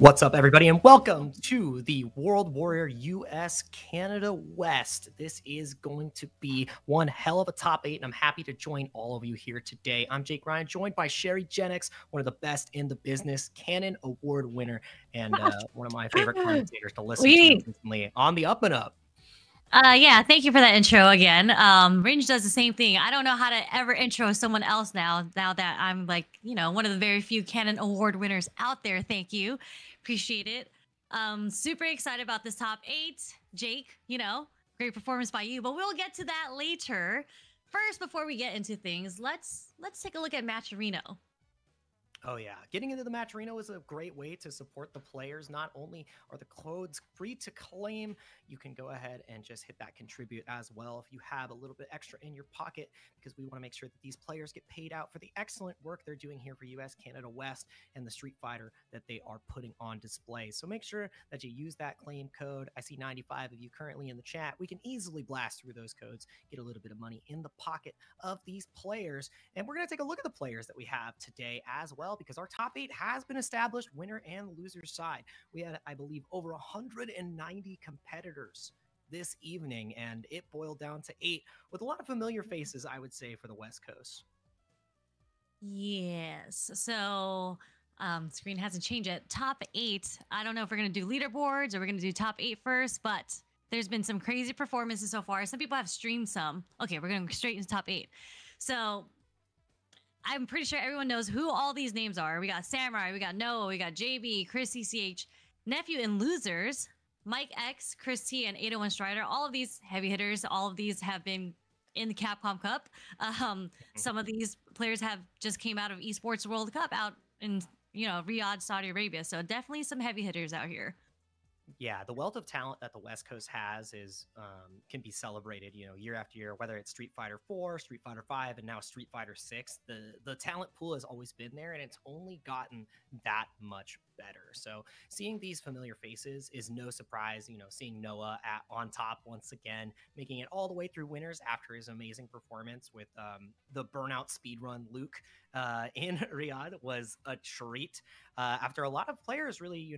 What's up, everybody, and welcome to the World Warrior US Canada West. This is going to be one hell of a top 8, and I'm happy to join all of you here today. I'm Jake Ryan, joined by Sherry Jenix, one of the best in the business, Cannon Award winner, and one of my favorite commentators to listen to recently on the Up and Up. Yeah, thank you for that intro again. Range does the same thing. I don't know how to ever intro someone else now that I'm like, one of the very few Canon Award winners out there. Thank you. Appreciate it. Super excited about this top 8. Jake, great performance by you, but we'll get to that later. First, before we get into things, let's take a look at Matcherino. Oh yeah, getting into the Matcherino is a great way to support the players. Not only are the codes free to claim, you can go ahead and just hit that contribute as well if you have a little bit extra in your pocket, because we want to make sure that these players get paid out for the excellent work they're doing here for US Canada West and the Street Fighter that they are putting on display. So make sure that you use that claim code. I see 95 of you currently in the chat. We can easily blast through those codes, get a little bit of money in the pocket of these players. And we're going to take a look at the players that we have today as well, because our top 8 has been established, winner and loser side. We had, I believe, over 190 competitors this evening, and it boiled down to 8 with a lot of familiar faces, I would say, for the West Coast. Yes. So screen hasn't changed yet. Top 8. I don't know if we're going to do leaderboards or we're going to do top 8 first, but there's been some crazy performances so far. Some people have streamed some. Okay, we're going to go straight into top 8. So I'm pretty sure everyone knows who all these names are. We got Samurai, we got Noah, we got JB, Chris CCH, Nephew and Losers, Mike X, Chris T, and 801 Strider. All of these heavy hitters, all of these have been in the Capcom Cup. Some of these players have just came out of Esports World Cup out in, Riyadh, Saudi Arabia. So definitely some heavy hitters out here. Yeah, the wealth of talent that the West Coast has is can be celebrated, year after year. Whether it's Street Fighter 4, Street Fighter 5, and now Street Fighter 6, the talent pool has always been there, and it's only gotten that much better. So seeing these familiar faces is no surprise. Seeing Noah on top once again, making it all the way through winners after his amazing performance with the burnout speedrun Luke in Riyadh was a treat. After a lot of players really,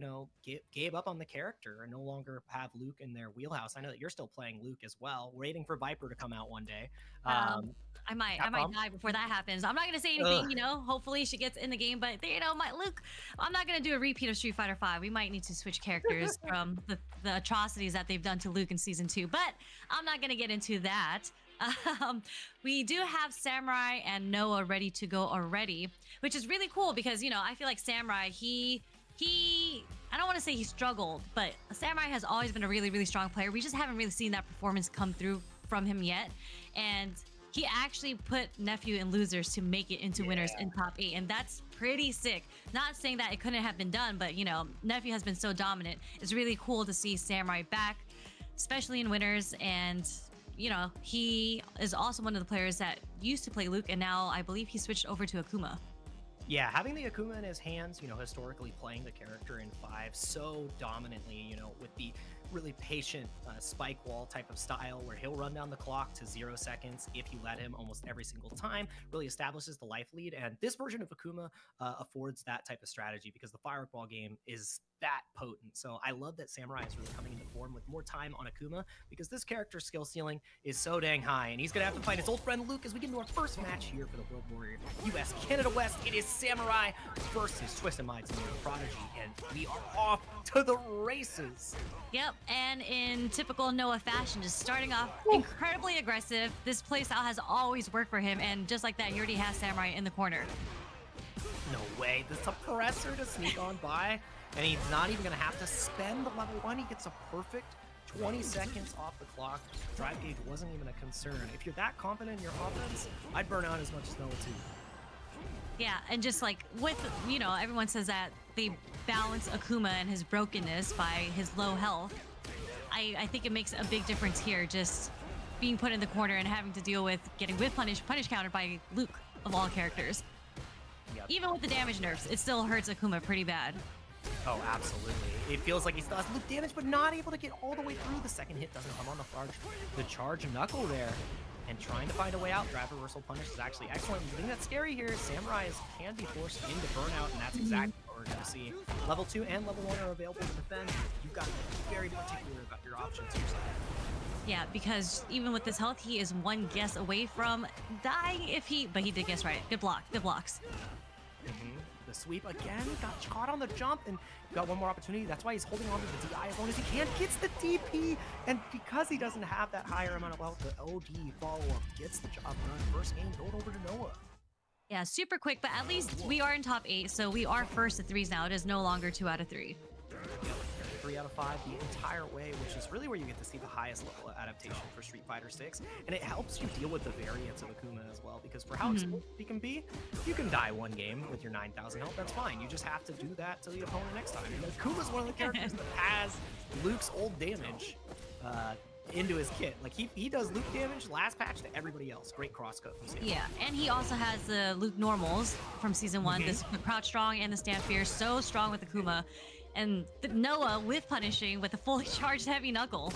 gave up on the character and no longer have Luke in their wheelhouse. I know that you're still playing Luke as well, waiting for Viper to come out one day. I might die before that happens. I'm not gonna say anything, hopefully she gets in the game, but my Luke, I'm not gonna do a repeat of Street Fighter 5. We might need to switch characters from the atrocities that they've done to Luke in season 2, but I'm not gonna get into that. We do have Samurai and Noah ready to go already, which is really cool because I feel like Samurai, he I don't want to say he struggled, but Samurai has always been a really, really strong player. We just haven't really seen that performance come through from him yet, and he actually put Nephew and Losers to make it into winners in top 8, and that's pretty sick. Not saying that it couldn't have been done, but Nephew has been so dominant. It's really cool to see Samurai back, especially in winners, and he is also one of the players that used to play Luke, and now I believe he switched over to Akuma. Yeah, having the Akuma in his hands, historically playing the character in 5 so dominantly, with the really patient spike wall type of style where he'll run down the clock to 0 seconds if you let him almost every single time, really establishes the life lead. And this version of Akuma affords that type of strategy because the fireball game is that potent. So I love that Samurai is really coming into form with more time on Akuma, because this character's skill ceiling is so dang high, and he's gonna have to fight his old friend Luke as we get into our first match here for the World Warrior US Canada West. It is Samurai versus Twisted Minds and Prodigy, and we are off to the races. Yep, and in typical Noah fashion, just starting off incredibly aggressive. This playstyle has always worked for him, and just like that, he already has Samurai in the corner. No way, the suppressor to sneak on by, and he's not even going to have to spend the level 1. He gets a perfect 20 seconds off the clock. Drive gauge wasn't even a concern. If you're that confident in your offense, I'd burn out as much as Noah too. Yeah, and just like with, everyone says that they balance Akuma and his brokenness by his low health. I think it makes a big difference here, just being put in the corner and having to deal with getting whip punish countered by Luke, of all characters. Yep. Even with the damage nerfs, it still hurts Akuma pretty bad. Oh, absolutely. It feels like he still has Luke damage, but not able to get all the way through. The second hit doesn't come on the charge knuckle there. And trying to find a way out, drive reversal punish is actually excellent. The thing that's scary here is Samurai can be forced into burnout, and that's exactly what we're we're going to see. Level 2 and level 1 are available to defend. You've got to be very particular about your options here. Yeah, because even with this health, he is one guess away from dying if he... But he did guess right. Good block. Good blocks. The sweep again, got caught on the jump, and got one more opportunity. That's why he's holding on to the DI as long as he can. Gets the DP, and because he doesn't have that higher amount of health, the OD follow-up gets the job done. First game going over to Noah. Yeah, super quick, but at least we are in top 8, so we are first at 3s now. It is no longer 2 out of 3. Yep, 3 out of 5 the entire way, which is really where you get to see the highest level of adaptation for Street Fighter 6, and it helps you deal with the variants of Akuma as well, because for how explosive he can be, you can die one game with your 9,000 health, that's fine. You just have to do that to the opponent next time. And Akuma's one of the characters that has Luke's old damage into his kit. Like, he does Luke damage last patch to everybody else. Great crosscut from Sam. Yeah, and he also has the Luke normals from Season 1, this Crouch Strong and the Stand Fierce, so strong with Akuma. And Noah with punishing with a fully charged heavy knuckle.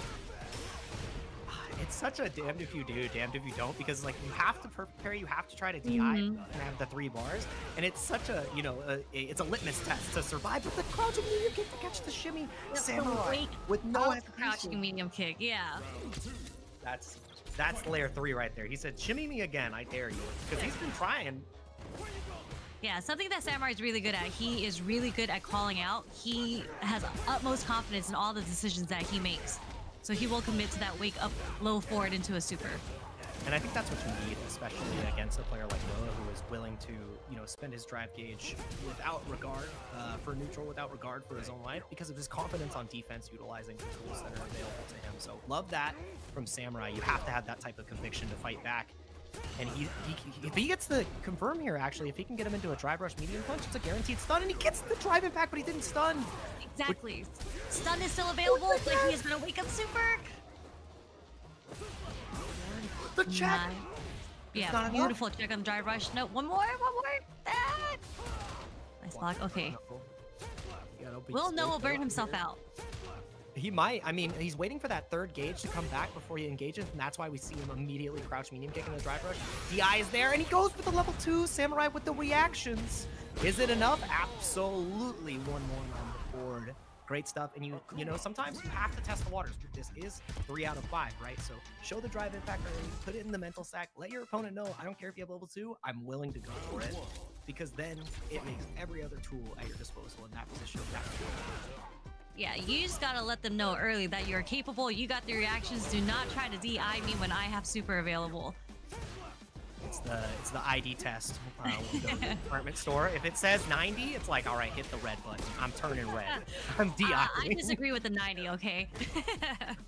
It's such a damned if you do, damned if you don't, because like you have to prepare, you have to try to DI and have the 3 bars, and it's such a, you know, it's a litmus test to survive with the crouching medium kick to catch the shimmy samurai with no crouching medium kick. Yeah, that's layer 3 right there. He said, "Shimmy me again, I dare you," because he's been trying. Yeah, something that Samurai is really good at. He is really good at calling out. He has utmost confidence in all the decisions that he makes. So he will commit to that wake up low forward into a super. And I think that's what you need, especially against a player like Noah, who is willing to, you know, spend his drive gauge without regard for neutral, without regard for his own life, because of his confidence on defense, utilizing the tools that are available to him. So love that from Samurai. You have to have that type of conviction to fight back. And if he gets the confirm here, actually, if he can get him into a drive rush medium punch, it's a guaranteed stun, and he gets the drive impact, but he didn't stun. Exactly. Stun is still available, but he is going to wake up super. The check. Yeah, beautiful check on drive rush. No, one more. Ah! Nice block. Okay. Will Noah burn himself out? He might. I mean, he's waiting for that 3rd gauge to come back before he engages, and that's why we see him immediately crouch medium kick in the drive rush. DI is there, and he goes with the level 2 Samurai with the reactions. Is it enough? Absolutely. One more on the board. Great stuff. And you know, sometimes you have to test the waters. This is 3 out of 5, right? So show the drive impact early, put it in the mental stack, let your opponent know, I don't care if you have level 2, I'm willing to go for it. Because then it makes every other tool at your disposal in that position. Yeah, you just gotta let them know early that you're capable, you got the reactions, do not try to DI me when I have super available. It's the ID test when you go to the department store. If it says 90, it's like, all right, hit the red button. I'm turning red. I'm DIing. I disagree with the 90, okay?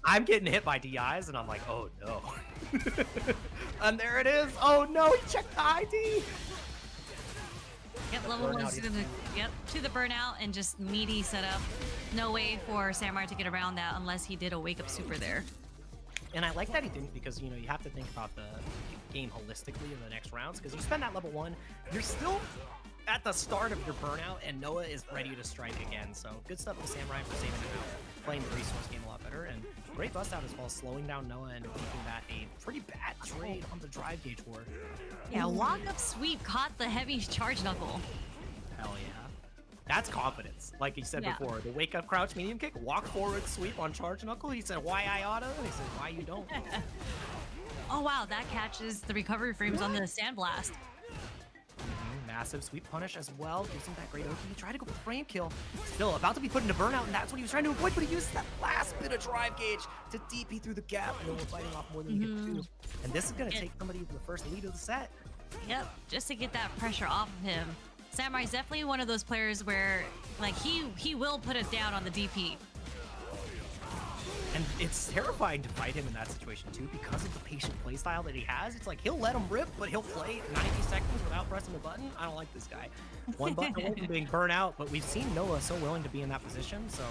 I'm getting hit by DIs, and I'm like, oh no. And there it is. Oh no, he checked the ID. Yep, level 1's gonna to the burnout and just meaty setup. No way for Samurai to get around that unless he did a wake up super there. And I like that he didn't, because you know you have to think about the game holistically in the next rounds, because you spend that level 1, you're still at the start of your burnout, and Noah is ready to strike again. So good stuff with Samurai for saving him out, playing the resource game a lot better, and great bust out as well, slowing down Noah and making that a pretty bad trade on the drive gauge war. Yeah, walk up sweep caught the heavy charge knuckle. Hell yeah. That's confidence. Like he said before, the wake up crouch medium kick, walk forward sweep on charge knuckle. He said, why I oughta? And he said, why you don't? Oh wow, that catches the recovery frames on the sandblast. Massive sweep punish as well, using that great OP. Try to go for frame kill. Still about to be put into burnout, and that's what he was trying to avoid, but he uses that last bit of drive gauge to DP through the gap. Noah fighting off more than he can do. And this is going to take somebody to the first lead of the set. Yep, just to get that pressure off of him. Samurai's definitely one of those players where, like, he will put it down on the DP. And it's terrifying to fight him in that situation too, because of the patient playstyle that he has. It's like he'll let him rip, but he'll play 90 seconds without pressing the button. I don't like this guy. One button away from being burnt out, but we've seen Noah so willing to be in that position, so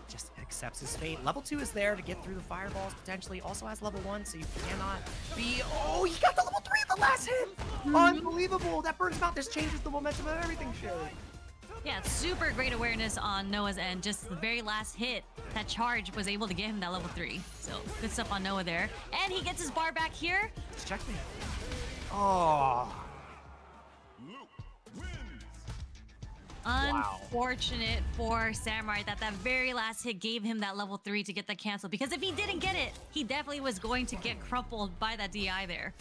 just accepts his fate. Level 2 is there to get through the fireballs potentially. Also has level 1, so you cannot be. Oh, he got the level 3 at the last hit. Unbelievable. That burns out. This changes the momentum of everything, Sherry. Yeah, super great awareness on Noah's end. Just the very last hit, that charge was able to get him that level 3. So good stuff on Noah there. And he gets his bar back here. It's checkmate. Oh. Wow. Unfortunate for Samurai that very last hit gave him that level 3 to get the cancel, because if he didn't get it, he definitely was going to get crumpled by that DI there.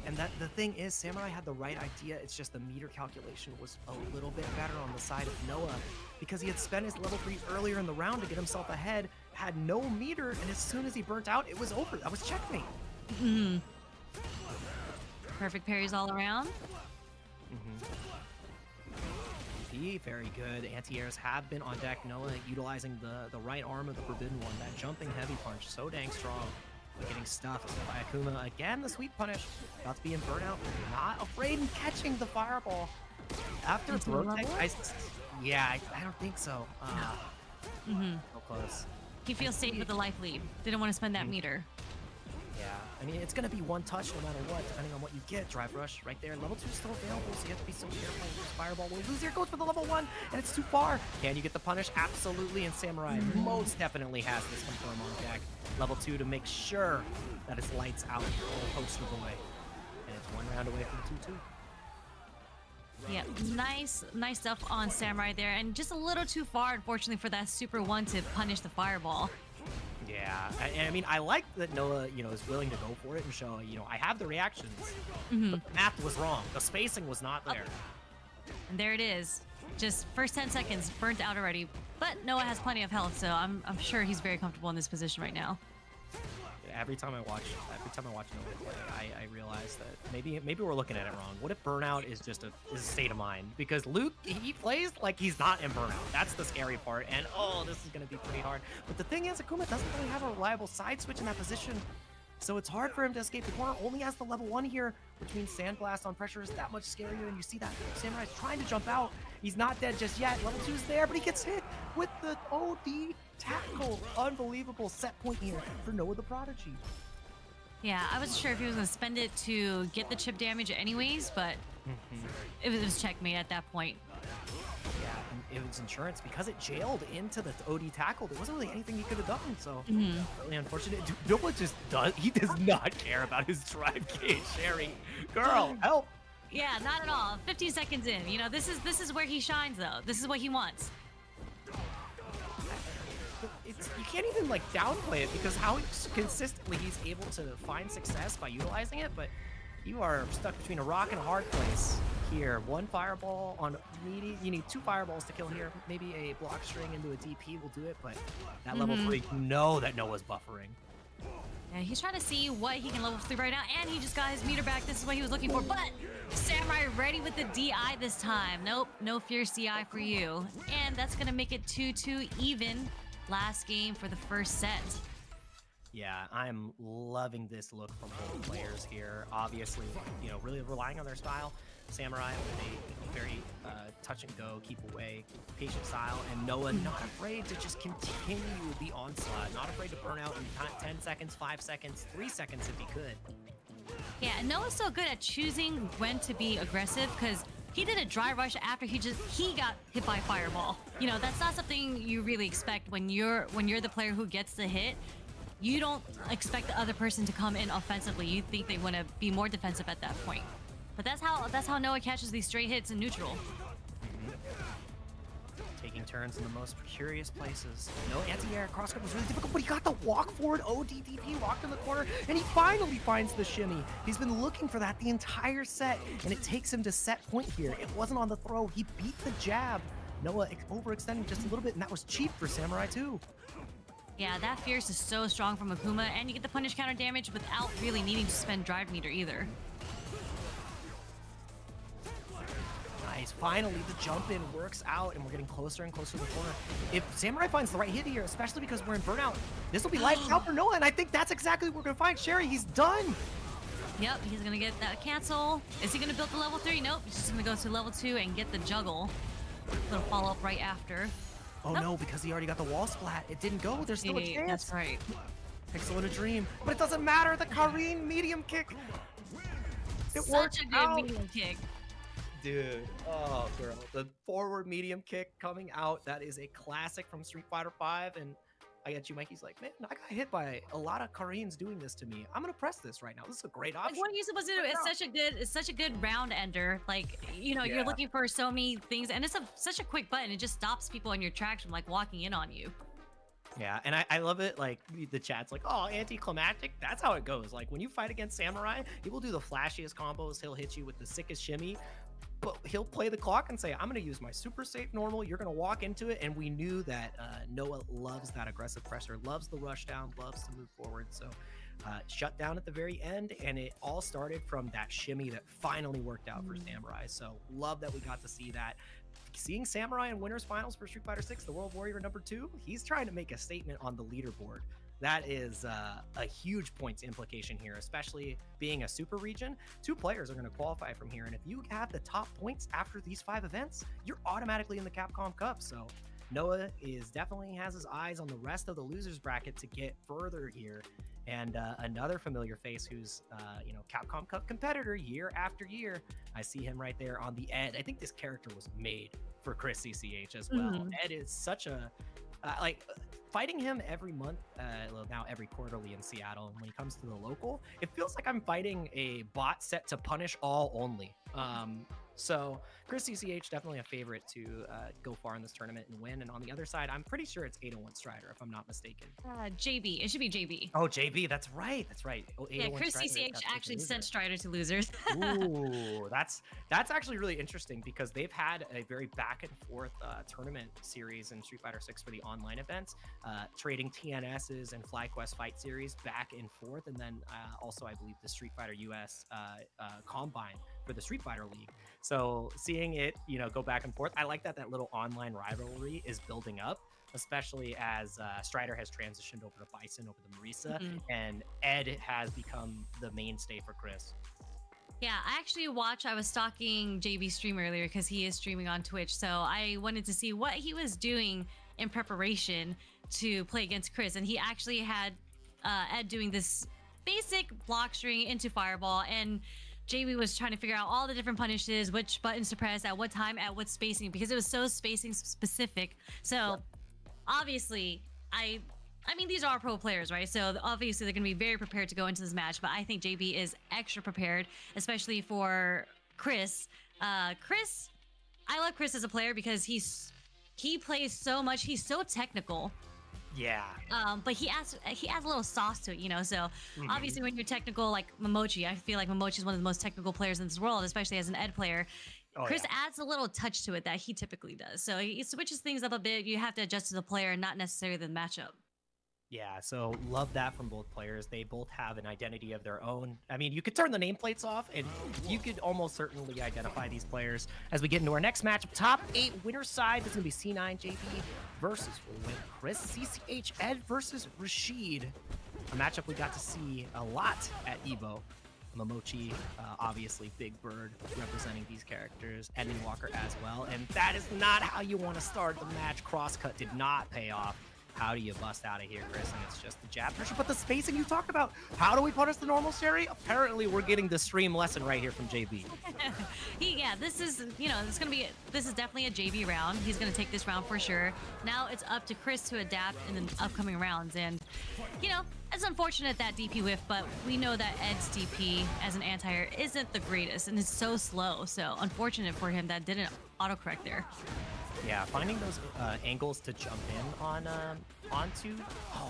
And the thing is, Samurai had the right idea. It's just the meter calculation was a little bit better on the side of Noah, because he had spent his level 3 earlier in the round to get himself ahead, had no meter, and as soon as he burnt out, it was over. That was checkmate. Mm-hmm. Perfect parries all around. Very good. Anti-airs have been on deck. Noah utilizing the right arm of the Forbidden One. That jumping heavy punch, so dang strong. But getting stuffed by Akuma. Again, the sweep punish. About to be in burnout. Not afraid in catching the fireball. After throw tech, I don't think so. So close. He feels safe with the life lead. Didn't want to spend that meter. Yeah, I mean, it's going to be one touch no matter what, depending on what you get. Drive rush right there. Level 2 is still available, so you have to be so careful with this fireball. Will lose here, goes for the level 1, and it's too far. Can you get the punish? Absolutely, and Samurai most definitely has this confirm on deck. Level 2 to make sure that it's lights out for Poster Boy. And it's one round away from 2-2. Yeah, nice stuff on Samurai there, and just a little too far, unfortunately, for that Super 1 to punish the fireball. Yeah, I mean, I like that Noah, is willing to go for it and show, I have the reactions, but the math was wrong. The spacing was not there. And there it is. Just first 10 seconds, burnt out already. But Noah has plenty of health, so I'm sure he's very comfortable in this position right now. Every time I watch Noah play, I realize that maybe we're looking at it wrong. What if burnout is just a state of mind? Because Luke, he plays like he's not in burnout. That's the scary part. And this is gonna be pretty hard. But the thing is, Akuma doesn't really have a reliable side switch in that position, so it's hard for him to escape the corner. Only has the level 1 here, which means Sandblast on pressure is that much scarier. And you see that Samurai's trying to jump out. He's not dead just yet. Level 2 is there, but he gets hit with the OD tackle. Unbelievable set point here for Noah the Prodigy. Yeah, I wasn't sure if he was going to spend it to get the chip damage anyways, but it was checkmate at that point. Yeah, it was insurance because it jailed into the OD tackle. There wasn't really anything he could have done, so really unfortunate. Noah just he does not care about his drive gauge, Sherry. Girl, help. Yeah, not at all. 15 seconds in. This is where he shines, though. This is what he wants. You can't even downplay it, because how consistently he's able to find success by utilizing it, but you are stuck between a rock and a hard place here. One fireball on meaty. You need 2 fireballs to kill here. Maybe a block string into a DP will do it, but that level 3, you know that Noah's buffering. Yeah, he's trying to see what he can level 3 right now, and he just got his meter back. This is what he was looking for, but Samurai ready with the DI this time. Nope, no fierce DI for you. And that's going to make it 2-2 even. Last game for the first set. Yeah, I'm loving this look from both players here. Obviously, really relying on their style. Samurai with a very touch and go, keep away, patient style, and Noah not afraid to just continue the onslaught, not afraid to burn out in 10 seconds, 5 seconds, 3 seconds if he could. Yeah, Noah's so good at choosing when to be aggressive, because he did a dry rush after he got hit by a fireball. That's not something you really expect when you're the player who gets the hit. You don't expect the other person to come in offensively. You think they want to be more defensive at that point. But that's how Noah catches these straight hits in neutral. Taking turns in the most precarious places. No anti-air crosscut was really difficult, but he got the walk forward ODDP locked in the corner, and he finally finds the shimmy. He's been looking for that the entire set, and it takes him to set point here. It wasn't on the throw. He beat the jab. Noah overextending just a little bit, and that was cheap for Samurai too. Yeah, that fierce is so strong from Akuma, and you get the punish counter damage without really needing to spend drive meter either. Nice. Finally, the jump in works out, and we're getting closer and closer to the corner. If Samurai finds the right hit here, especially because we're in burnout, this will be lights out for Noah, and I think that's exactly what we're going to find. Sherry, he's done. Yep, he's going to get that cancel. Is he going to build the level 3? Nope. He's just going to go to level 2 and get the juggle. Little follow-up right after. Oh no, because he already got the wall splat. It didn't go. There's still a chance. That's right. Pixel in a dream. But it doesn't matter. The Karin medium kick. It Such a good medium kick. Dude. Oh, girl. The forward medium kick coming out. That is a classic from Street Fighter V. And I get you, Mikey's like, man, I got hit by a lot of Koreans doing this to me. I'm gonna press this right now. This is a great option. Like, what are you supposed to do? It's such a good round ender. Like, you know, you're looking for so many things, and it's such a quick button. It just stops people in your tracks from like walking in on you. Yeah, and I love it. Like the chat's like, oh, anticlimactic. That's how it goes. Like when you fight against Samurai, he will do the flashiest combos. He'll hit you with the sickest shimmy, but he'll play the clock and say, I'm going to use my super safe normal. You're going to walk into it. And we knew that Noah loves that aggressive pressure, loves the rush down, loves to move forward. So shut down at the very end. And it all started from that shimmy that finally worked out for Samurai. So love that we got to see that. Seeing Samurai in winners finals for Street Fighter 6, the World Warrior #2, he's trying to make a statement on the leaderboard. That is a huge points implication here, especially being a super region. 2 players are going to qualify from here, and if you have the top points after these 5 events, you're automatically in the Capcom Cup. So Noah definitely has his eyes on the rest of the losers bracket to get further here. And another familiar face who's, you know, Capcom Cup competitor year after year. I see him right there on the Ed. I think this character was made for Chris CCH as well. Ed is such a, fighting him every month, well, now every quarterly in Seattle. And when he comes to the local, it feels like I'm fighting a bot set to punish all only. So Chris CCH, definitely a favorite to go far in this tournament and win. And on the other side, I'm pretty sure it's 801 Strider, if I'm not mistaken. JB. It should be JB. Oh, JB. That's right. That's right. Oh, yeah, Chris CCH actually sent Strider to losers. Ooh, that's actually really interesting because they've had a very back and forth tournament series in Street Fighter 6 for the online events, trading TNSs and FlyQuest Fight Series back and forth. And then also, I believe, the Street Fighter US Combine for the Street Fighter League. So seeing it, you know, go back and forth, I like that little online rivalry is building up, especially as Strider has transitioned over to Bison, over to Marisa, and Ed has become the mainstay for Chris. Yeah, I was stalking JB's stream earlier because he is streaming on Twitch. So I wanted to see what he was doing in preparation to play against Chris. And he actually had Ed doing this basic block string into Fireball, and JB was trying to figure out all the different punishes, which buttons to press, at what time, at what spacing, because it was so spacing specific. So obviously, I mean, these are pro players, right? So obviously they're going to be very prepared to go into this match, but I think JB is extra prepared, especially for Chris. Chris, I love Chris as a player because he plays so much. He's so technical. Yeah. But he adds a little sauce to it, you know. So obviously, when you're technical, like Momochi, I feel like Momochi is one of the most technical players in this world, especially as an Ed player. Chris adds a little touch to it that he typically does. So he switches things up a bit. You have to adjust to the player, not necessarily the matchup. Yeah, so love that from both players. They both have an identity of their own. I mean, you could turn the nameplates off, and you could almost certainly identify these players. As we get into our next matchup, top 8 winner side is going to be C9 JB versus Chris CCH Ed versus Rashid. A matchup we got to see a lot at EVO. Momochi, obviously Big Bird representing these characters, Edmund Walker as well. And that is not how you want to start the match. Crosscut did not pay off. How do you bust out of here, Chris? And it's just the jab pressure, but the spacing you talked about. How do we punish the normal Sherry? Apparently, we're getting the stream lesson right here from JB. Yeah, this is, you know, this is definitely a JB round. He's gonna take this round for sure. Now it's up to Chris to adapt in the upcoming rounds, and you know, it's unfortunate that DP whiff, but we know that Ed's DP as an anti-air isn't the greatest, and it's so slow. So unfortunate for him that didn't autocorrect there. Yeah, finding those angles to jump in on onto,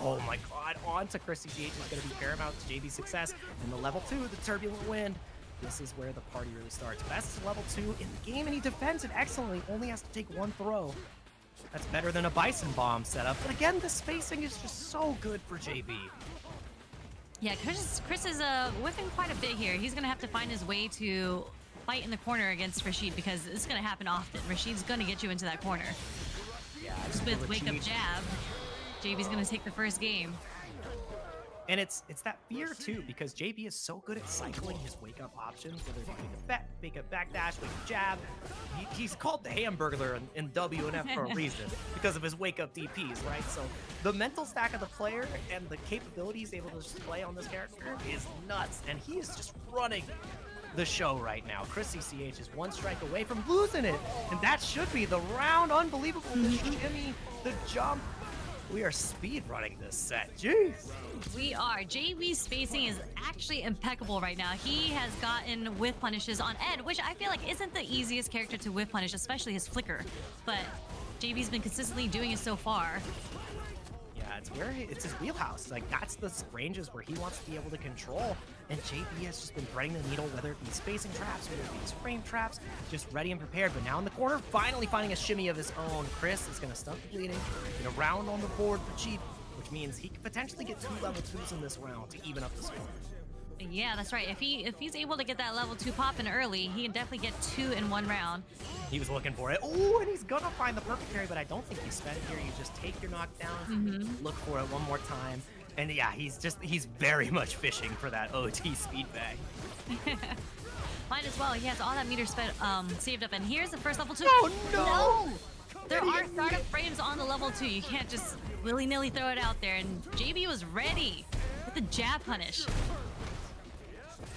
oh my god, onto Chris CCH is going to be paramount to JB's success. And the level 2, the Turbulent Wind, this is where the party really starts. Best is level 2 in the game, and he defends it excellently. Only has to take 1 throw. That's better than a Bison Bomb setup. But again, the spacing is just so good for JB. Yeah, Chris is whiffing quite a bit here. He's going to have to find his way to fight in the corner against Rashid, because it's going to happen often. Rashid's going to get you into that corner. Yeah, just with wake up jab, JB's going to take the first game. And it's that fear too, because JB is so good at cycling his wake up options, whether it's wake up backdash, wake up jab. He's called the Hamburglar in WNF for a reason, because of his wake up DPs, right? So the mental stack of the player and the capabilities able to display on this character is nuts, and he is just running the show right now. Chris CCH is 1 strike away from losing it, and that should be the round. Unbelievable. The shimmy, the jump. We are speed running this set. Jeez. We are. JB's spacing is actually impeccable right now. He has gotten whiff punishes on Ed, which I feel like isn't the easiest character to whiff punish, especially his flicker. But JB's been consistently doing it so far. Yeah, it's his wheelhouse. Like, that's the ranges where he wants to be able to control. And JB has just been threading the needle, whether it be spacing traps, whether it be frame traps, just ready and prepared. But now in the corner, finally finding a shimmy of his own. Chris is going to stunt the bleeding, get a round on the board for cheap, which means he could potentially get 2 level 2s in this round to even up the score. Yeah, that's right. If he's able to get that level 2 pop in early, he can definitely get 2 in 1 round. He was looking for it. Oh, and he's gonna find the perfect carry, but I don't think you spend it here. You just take your knockdown, look for it one more time. And yeah, he's very much fishing for that OT speed bag. Might as well. He has all that meter saved up. And here's the first level 2. Oh, no! There are startup frames on the level 2. You can't just willy-nilly throw it out there. And JB was ready with the jab punish.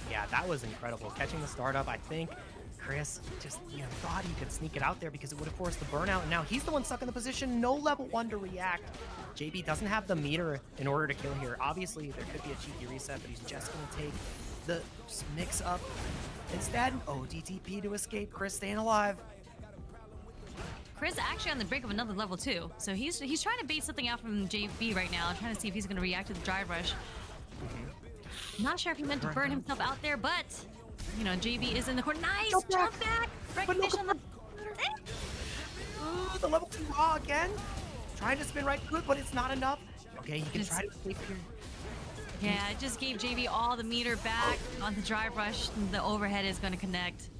Yeah, that was incredible. Catching the startup, I think Chris just thought he could sneak it out there because it would have forced the burnout. And now he's the one stuck in the position, no level 1 to react. JB doesn't have the meter in order to kill here. Obviously, there could be a cheeky reset, but he's just going to take the mix up. Instead, DTP to escape. Chris staying alive. Chris actually on the brink of another level 2. So he's trying to bait something out from JB right now, trying to see if he's going to react to the drive rush. Not sure if he meant to burn himself out there, but JB is in the corner. Nice jump back. Recognition on the level 2 raw again. Trying to spin right good, but it's not enough. Okay, he can try to escape here. Yeah, it just gave JB all the meter back on the drive rush. And the overhead is going to connect.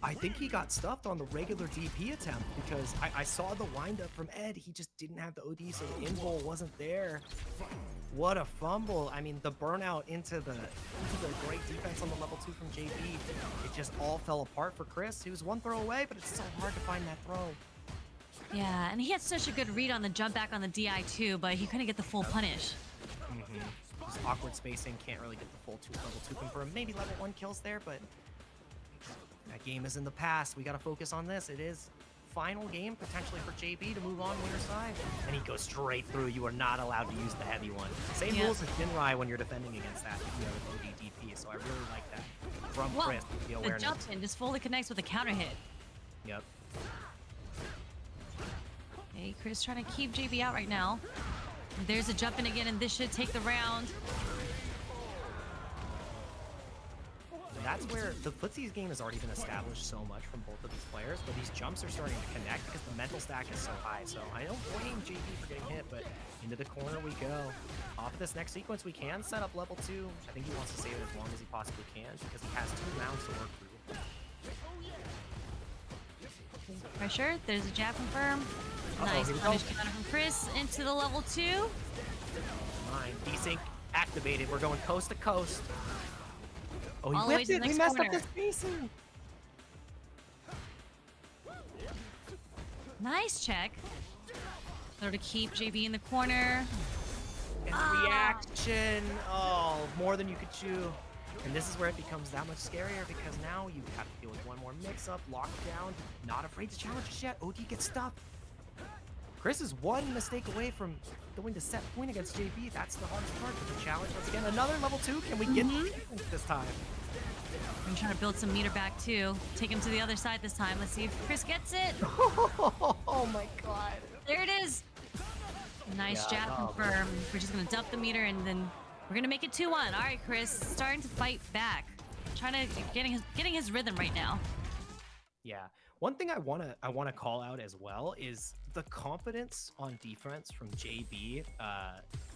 I think he got stuffed on the regular DP attempt because I saw the windup from Ed. He just didn't have the OD, so the in-roll wasn't there. What a fumble. I mean, the burnout into the great defense on the level 2 from JB. It just all fell apart for Chris. He was 1 throw away, but it's so hard to find that throw. Yeah, and he had such a good read on the jump back on the DI too, but he couldn't get the full punish. Just awkward spacing, can't really get the full level 2 confirm. Maybe level 1 kills there, but that game is in the past. We got to focus on this. It is final game potentially for JB to move on winner's side. And he goes straight through. You are not allowed to use the heavy one. Same rules as Jinrai when you're defending against that, with ODDP. So I really like that from Chris. The awareness. The jump in just fully connects with a counter hit. Yep. Okay, Chris trying to keep JB out right now. There's a jump in again, and this should take the round. That's where the footsies game has already been established so much from both of these players, but these jumps are starting to connect because the mental stack is so high. So I don't blame JB for getting hit, but into the corner we go. Off of this next sequence, we can set up level 2. I think he wants to save it as long as he possibly can because he has 2 rounds to work through. Pressure. There's a jab confirm. Nice punish counter from Chris into the level 2. Mine. Desync activated. We're going coast to coast. Oh, he whipped it. He messed up the spacing. Nice check. So to keep JB in the corner. And the reaction. Oh, more than you could chew. And this is where it becomes that much scarier because now you have to deal with one more mix-up, lockdown, not afraid to challenge just yet. OD gets stuffed. Chris is 1 mistake away from going to set point against JB. That's the hardest part of the challenge. Once again, another level 2. Can we get this time? I'm trying to build some meter back too. Take him to the other side this time. Let's see if Chris gets it. Oh my god. There it is. Nice jab confirm. We're just going to dump the meter and then we're going to make it 2-1. All right, Chris. Starting to fight back. Trying to getting his rhythm right now. Yeah. One thing I wanna call out as well is the confidence on defense from JB.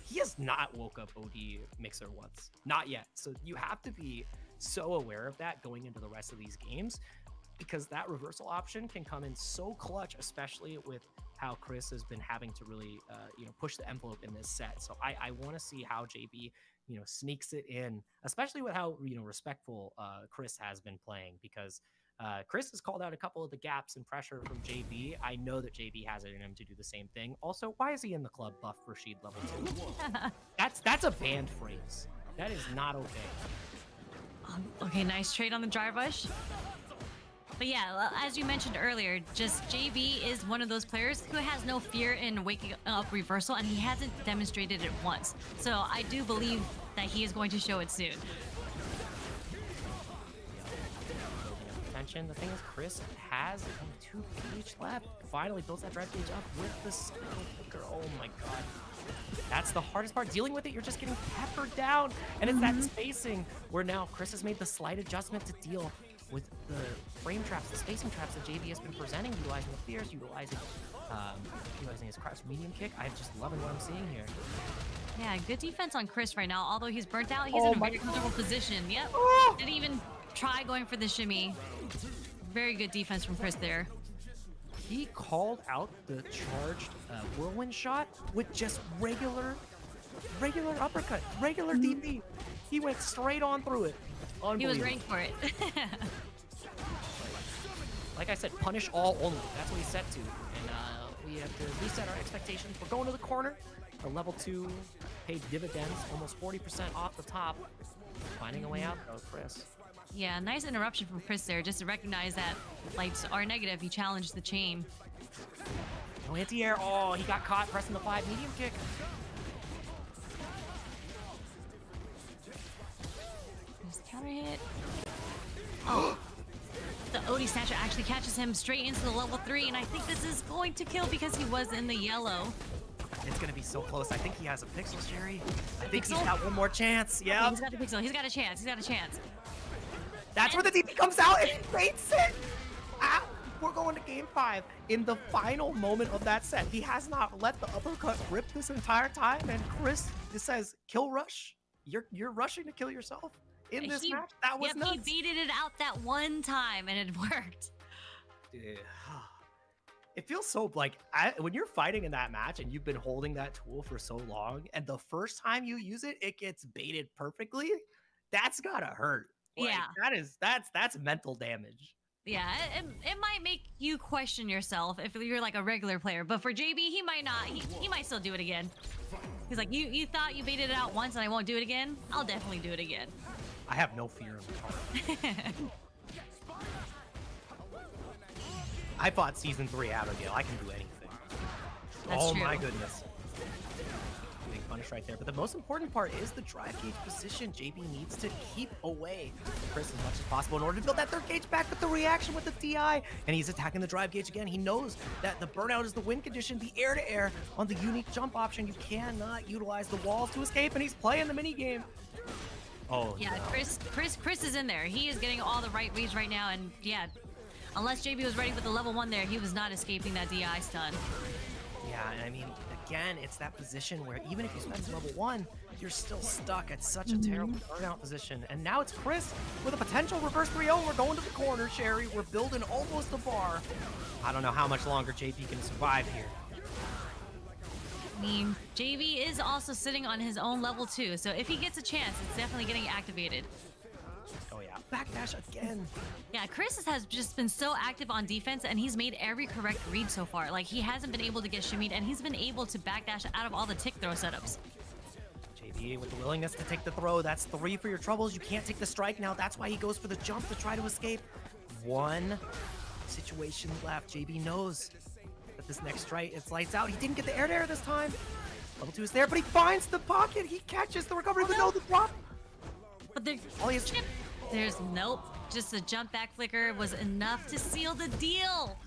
He has not woke up OD Mixer once, not yet. So you have to be so aware of that going into the rest of these games, because that reversal option can come in so clutch, especially with how Chris has been having to really push the envelope in this set. So I want to see how JB sneaks it in, especially with how respectful Chris has been playing, because Chris has called out a couple of the gaps and pressure from JB. I know that JB has it in him to do the same thing. Also, why is he in the club buff Rashid level 2? That's a banned phrase. That is not okay. Okay, nice trade on the drive rush. But yeah, as you mentioned earlier, just JB is one of those players who has no fear in waking up reversal, and he hasn't demonstrated it once. So I do believe that he is going to show it soon. The thing is, Chris has only 2 gauge left. Finally builds that drive gauge up with the Spell Flicker. Oh my god. That's the hardest part. Dealing with it, you're just getting peppered down. And it's that spacing where now Chris has made the slight adjustment to deal with the frame traps, the spacing traps that JB has been presenting, utilizing the fears, utilizing his crouch medium kick. I'm just loving what I'm seeing here. Yeah, good defense on Chris right now. Although he's burnt out, he's in a very comfortable position. Yep. Didn't even try going for the shimmy. Very good defense from Chris there. He called out the charged whirlwind shot with just regular uppercut, regular DP. He went straight on through it. He was ready for it. Like I said, punish all only. That's what he's set to. And we have to reset our expectations. We're going to the corner. Our level 2 paid dividends, almost 40% off the top. Finding a way out though, Chris. Yeah, nice interruption from Chris there, just to recognize that lights are negative. He challenged the chain. No anti-air. Oh, he got caught pressing the 5 medium kick. There's counter hit. Oh. The Odie Snatcher actually catches him straight into the level 3, and I think this is going to kill because he was in the yellow. It's gonna be so close. I think he has a pixel, Sherry. I think he's got one more chance. Yeah. Okay, he's got a pixel. He's got a chance. He's got a chance. That's where the DP comes out and he baits it. Ah, we're going to game 5. In the final moment of that set, he has not let the uppercut rip this entire time. And Chris just says, "Kill rush. You're rushing to kill yourself in this match." That was nuts. He baited it out that one time and it worked. Dude. It feels so like when you're fighting in that match and you've been holding that tool for so long, and the first time you use it, it gets baited perfectly. That's gotta hurt. Like, yeah, that's mental damage. Yeah, it might make you question yourself if you're like a regular player, but for JB, he might not. He might still do it again. He's like, you thought you baited it out once and I won't do it again? I'll definitely do it again. I have no fear of the heart. I fought Season 3 Abigail. I can do anything. That's true. My goodness. Big punish right there. But the most important part is the drive gauge position. JB needs to keep away from Chris as much as possible in order to build that 3rd gauge back with the reaction with the DI. And he's attacking the drive gauge again. He knows that the burnout is the win condition, the air-to-air on the unique jump option. You cannot utilize the walls to escape, and he's playing the mini game. Oh, yeah, no. Chris is in there. He is getting all the right reads right now, and yeah, unless JB was ready with the level 1 there, he was not escaping that DI stun. Yeah, and I mean, again, it's that position where even if you spend level 1, you're still stuck at such a terrible burnout position. And now it's Chris with a potential reverse 3-0. We're going to the corner, Sherry. We're building almost a bar. I don't know how much longer JB can survive here. I mean, JB is also sitting on his own level 2, so if he gets a chance, it's definitely getting activated. Oh yeah, backdash again. Yeah, Chris has just been so active on defense, and he's made every correct read so far. Like, he hasn't been able to get shimmied, and he's been able to backdash out of all the tick throw setups. JB with the willingness to take the throw. That's 3 for your troubles. You can't take the strike now. That's why he goes for the jump to try to escape. 1 situation left. JB knows that this next strike, it's lights out. He didn't get the air this time. Level 2 is there, but he finds the pocket. He catches the recovery, but no, the drop. But there's nope. Just a jump back flicker was enough to seal the deal.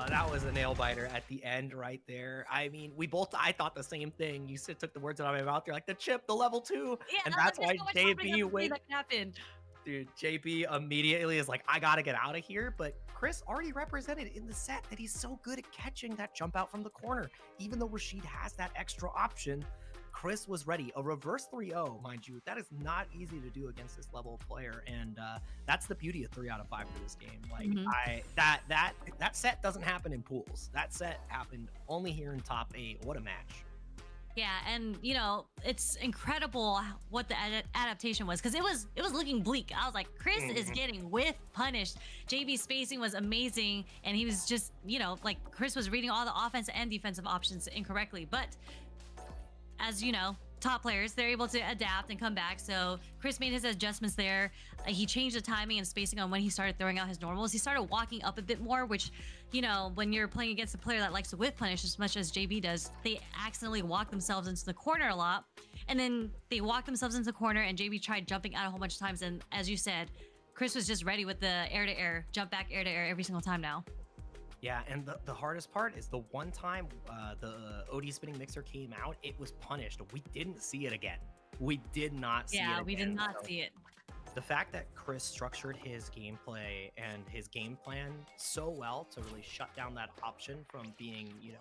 That was a nail biter at the end right there. I mean, I thought the same thing. You took the words out of my mouth. You're like, the chip, the level 2. Yeah, and that's why JB went. That happened. Dude, JB immediately is like, I gotta get out of here. But Chris already represented in the set that he's so good at catching that jump out from the corner. Even though Rashid has that extra option, Chris was ready. A reverse 3-0, mind you. That is not easy to do against this level of player. And that's the beauty of 3 out of 5 for this game. Like, that set doesn't happen in pools. That set happened only here in top 8. What a match. Yeah, and you know, it's incredible what the adaptation was, because it was looking bleak. I was like, Chris is getting whiff punished. JB's spacing was amazing, and he was just, you know, like, Chris was reading all the offense and defensive options incorrectly. But as you know, top players, they're able to adapt and come back. So Chris made his adjustments there. He changed the timing and spacing on when he started throwing out his normals. He started walking up a bit more, which, you know, when you're playing against a player that likes to whip punish as much as JB does, they accidentally walk themselves into the corner a lot. And then they walk themselves into the corner, and JB tried jumping out a whole bunch of times. And as you said, Chris was just ready with the air-to-air, jump back air-to-air every single time now. Yeah, and the hardest part is the one time the OD spinning mixer came out, it was punished. We didn't see it again. We did not see it again. Yeah, we did not see it. The fact that Chris structured his gameplay and his game plan so well to really shut down that option from being, you know,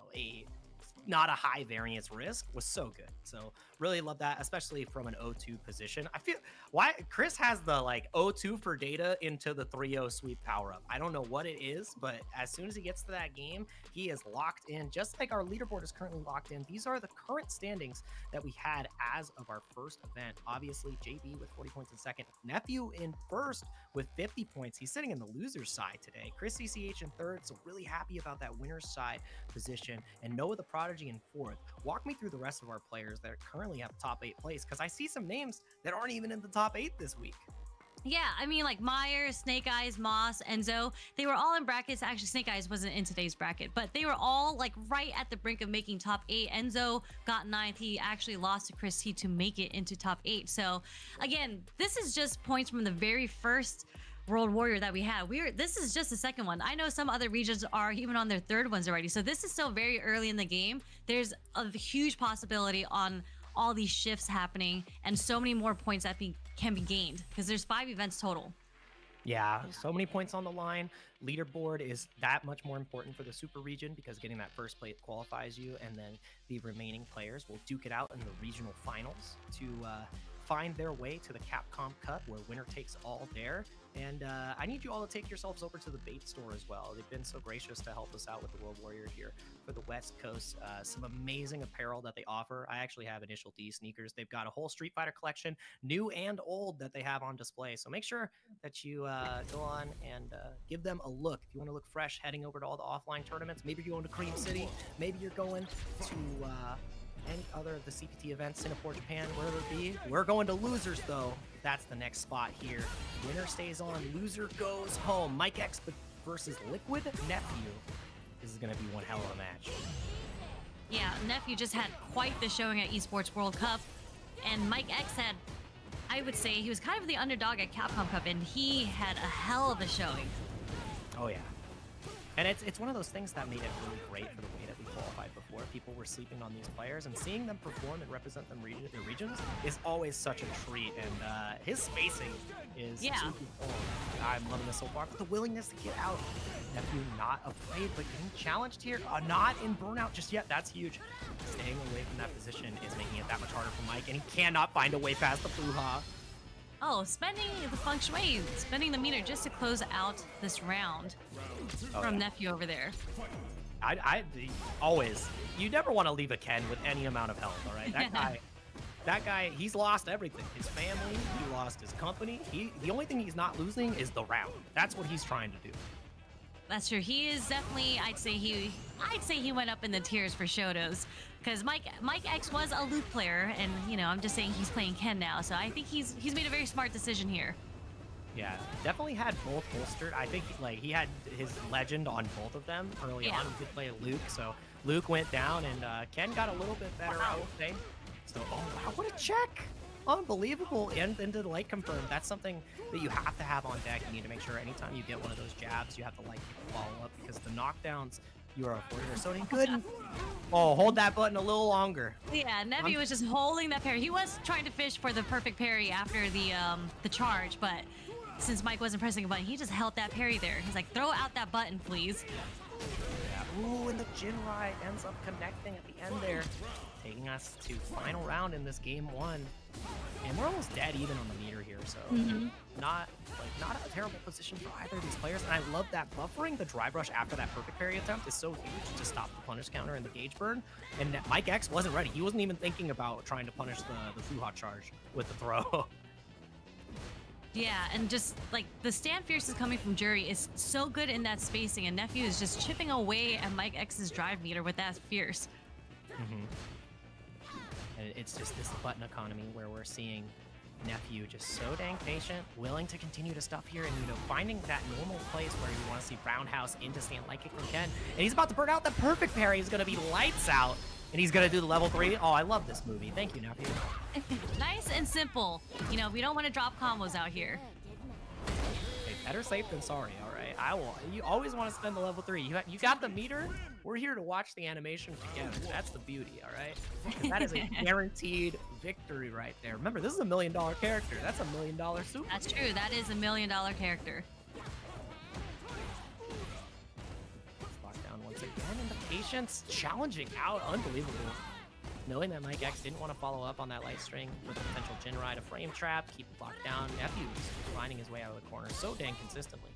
not a high variance risk was so good. So really love that, especially from an 0-2 position. I feel why Chris has the like 0-2 for data into the 3-0 sweep power up. I don't know what it is, but as soon as he gets to that game, he is locked in, just like our leaderboard is currently locked in. These are the current standings that we had as of our first event. Obviously, JB with 40 points in second, Nephew in first with 50 points. He's sitting in the loser's side today. Chris CCH in third, so really happy about that winner's side position. And Noah the Prodigy in fourth. Walk me through the rest of our players that currently have top 8 place, because I see some names that aren't even in the top 8 this week. Yeah, I mean, like Myers, Snake Eyes, Moss, Enzo, they were all in brackets. Actually, Snake Eyes wasn't in today's bracket, but they were all like right at the brink of making top 8. Enzo got 9th. He actually lost to Chris T to make it into top 8. So again, this is just points from the very first World Warrior that we had. This is just the second one. I know some other regions are even on their third ones already. So this is still very early in the game. There's a huge possibility on all these shifts happening and so many more points that can be gained, because there's 5 events total. Yeah, so many points on the line. Leaderboard is that much more important for the super region, because getting that first place qualifies you, and then the remaining players will duke it out in the regional finals to find their way to the Capcom Cup, where winner takes all there. And I need you all to take yourselves over to the bait store as well. They've been so gracious to help us out with the World Warrior here for the West Coast. Some amazing apparel that they offer. I actually have Initial D sneakers. They've got a whole Street Fighter collection, new and old, that they have on display. So make sure that you go on and give them a look. If you want to look fresh heading over to all the offline tournaments, maybe you're going to Cream City, maybe you're going to any other of the CPT events, Singapore, Japan, wherever it be. We're going to losers, though. That's the next spot here. Winner stays on, loser goes home. Mike X versus Liquid Nephew. This is going to be one hell of a match. Yeah, Nephew just had quite the showing at Esports World Cup, and Mike X had, I would say, he was kind of the underdog at Capcom Cup, and he had a hell of a showing. Oh, yeah. And it's one of those things that made it really great for the way that we qualified before. People were sleeping on these players, and seeing them perform and represent their regions is always such a treat. And his spacing is super cool. I'm loving this so far. But the willingness to get out. Nephew not afraid, but getting challenged here. Not in burnout just yet. That's huge. Staying away from that position is making it that much harder for Mike, and he cannot find a way past the Fuha. Oh, spending the feng shui, spending the meter just to close out this round from Nephew over there. I always, you never want to leave a Ken with any amount of health, all right? That guy, he's lost everything. His family, he lost his company. The only thing he's not losing is the round. That's what he's trying to do. That's true. He is definitely, I'd say he went up in the tiers for Shotos, because Mike X was a Luke player, and you know, I'm just saying he's playing Ken now, so I think he's made a very smart decision here. Yeah, definitely had both holstered. I think he had his legend on both of them early on. He did play Luke, so Luke went down, and Ken got a little bit better, I would say. So, oh wow, what a check! Unbelievable. And into the light confirmed. That's something that you have to have on deck. You need to make sure anytime you get one of those jabs, you have to follow up, because the knockdowns you are afforded are so dang good. Oh, hold that button a little longer. Yeah, Nephew was just holding that parry. He was trying to fish for the perfect parry after the charge, but since Mike wasn't pressing a button, he just held that parry there. He's like, throw out that button, please. Yeah. Ooh, and the Jinrai ends up connecting at the end there, taking us to final round in this game 1. And we're almost dead even on the meter here, so not a terrible position for either of these players. And I love that buffering the drive rush after that perfect parry attempt is so huge to stop the punish counter and the gauge burn. And Mike X wasn't ready. He wasn't even thinking about trying to punish the Fuha charge with the throw. Yeah, and just like the stand fierce is coming from Jury is so good in that spacing, and Nephew is just chipping away at Mike X's drive meter with that fierce. And it's just this button economy where we're seeing Nephew just so dang patient, willing to continue to stuff here, and finding that normal place where you want to see roundhouse into stand like kick from Ken. And he's about to burn out the perfect parry. He's gonna be lights out, and he's gonna do the level 3. Oh, I love this movie. Thank you, Nephew. Nice and simple. We don't want to drop combos out here. Hey, better safe than sorry, all right? You always want to spend the level 3. You got the meter. We're here to watch the animation together. That's the beauty, all right? And that is a guaranteed victory right there. Remember, this is $1 million character. That's $1 million super. That's true. That is $1 million character. Lockdown once again, and the patience challenging out. Unbelievable. Knowing that Mike X didn't want to follow up on that light string with a potential Jin ride, a frame trap, keep it locked down. Nephew's finding his way out of the corner so dang consistently.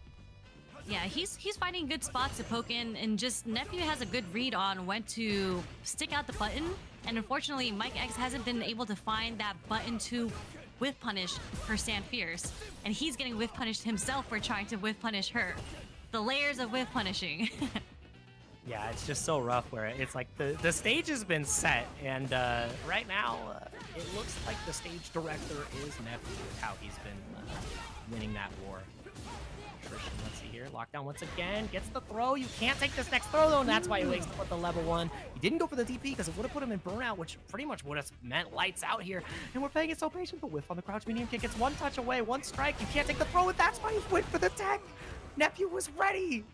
Yeah, he's finding good spots to poke in, and just Nephew has a good read on when to stick out the button. And unfortunately, Mike X hasn't been able to find that button to whiff punish her Stand Fierce, and he's getting whiff punished himself for trying to whiff punish her. The layers of whiff punishing. Yeah, it's just so rough where it's like the stage has been set, and right now it looks like the stage director is Nephew with how he's been winning that war. Christian, let's see here. Lockdown once again. Gets the throw. You can't take this next throw, though, and that's why he wakes up with the level 1. He didn't go for the DP because it would have put him in burnout, which pretty much would have meant lights out here. And we're playing it so patient. The whiff on the crouch medium kick. It's one touch away, one strike. You can't take the throw, and that's why he went for the tech. Nephew was ready.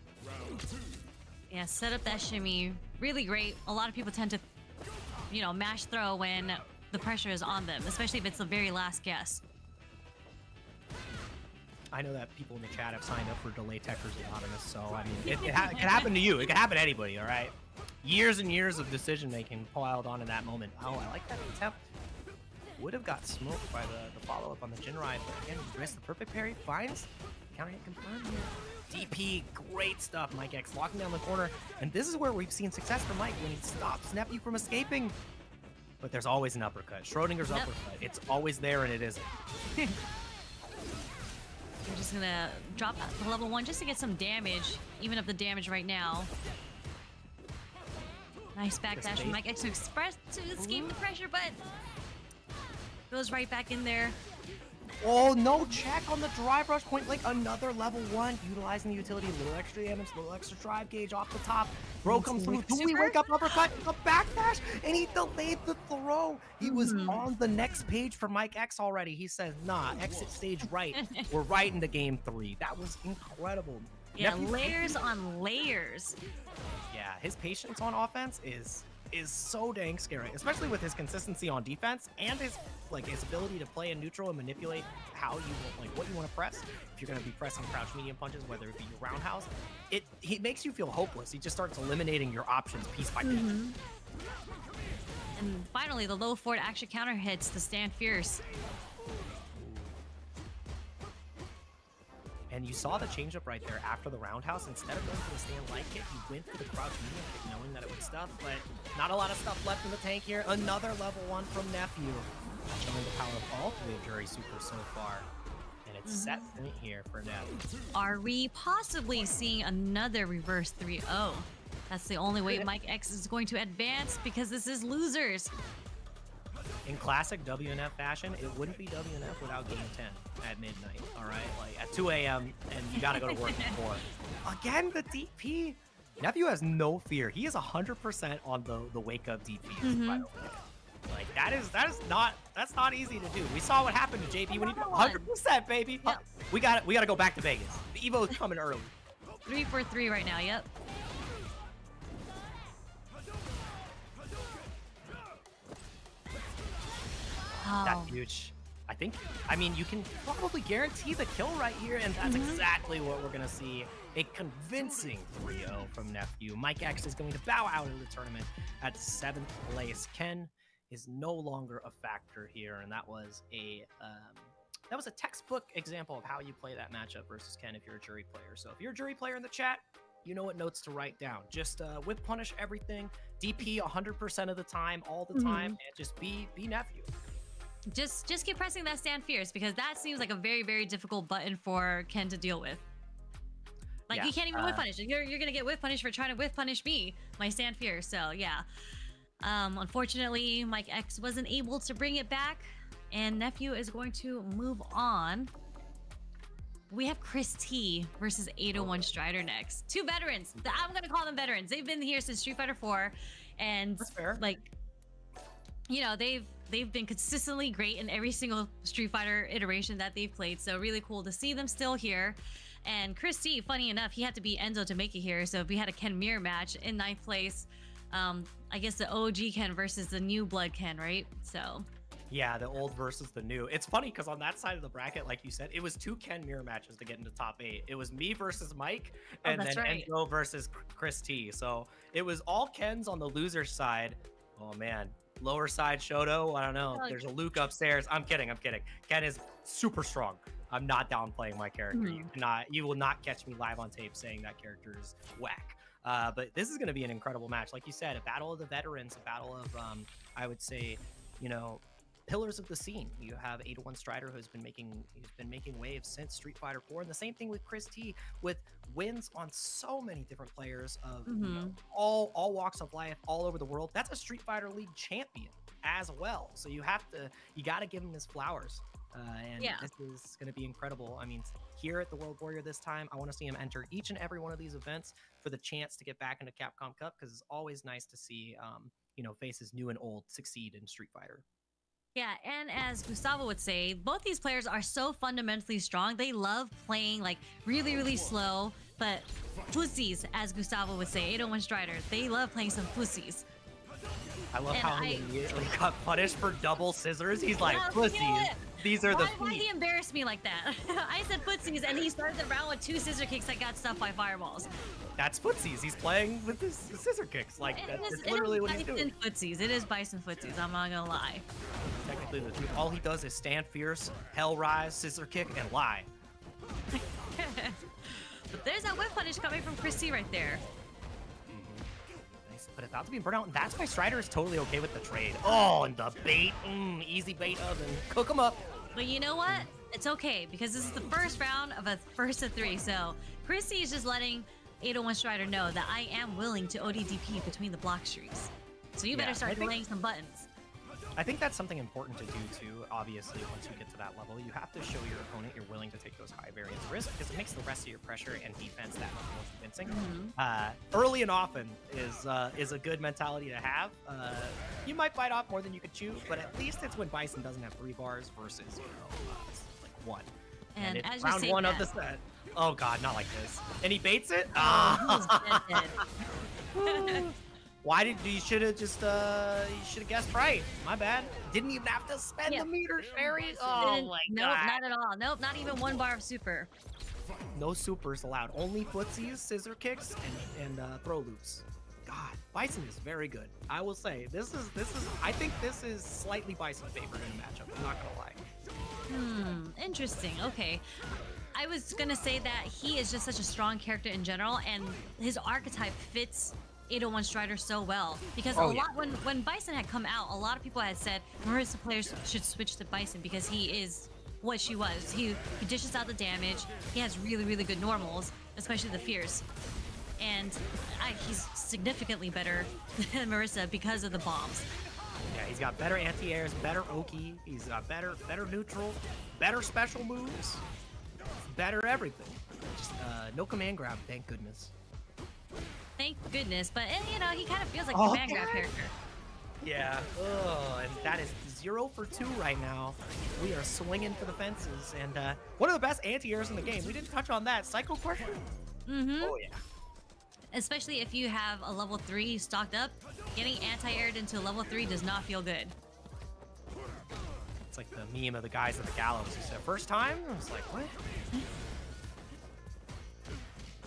Yeah, set up that shimmy. Really great. A lot of people tend to, mash throw when the pressure is on them, especially if it's the very last guess. I know that people in the chat have signed up for Delay Techers Anonymous, so I mean, it can happen to you. It can happen to anybody, all right? Years and years of decision-making piled on in that moment. Oh, I like that attempt. Would have got smoked by the follow-up on the Jin ride, but again, he missed the perfect parry. Finds counter hit confirmed here. DP, great stuff. Mike X locking down the corner, and this is where we've seen success from Mike when he stops Nephew from escaping. But there's always an uppercut. Schrodinger's uppercut. It's always there, and it isn't. I'm just gonna drop the level 1 just to get some damage, even up the damage right now. Nice backdash from Mike X to escape the pressure, but goes right back in there. Oh, no check on the drive rush point. Like another level 1, utilizing the utility, a little extra damage, a little extra drive gauge off the top. Bro comes through. Do we wake up uppercut? A backdash, and he delayed the throw. He was on the next page for Mike X already. He says, nah, exit stage right. We're right into game 3. That was incredible. Yeah, layers on layers. Yeah, his patience on offense is so dang scary, especially with his consistency on defense and his ability to play in neutral and manipulate how you what you want to press. If you're going to be pressing crouch medium punches, whether it be your roundhouse, he makes you feel hopeless. He just starts eliminating your options piece by piece. And finally, the low forward action counter hits the Stand Fierce. And you saw the changeup right there after the roundhouse. Instead of going for the stand light kick, he went for the crouch medium kick, knowing that it would stuff, but not a lot of stuff left in the tank here. Another level 1 from Nephew. Showing the power of all 3 of Jury Super so far. And it's set point here for Nephew. Are we possibly seeing another reverse 3-0? That's the only way Mike X is going to advance, because this is losers. In classic WNF fashion, it wouldn't be WNF without game 10 at midnight, all right? Like at 2 a.m. and you gotta go to work before. Again, the DP. Nephew has no fear. He is 100% on the wake up DPs, by the way. Like that's not easy to do. We saw what happened to JP when he did 100%, baby. Yep. We gotta go back to Vegas. The Evo's coming early. 3 for 3 right now. Yep. That's huge. I mean, you can probably guarantee the kill right here, and that's exactly what we're gonna see. A convincing 3-0 from Nephew. Mike X is going to bow out of the tournament at 7th place. Ken is no longer a factor here, and that was a textbook example of how you play that matchup versus Ken if you're a Jury player. So if you're a Jury player in the chat, you know what notes to write down. Just whip punish everything, DP 100% of the time, all the time, and just be Nephew. Just keep pressing that Stand Fierce, because that seems like a very, very difficult button for Ken to deal with. Like, you can't even whip punish. You're gonna get whip punish for trying to whip punish me, my Stand Fierce. So yeah, Unfortunately, Mike X wasn't able to bring it back, and Nephew is going to move on. We have Chris T versus 801 Strider next. Two veterans. I'm gonna call them veterans. They've been here since Street Fighter 4, and like, you know, they've been consistently great in every single Street Fighter iteration that they've played. So really cool to see them still here. And Chris T, funny enough, he had to be Enzo to make it here. So we had a Ken Mirror match in 9th place. I guess the OG Ken versus the new blood Ken, right? So yeah, the old versus the new. It's funny because on that side of the bracket, like you said, it was 2 Ken Mirror matches to get into top 8. It was me versus Mike, and then Enzo versus Chris T. So it was all Kens on the loser side. Oh man, lower side Shoto. I don't know. There's a Luke upstairs. I'm kidding. Ken is super strong. I'm not downplaying my character. You will not catch me live on tape saying that character is whack. But this is going to be an incredible match. Like you said, a battle of the veterans, a battle of, I would say, you know, pillars of the scene. You have 801 Strider, who's been making waves since Street Fighter 4, and the same thing with Chris T, with wins on so many different players of you know, all walks of life, all over the world. That's a Street Fighter League champion as well. So you got to give him his flowers. And this is going to be incredible. I mean, here at the World Warrior this time, I want to see him enter each and every one of these events for the chance to get back into Capcom Cup, because it's always nice to see, you know, faces new and old succeed in Street Fighter. Yeah, and as Gustavo would say, both these players are so fundamentally strong. They love playing like really, really slow, but pussies, as Gustavo would say, 801 Strider, they love playing some pussies. I love how he immediately got punished for double scissors. He's like, pussies. You know, these are the feet. Why he embarrassed me like that? I said footsies, and he started the round with 2 scissor kicks that got stuffed by fireballs. That's footsies. He's playing with his scissor kicks. Like, that's literally what he's doing. Footsies. It is Bison footsies. I'm not gonna lie. Technically, the truth. All he does is stand fierce, hell rise, scissor kick, and lie. But there's that whip punish coming from Chris T right there. Nice, but about to be burnt out, and that's why Strider is totally okay with the trade. Oh, and the bait. Easy bait oven. Cook him up. But you know what? It's okay, because this is the first round of a first of 3. So Chris T is just letting 801 Strider know that I am willing to ODDP between the block streaks. So you better start playing some buttons. I think that's something important to do too. Obviously, once you get to that level, you have to show your opponent you're willing to take those high variance risks, because it makes the rest of your pressure and defense that much more convincing. Early and often is a good mentality to have. You might bite off more than you could chew, but at least it's when Bison doesn't have 3 bars versus, you know, like 1. And it's as round you say 1 that, of the set. Oh god, not like this. And he baits it. Why did you should have just you should have guessed right? My bad. Didn't even have to spend the meter, Sherry. Oh my god. Nope, not at all. Nope, not even 1 bar of super. No supers allowed. Only footsies, scissor kicks, and throw loops. God, Bison is very good. I will say this is. I think this is slightly Bison favored in a matchup. I'm not gonna lie. Interesting. Okay. I was gonna say that he is just such a strong character in general, and his archetype fits 801 Strider so well, because when Bison had come out, a lot of people had said Marisa players should switch to Bison because he is what she was. He dishes out the damage. He has really, really good normals, especially the fierce, and he's significantly better than Marisa because of the bombs. Yeah, he's got better anti-airs, better Oki. He's got better neutral, better special moves, better everything. Just no command grab, thank goodness. Thank goodness, but you know, he kind of feels like a command grab character. Yeah, and that is 0 for 2 right now. We are swinging for the fences, and one of the best anti-airs in the game. We didn't touch on that. Psycho Crusher? Oh yeah. Especially if you have a level 3 stocked up, getting anti-aired into level 3 does not feel good. It's like the meme of the guys at the gallows who said, first time? I was like, what?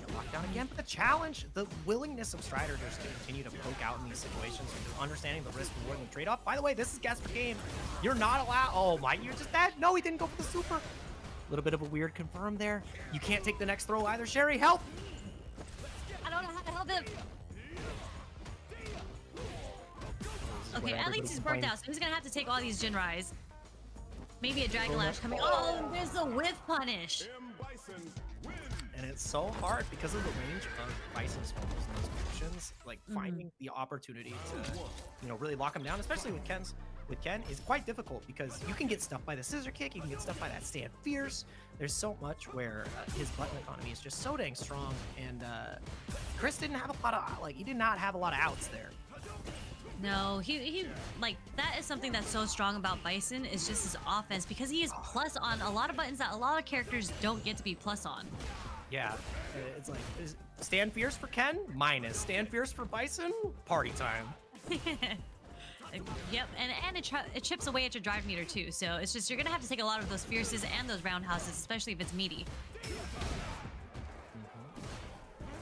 Lockdown again, but the challenge, the willingness of Strider just to continue to poke out in these situations, understanding the risk reward and the trade-off. By the way, this is Gasper game. You're not allowed. Oh my, you're just dead. No, he didn't go for the super. A little bit of a weird confirm there. You can't take the next throw either. Sherry, help. I don't know how to help him. Okay, at least he's burnt out, so he's gonna have to take all these Jinrais. Maybe a Dragon Lash coming. Oh, there's a whiff punish. and it's so hard because of the range of Bison's fumbles in those positions. Like finding the opportunity to, you know, really lock him down, especially with Ken, is quite difficult because you can get stuffed by the scissor kick, you can get stuffed by that stand fierce. There's so much where his button economy is just so dang strong, and Chris didn't have a lot of he did not have a lot of outs there. No, he like that is something that's so strong about Bison is just his offense because he is plus on a lot of buttons that a lot of characters don't get to be plus on. Yeah, it's like stand fierce for Ken, minus stand fierce for Bison, party time. Yep, and it chips away at your drive meter too. So it's just you're gonna have to take a lot of those fierces and those roundhouses, especially if it's meaty.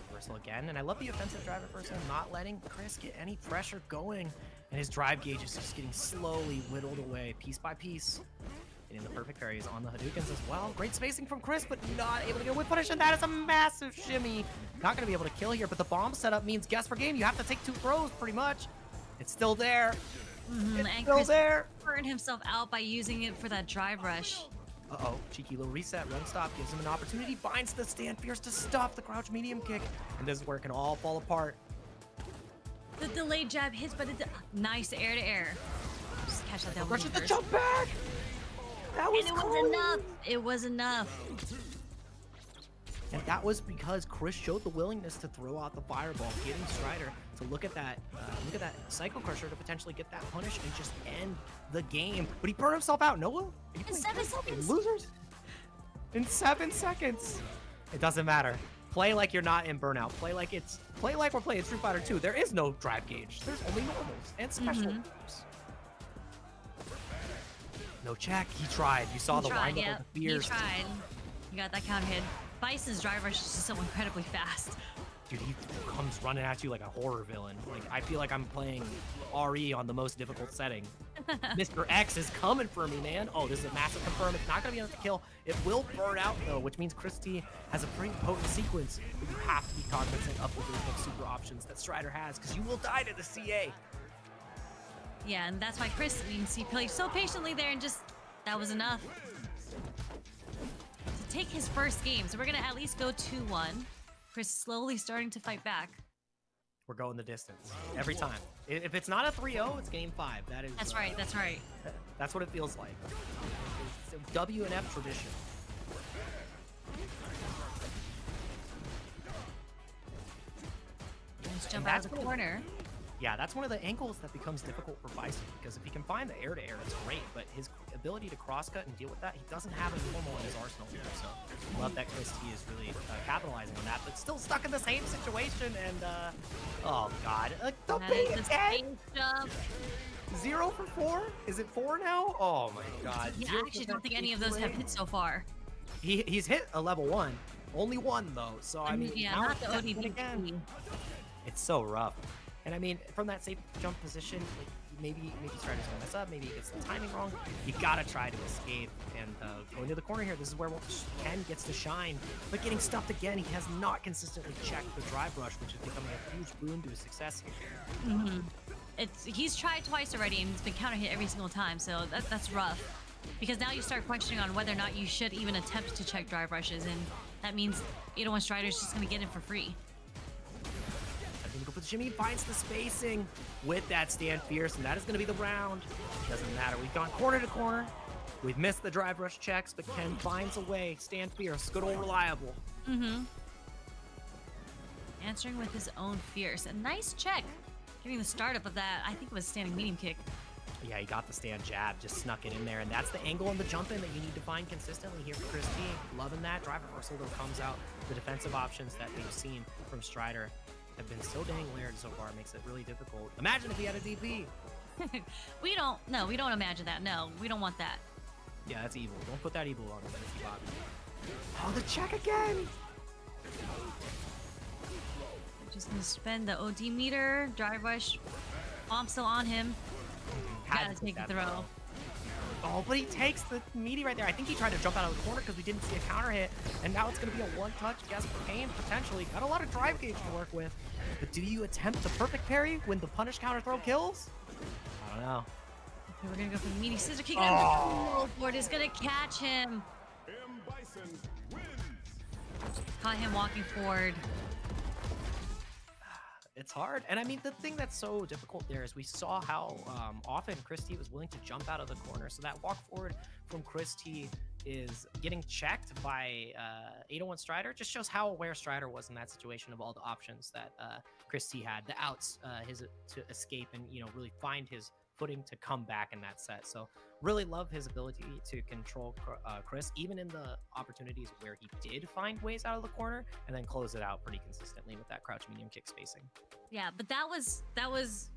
Reversal again, and I love the offensive drive reversal, not letting Chris get any pressure going, and his drive gauge is just getting slowly whittled away, piece by piece. Getting the perfect parries on the Hadoukens as well. Great spacing from Chris, but not able to get a whip punish, and that is a massive shimmy. Not going to be able to kill here, but the bomb setup means guess per game. You have to take 2 throws, pretty much. It's still there. It's and still Chris there. burned himself out by using it for that drive rush. Uh-oh, cheeky little reset, run stop, gives him an opportunity, finds the stand fierce to stop the crouch medium kick, and this is where it can all fall apart. The delayed jab hits, but nice air to air. Just catch that down. Rushes the jump back! That was and it was enough. It was enough. And that was because Chris showed the willingness to throw out the fireball, getting Strider to look at that Psycho Crusher to potentially get that punish and just end the game. But he burned himself out. Noah? In 7 seconds. Losers? In 7 seconds. It doesn't matter. Play like you're not in burnout. Play like we're playing Street Fighter 2. There is no drive gauge. There's only normals and special moves. No check. He tried. You saw the wind up of the fears. He tried. You got that counter hit. Bison's drive rush is just so incredibly fast. Dude, he comes running at you like a horror villain. Like, I feel like I'm playing RE on the most difficult setting. Mr. X is coming for me, man. Oh, this is a massive confirm. It's not going to be enough to kill. It will burn out, though, which means Christy has a pretty potent sequence. But you have to be cognizant of the group of super options that Strider has, because you will die to the CA. Yeah, and that's why Chris, you can see, played so patiently there, and just, that was enough. To take his first game, so we're going to at least go 2-1. Chris slowly starting to fight back. We're going the distance every time. If it's not a 3-0, it's game 5. That's right. That's right. That's what it feels like. It's W and F tradition. Let's jump out of the corner. Yeah, that's one of the angles that becomes difficult for Bison, because if he can find the air-to-air, it's great, but his ability to cross-cut and deal with that, he doesn't have a normal in his arsenal here, so I love that Chris T is really capitalizing on that, but still stuck in the same situation, and, oh god, the again! Jump. 0 for 4? Is it 4 now? Oh my god. Yeah, I actually don't think any of those have hit so far. He's hit a level 1. Only 1, though, so I mean, yeah, not the ODB again. It's so rough. And I mean, from that safe jump position, like, maybe Strider's gonna mess up, maybe he gets the timing wrong. You gotta try to escape and go into the corner here. This is where Ken gets to shine, but getting stuffed again. He has not consistently checked the drive rush, which is becoming a huge boon to his success here. He's tried twice already, and he's been counter hit every single time. So that's rough, because now you start questioning on whether or not you should even attempt to check drive rushes, and that means 801 Strider's just gonna get in for free. Go for the shimmy, finds the spacing with that stand fierce, and that is going to be the round. Doesn't matter. We've gone corner to corner. We've missed the drive rush checks, but Ken finds a way. Stand fierce, good old reliable. Answering with his own fierce. A nice check. Getting the startup of that, I think it was standing medium kick. Yeah, he got the stand jab, just snuck it in there, and that's the angle on the jump in that you need to find consistently here for Chris T. Loving that. Drive reversal, though, comes out. The defensive options that we've seen from Strider have been so dang layered so far, it makes it really difficult. Imagine if he had a DP. we don't imagine that. No, we don't want that. Yeah, that's evil. Don't put that evil on him, Bobby. Oh, the check again! Just gonna spend the OD meter, drive rush, bomb still on him. Gotta take the throw. Oh, but he takes the meaty right there. I think he tried to jump out of the corner because we didn't see a counter hit, and now it's going to be a one-touch guess for pain, potentially. Got a lot of drive gauge to work with, but do you attempt the perfect parry when the punish counter throw kills? I don't know. Okay, we're going to go for the meaty scissor kick. Oh, Lord is going to catch him. caught him walking forward. It's hard. And I mean, the thing that's so difficult there is we saw how often Chris T was willing to jump out of the corner. So that walk forward from Chris T is getting checked by 801 Strider. Just shows how aware Strider was in that situation of all the options that Chris T had, the outs, his to escape and, you know, really find his footing to come back in that set. So really love his ability to control Chris, even in the opportunities where he did find ways out of the corner and then close it out pretty consistently with that crouch medium kick spacing. Yeah, but that was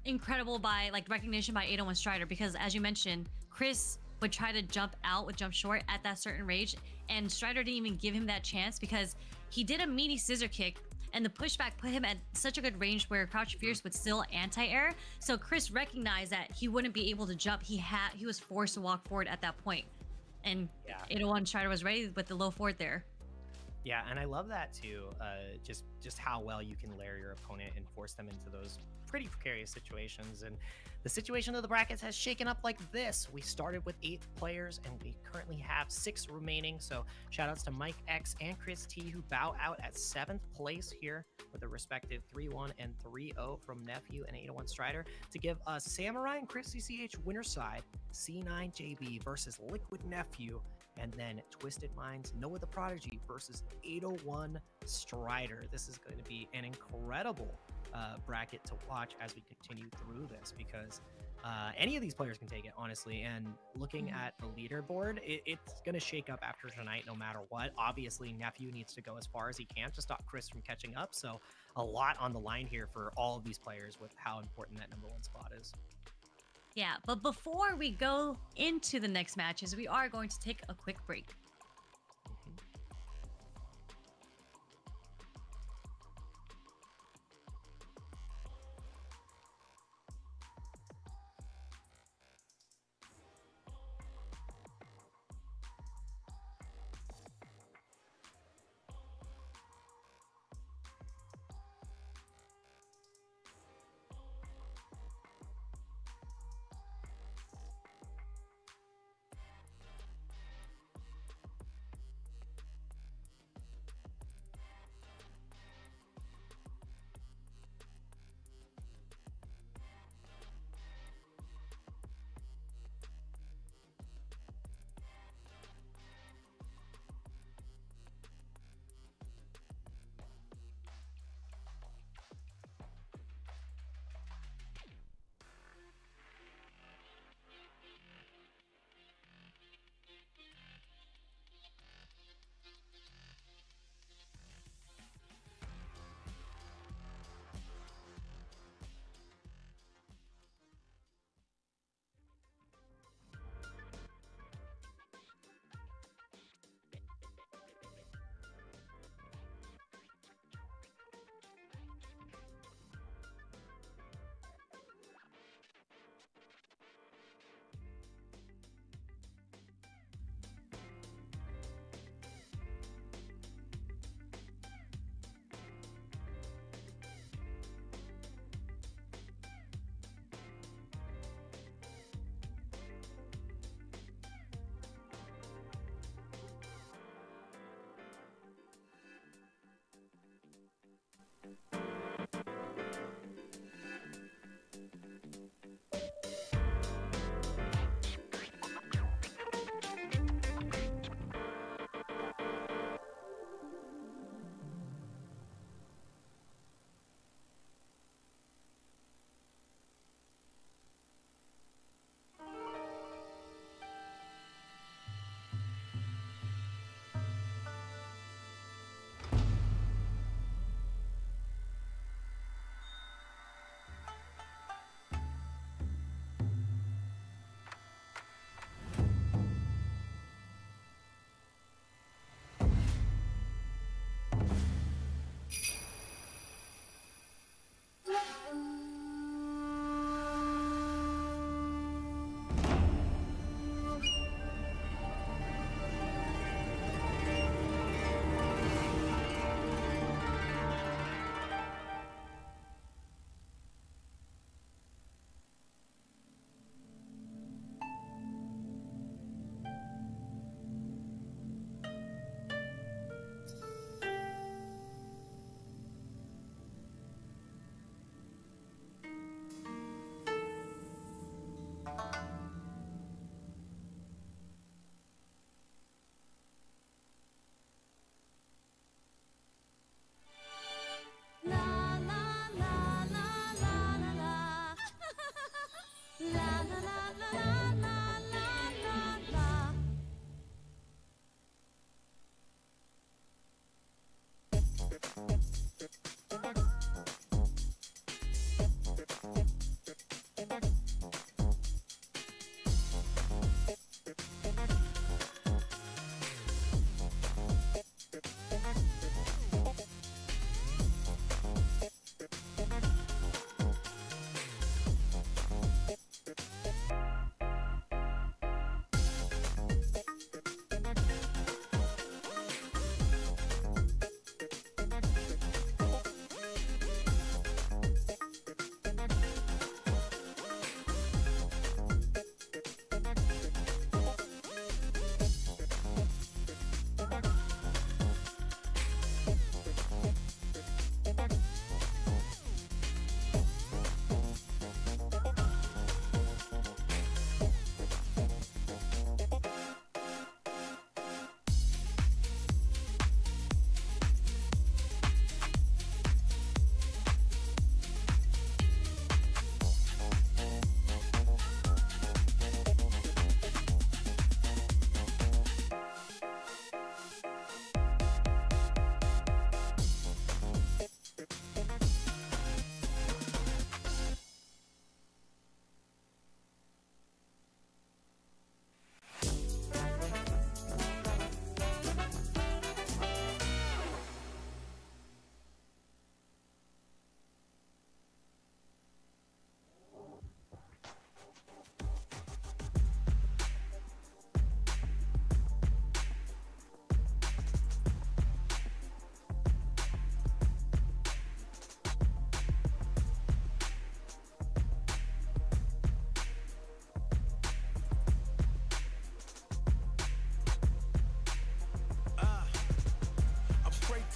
incredible by like recognition by 801 Strider, because as you mentioned, Chris would try to jump out with jump short at that certain range, and Strider didn't even give him that chance because he did a meaty scissor kick, and the pushback put him at such a good range where Crouch Fierce would still anti-air. So Chris recognized that he wouldn't be able to jump. He was forced to walk forward at that point. And yeah, 801 Strider was ready with the low forward there. Yeah, and I love that too. Just how well you can layer your opponent and force them into those pretty precarious situations. And the situation of the brackets has shaken up like this. We started with 8 players and we currently have 6 remaining. So shout outs to Mike X and Chris T, who bow out at 7th place here with a respective 3-1 and 3-0 from Nephew and 801 Strider to give us Samurai and Chris CCH winner side, C9JB versus Liquid Nephew, and then Twisted Minds, Noah the Prodigy versus 801 Strider. This is going to be an incredible bracket to watch as we continue through this, because any of these players can take it, honestly. And looking at the leaderboard, it's going to shake up after tonight no matter what. Obviously, Nephew needs to go as far as he can to stop Chris from catching up. So a lot on the line here for all of these players with how important that #1 spot is. Yeah, but before we go into the next matches, we are going to take a quick break.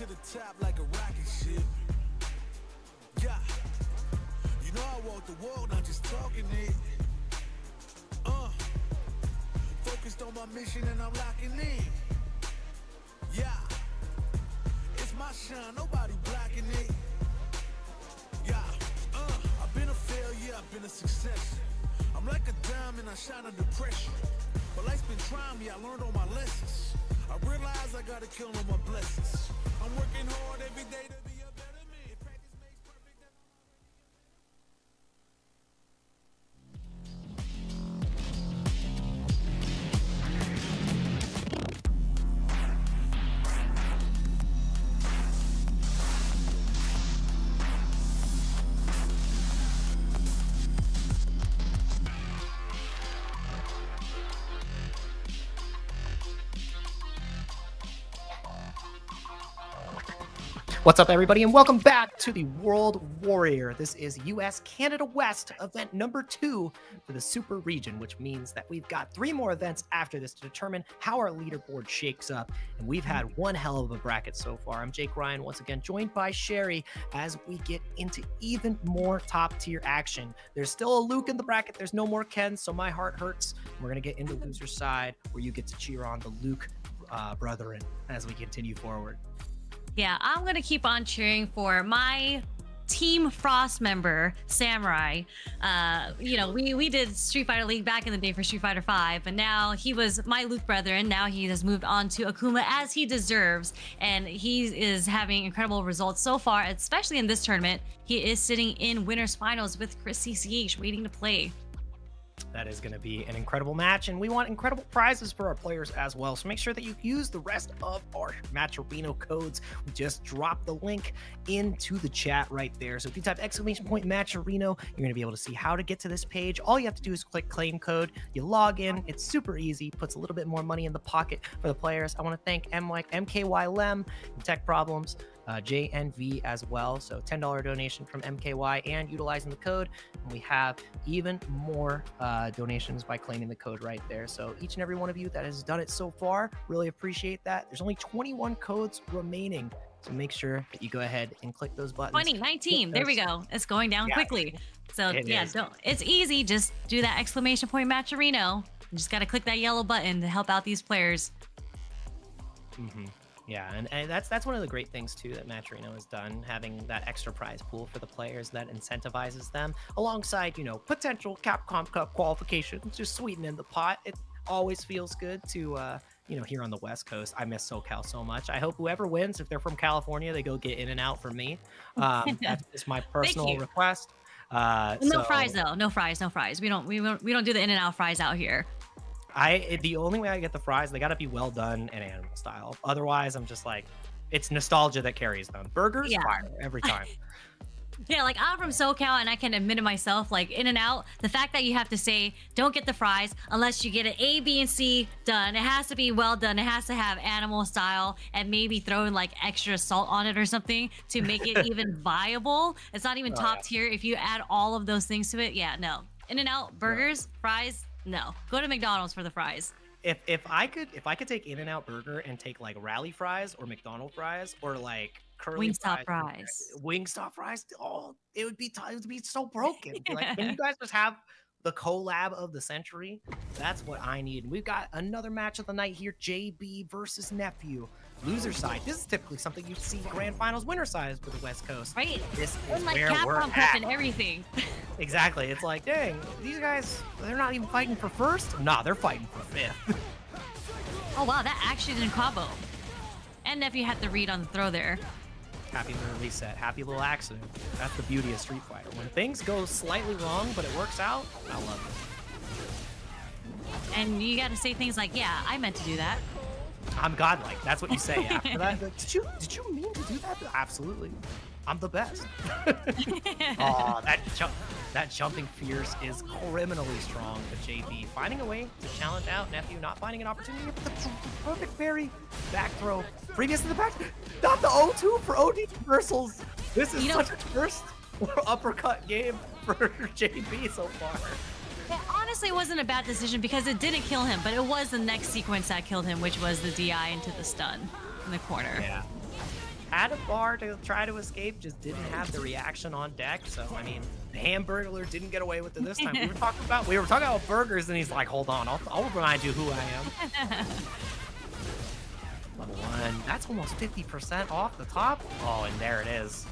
to the top like a rocket ship. Yeah. You know I walk the walk, not just talking it. Focused on my mission and I'm locking in. Yeah. It's my shine, nobody blocking it. Yeah. I've been a failure, I've been a success. I'm like a diamond, I shine under pressure. But life's been trying me, I learned all my lessons. I realize I gotta kill all my blessings. I'm working hard every day to be a better man. Practice makes perfect. What's up, everybody, and welcome back to the World Warrior. This is US Canada West event number 2 for the Super Region, which means that we've got 3 more events after this to determine how our leaderboard shakes up. And we've had one hell of a bracket so far. I'm Jake Ryan, once again joined by Sherry as we get into even more top tier action. There's still a Luke in the bracket. There's no more Ken, so my heart hurts. We're going to get into loser's side where you get to cheer on the Luke brethren as we continue forward. Yeah, I'm going to keep on cheering for my Team Frost member, Samurai. You know, we did Street Fighter League back in the day for Street Fighter 5, and now he was my Luke brethren. Now he has moved on to Akuma as he deserves, and he is having incredible results so far, especially in this tournament. He is sitting in winners finals with Chris CCH waiting to play. That is going to be an incredible match, and we want incredible prizes for our players as well. So make sure that you use the rest of our Matcherino codes. We just dropped the link into the chat right there. So if you type !Matcherino, you're going to be able to see how to get to this page. All you have to do is click claim code. You log in. It's super easy. Puts a little bit more money in the pocket for the players. I want to thank MKY Lem and Tech Problems. JNV as well. So $10 donation from MKY and utilizing the code. And we have even more donations by claiming the code right there. So each and every one of you that has done it so far, really appreciate that. There's only 21 codes remaining. So make sure that you go ahead and click those buttons. 19, there we go. It's going down quickly. So it's easy. Just do that !Matcherino. You just got to click that yellow button to help out these players. Yeah, and that's one of the great things too that Matcherino has done, having that extra prize pool for the players that incentivizes them, alongside, you know, potential Capcom Cup qualifications, just sweetening the pot. It always feels good to, you know, here on the West Coast. I miss SoCal so much. I hope whoever wins, if they're from California, they go get In-N-Out from me. That's just my personal request. No fries though. No fries. We don't do the In-N-Out fries out here. The only way I get the fries, they got to be well done and animal style. Otherwise, I'm just like, it's nostalgia that carries them. Burgers, fire every time. Yeah, like I'm from SoCal and I can admit it myself, like In-N-Out, the fact that you have to say, don't get the fries unless you get it A, B, and C done. It has to be well done. It has to have animal style and maybe throw in like extra salt on it or something to make it even viable. It's not even top tier. If you add all of those things to it, no. In-N-Out, burgers, fries, no. Go to McDonald's for the fries. If I could take In-N-Out burger and take like rally fries or McDonald's fries or like curly Wingstop fries. Wingstop fries. Oh, it would be so broken. Like, can you guys just have the collab of the century? That's what I need. We've got another match of the night here. JB versus Nephew. Loser side. This is typically something you see grand finals winner sides for the West Coast. Right. This is like where we're Capcom Cup and everything. Exactly. It's like, dang, these guys, they're not even fighting for first. Nah, they're fighting for 5th. Oh wow, that actually didn't combo. And Nephew had the read on the throw there. Happy little reset, happy little accident. That's the beauty of Street Fighter. When things go slightly wrong, but it works out, I love it. And you got to say things like, yeah, I meant to do that. I'm godlike. That's what you say after that. Like, did you mean to do that? Absolutely. I'm the best. Oh, that jumping fierce is criminally strong for JB. Finding a way to challenge out Nephew, not finding an opportunity for the perfect parry. Back throw. Previous to the back. Not the O2 for OD reversals. This is such a first uppercut game for JB so far. It honestly wasn't a bad decision because it didn't kill him, but it was the next sequence that killed him, which was the DI into the stun in the corner. Yeah. had a bar to try to escape, just didn't have the reaction on deck. So, I mean, the Hamburglar didn't get away with it this time. We were talking about burgers, and he's like, hold on, I'll remind you who I am. Level 1. That's almost 50% off the top. Oh, and there it is.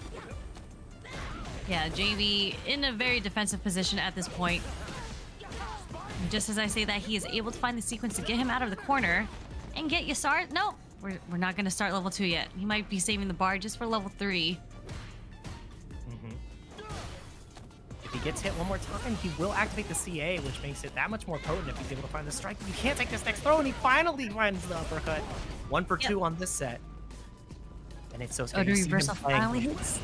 Yeah, JB in a very defensive position at this point. And just as I say that, he is able to find the sequence to get him out of the corner and get Yasar. Nope, we're not going to start level 2 yet. He might be saving the bar just for level 3. If he gets hit one more time, he will activate the CA, which makes it that much more potent if he's able to find the strike. You can't take this next throw, and he finally finds the uppercut. 1 for 2 on this set. And it's so scary. The reversal finally hits.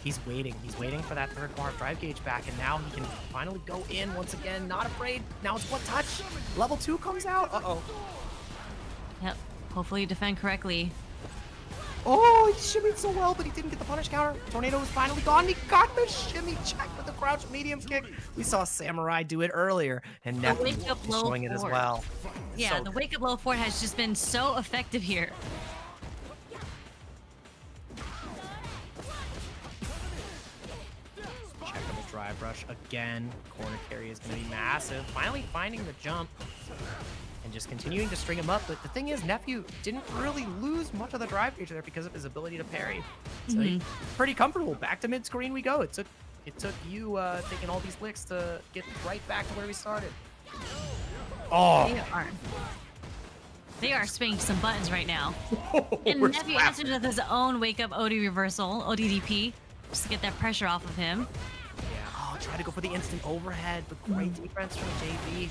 He's waiting for that third bar of drive gauge back, and now he can finally go in once again, not afraid. Now it's one touch. Level 2 comes out. Uh-oh. Yep, hopefully you defend correctly. Oh, he shimmied so well, but he didn't get the punish counter. Tornado is finally gone. He got the shimmy check with the crouch medium kick. We saw Samurai do it earlier, and now he's showing it as well. Yeah, the wake up low forward has just been so effective here. Check on the drive rush again. Corner carry is going to be massive. Finally finding the jump. And just continuing to string him up. But the thing is, Nephew didn't really lose much of the drive gauge there because of his ability to parry. So he's pretty comfortable. Back to mid-screen we go. It took you taking all these licks to get right back to where we started. Oh! They are spinning some buttons right now. And Nephew answered with his own wake-up OD reversal, ODDP, just to get that pressure off of him. Yeah, oh, try to go for the instant overhead, but great defense from JB.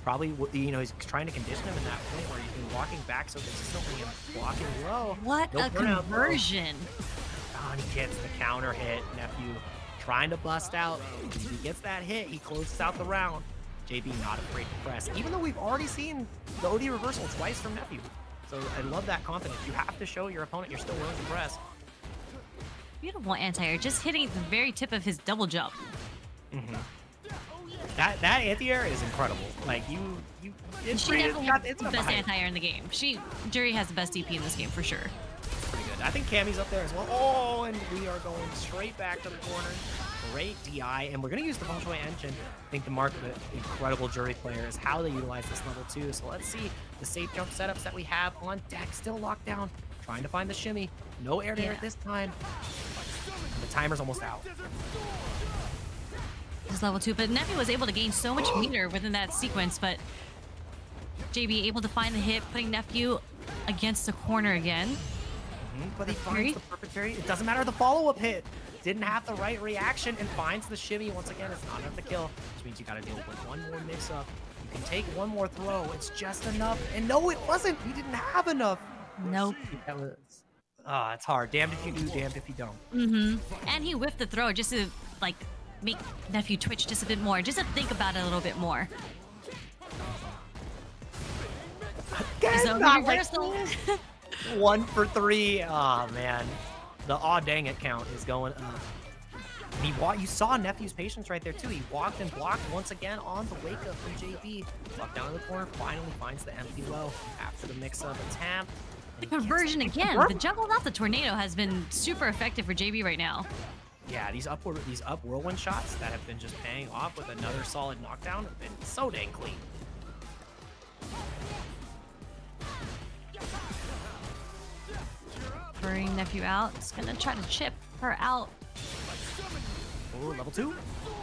Probably, you know, he's trying to condition him in that point where he's been walking back so consistently and blocking low. What a conversion. Oh, and he gets the counter hit. Nephew trying to bust out. If he gets that hit, he closes out the round. JB not afraid to press, even though we've already seen the OD reversal twice from Nephew. So I love that confidence. You have to show your opponent you're still willing to press. Beautiful anti-air, just hitting the very tip of his double jump. That anti-air is incredible. Like it's the best anti-air in the game. Jury has the best DP in this game for sure. Pretty good. I think Cammy's up there as well. Oh, and we are going straight back to the corner. Great DI, and we're going to use the Feng Shui engine. I think the mark of an incredible Jury player is how they utilize this level 2. So let's see the safe jump setups that we have on deck. Still locked down, trying to find the shimmy. No air to air this time. And the timer's almost out. This is level 2, but Nephew was able to gain so much meter within that sequence, but JB able to find the hit, putting Nephew against the corner again. But he finds the perfect parry. It doesn't matter the follow-up hit. Didn't have the right reaction and finds the shimmy. Once again, it's not enough to kill, which means you got to deal with one more mix-up. You can take one more throw. It's just enough. And no, it wasn't. You didn't have enough. Nope. That was... Oh, it's hard. Damned if you do, damned if you don't. And he whiffed the throw just to, like, make Nephew twitch just a bit more, just to think about it a little bit more. Again, not reversal. 1 for 3. Oh man, the aw dang it count is going up. And you saw Nephew's patience right there too. He walked and blocked once again on the wake up from JB. Walked down to the corner, finally finds the empty low after the mix-up attempt. The conversion again. The juggle off the tornado has been super effective for JB right now. Yeah, these up whirlwind shots that have been just paying off with another solid knockdown have been so dang clean. Bring Nephew out. It's gonna try to chip her out. Oh, level 2.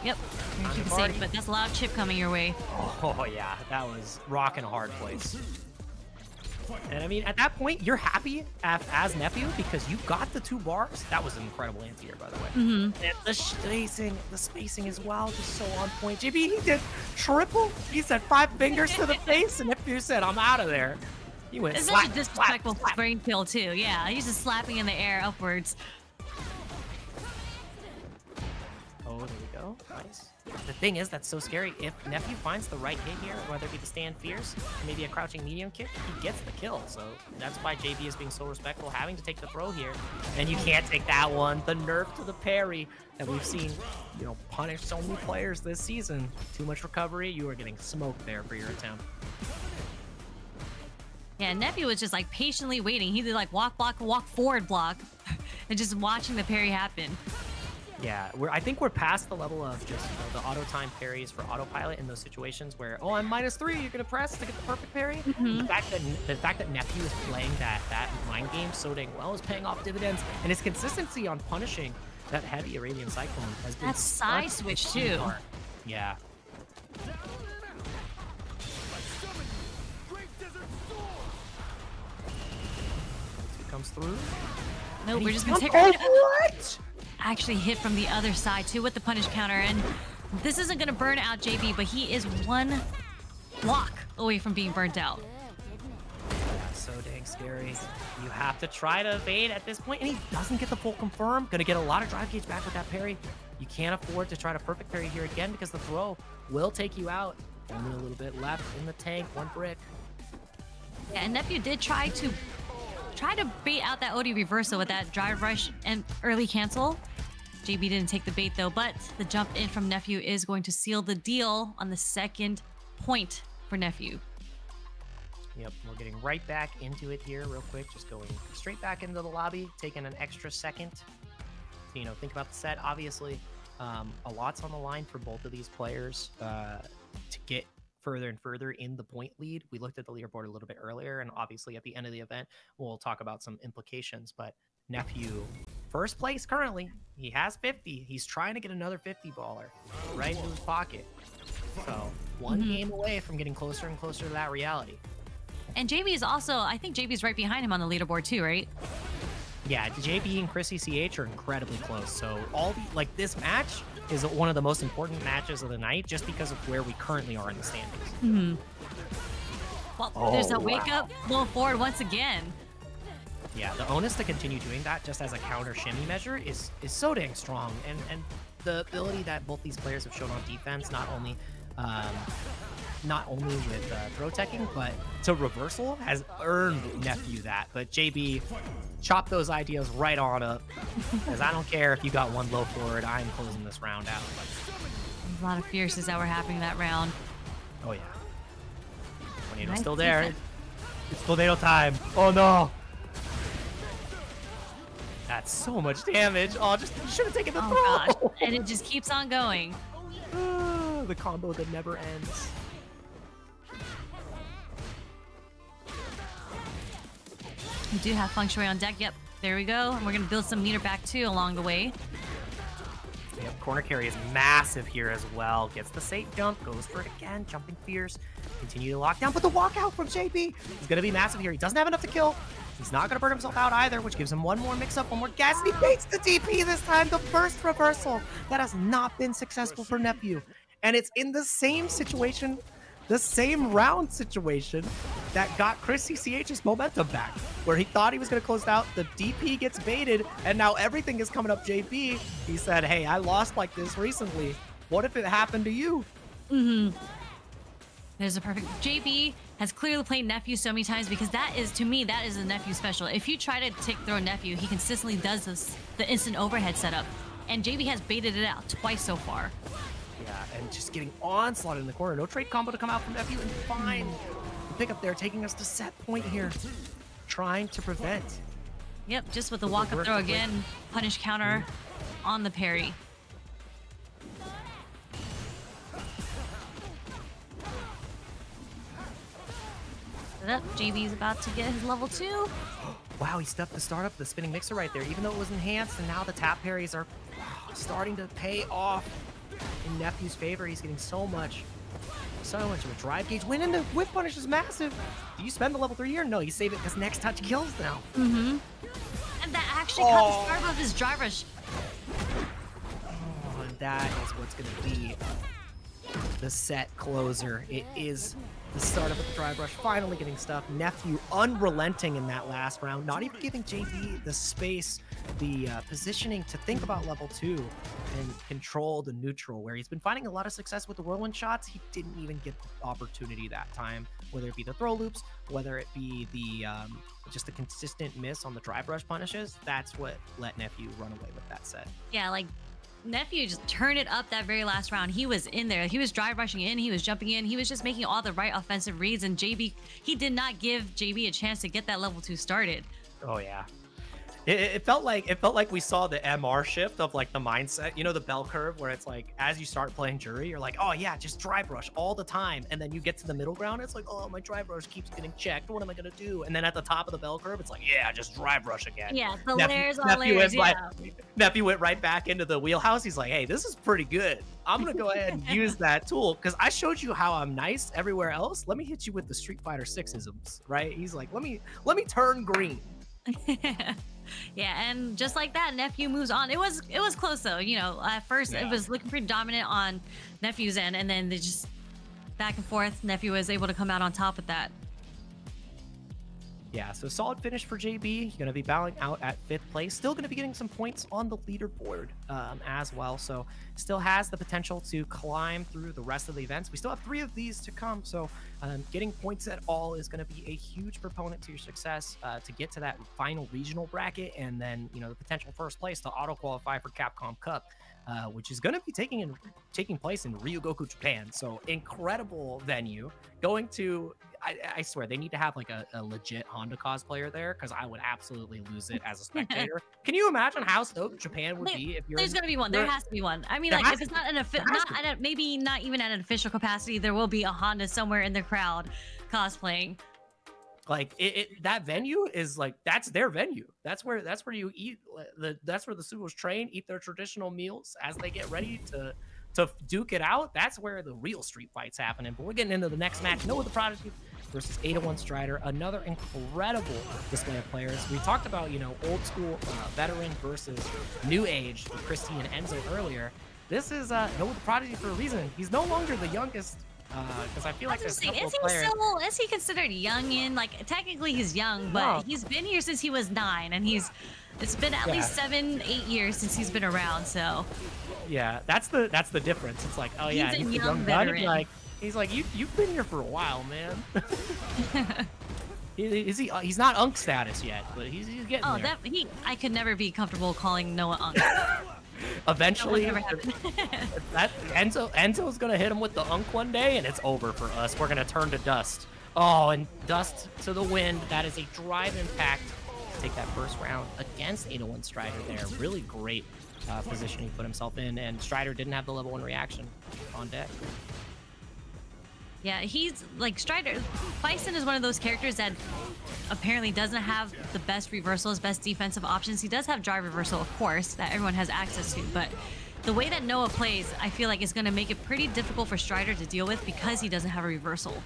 Yep. You're gonna keep it safe, but that's a lot of chip coming your way. Oh yeah, that was rock in a hard place. And I mean, at that point, you're happy as Nephew because you got the 2 bars. That was an incredible anti-air, by the way. And the spacing as well, just so on point. JB, he did triple. He said 5 fingers to the face, and Nephew said, "I'm out of there." He went it's slap, such a disrespectful brain kill too. Yeah, he's just slapping in the air upwards. Oh, there we go. Nice. The thing is, that's so scary. If Nephew finds the right hit here, whether it be the stand fierce or maybe a crouching medium kick, he gets the kill. So that's why JB is being so respectful, having to take the throw here. And you can't take that one. The nerf to the parry that we've seen, you know, punish so many players this season. Too much recovery. You are getting smoked there for your attempt. Yeah, Nephew was just like patiently waiting. He did like walk, block, walk forward block and just watching the parry happen. Yeah, I think we're past the level of just the auto time parries for autopilot in those situations where, oh, I'm -3, you're gonna press to get the perfect parry. The fact that Nephew is playing that mind game so dang well is paying off dividends, and his consistency on punishing that heavy Arabian Cyclone has been that side switch too. Yeah. Comes through. No, we're just gonna take what? Actually hit from the other side too with the punish counter, and this isn't gonna burn out JB, but he is one block away from being burnt out. Yeah, so dang scary. You have to try to evade at this point, and he doesn't get the full confirm. Gonna get a lot of drive gauge back with that parry. You can't afford to try to perfect parry here again because the throw will take you out. Only a little bit left in the tank, 1 brick. Yeah, and Nephew did try to bait out that OD reversal with that drive rush and early cancel. JB didn't take the bait though, but the jump in from Nephew is going to seal the deal on the second point for Nephew. Yep, we're getting right back into it here real quick. Just going straight back into the lobby, taking an extra second to, you know, think about the set. Obviously, a lot's on the line for both of these players to get further and further in the point lead. We looked at the leaderboard a little bit earlier, and obviously at the end of the event, we'll talk about some implications, but Nephew, first place currently. He has 50. He's trying to get another 50 baller right into his pocket. So one game away from getting closer and closer to that reality. And JB is also, I think JB is right behind him on the leaderboard too, right? Yeah, JB and Chrissy CH are incredibly close. So like this match is one of the most important matches of the night just because of where we currently are in the standings. Well, there's a wake up, low forward once again. Yeah, the onus to continue doing that just as a counter shimmy measure is so dang strong. And the ability that both these players have shown on defense, not only with throw teching, but to reversal has earned Nephew that. But JB, chop those ideas right on up, because I don't care if you got one low forward, I'm closing this round out. A lot of fierces that were happening that round. Oh yeah. Tornado's still there. It's tornado time. Oh no. That's so much damage. Oh, just should have taken the throw. Gosh. And it just keeps on going. The combo that never ends. We do have Feng Shui on deck. Yep, there we go. And we're going to build some meter back too along the way. Yep, corner carry is massive here as well. Gets the safe jump, goes for it again, jumping fierce. Continue to lock down, but the walkout from JB is going to be massive here. He doesn't have enough to kill. He's not going to burn himself out either, which gives him one more mix-up, one more gas, and he baits the DP this time. The first reversal that has not been successful for Nephew. And it's in the same situation, the same round situation that got Chrissy CH's momentum back, where he thought he was going to close it out. The DP gets baited, and now everything is coming up JB. He said, hey, I lost like this recently. What if it happened to you? There's a perfect... JB has clearly played Nephew so many times because that is, to me, that is a Nephew special. If you try to tick throw Nephew, he consistently does this, the instant overhead setup. And JB has baited it out twice so far. Yeah, and just getting onslaught in the corner. No trade combo to come out from Nephew, and fine. The pickup there taking us to set point here. Trying to prevent. Yep, just with the walk-up throw again. Punish counter on the parry. JB's about to get his level 2. Wow, he stuffed the startup, the spinning mixer right there, even though it was enhanced, and now the tap parries are starting to pay off in Nephew's favor. He's getting so much of a drive gauge win, and the whip punish is massive. Do you spend the level 3 here? No, you save it because next touch kills now. And that actually caught the start of his drive rush. Oh, and that is what's going to be the set closer. It is the start of the drive rush, finally getting stuff. Nephew unrelenting in that last round, not even giving JB the space, the positioning to think about level 2 and control the neutral, where he's been finding a lot of success with the whirlwind shots. He didn't even get the opportunity that time, whether it be the throw loops, whether it be the just the consistent miss on the drive rush punishes. That's what let Nephew run away with that set. Yeah, like Nephew just turned it up that very last round. He was in there. He was drive rushing in. He was jumping in. He was just making all the right offensive reads. And JB, he did not give JB a chance to get that level 2 started. Oh, yeah. It felt like we saw the MR shift of like the mindset, you know, the bell curve where it's like as you start playing Jury, you're like, oh yeah, just drive rush all the time, and then you get to the middle ground, it's like, oh, my drive rush keeps getting checked. What am I gonna do? And then at the top of the bell curve, it's like, yeah, just drive rush again. Yeah, the layers on layers. Nephew went right back into the wheelhouse. He's like, hey, this is pretty good. I'm gonna go ahead and use that tool because I showed you how I'm nice everywhere else. Let me hit you with the Street Fighter 6 isms, right? He's like, let me turn green. Yeah, and just like that, Nephew moves on. It was close though. You know, at first it was looking pretty dominant on Nephew's end, and then they just back and forth. Nephew was able to come out on top with that. Yeah, so solid finish for JB. Going to be bowing out at 5th place. Still going to be getting some points on the leaderboard as well. So still has the potential to climb through the rest of the events. We still have 3 of these to come. So getting points at all is going to be a huge proponent to your success to get to that final regional bracket. And then, you know, the potential 1st place to auto qualify for Capcom Cup, which is going to be taking place in Ryogoku, Japan. So incredible venue. Going to... I swear they need to have like a legit Honda cosplayer there because I would absolutely lose it as a spectator. Can you imagine how stoked Japan would be if you're? There's gonna be one. There has to be one. I mean, like if it's not maybe not even at an official capacity, there will be a Honda somewhere in the crowd cosplaying. Like that venue is like that's their venue. That's where you eat. That's where the Sugos train, eat their traditional meals as they get ready to duke it out. That's where the real street fights happening. But we're getting into the next match. Noah the Prodigy versus 801 Strider. Another incredible display of players. We talked about, you know, old school veteran versus new age with Christy and Enzo earlier. This is Noah the Prodigy for a reason. He's no longer the youngest because I feel like there's a couple of players. Is he considered youngin? Like technically he's young, but he's been here since he was 9, and it's been at least 7-8 years since he's been around. So yeah, that's the difference. It's like, oh yeah, he's a young veteran. He's like you've been here for a while, man. He's not Unk status yet, but he's getting there. I could never be comfortable calling Noah Unk. Eventually, Enzo's gonna hit him with the Unk one day, and it's over for us. We're gonna turn to dust. Oh, and dust to the wind. That is a drive impact to take that first round against 801 Strider there. Really great position he put himself in, and Strider didn't have the level 1 reaction on deck. Yeah, he's like Strider. Bison is one of those characters that apparently doesn't have the best reversals, best defensive options. He does have drive reversal, of course, that everyone has access to, but the way that Noah plays, I feel like it's going to make it pretty difficult for Strider to deal with because he doesn't have a reversal.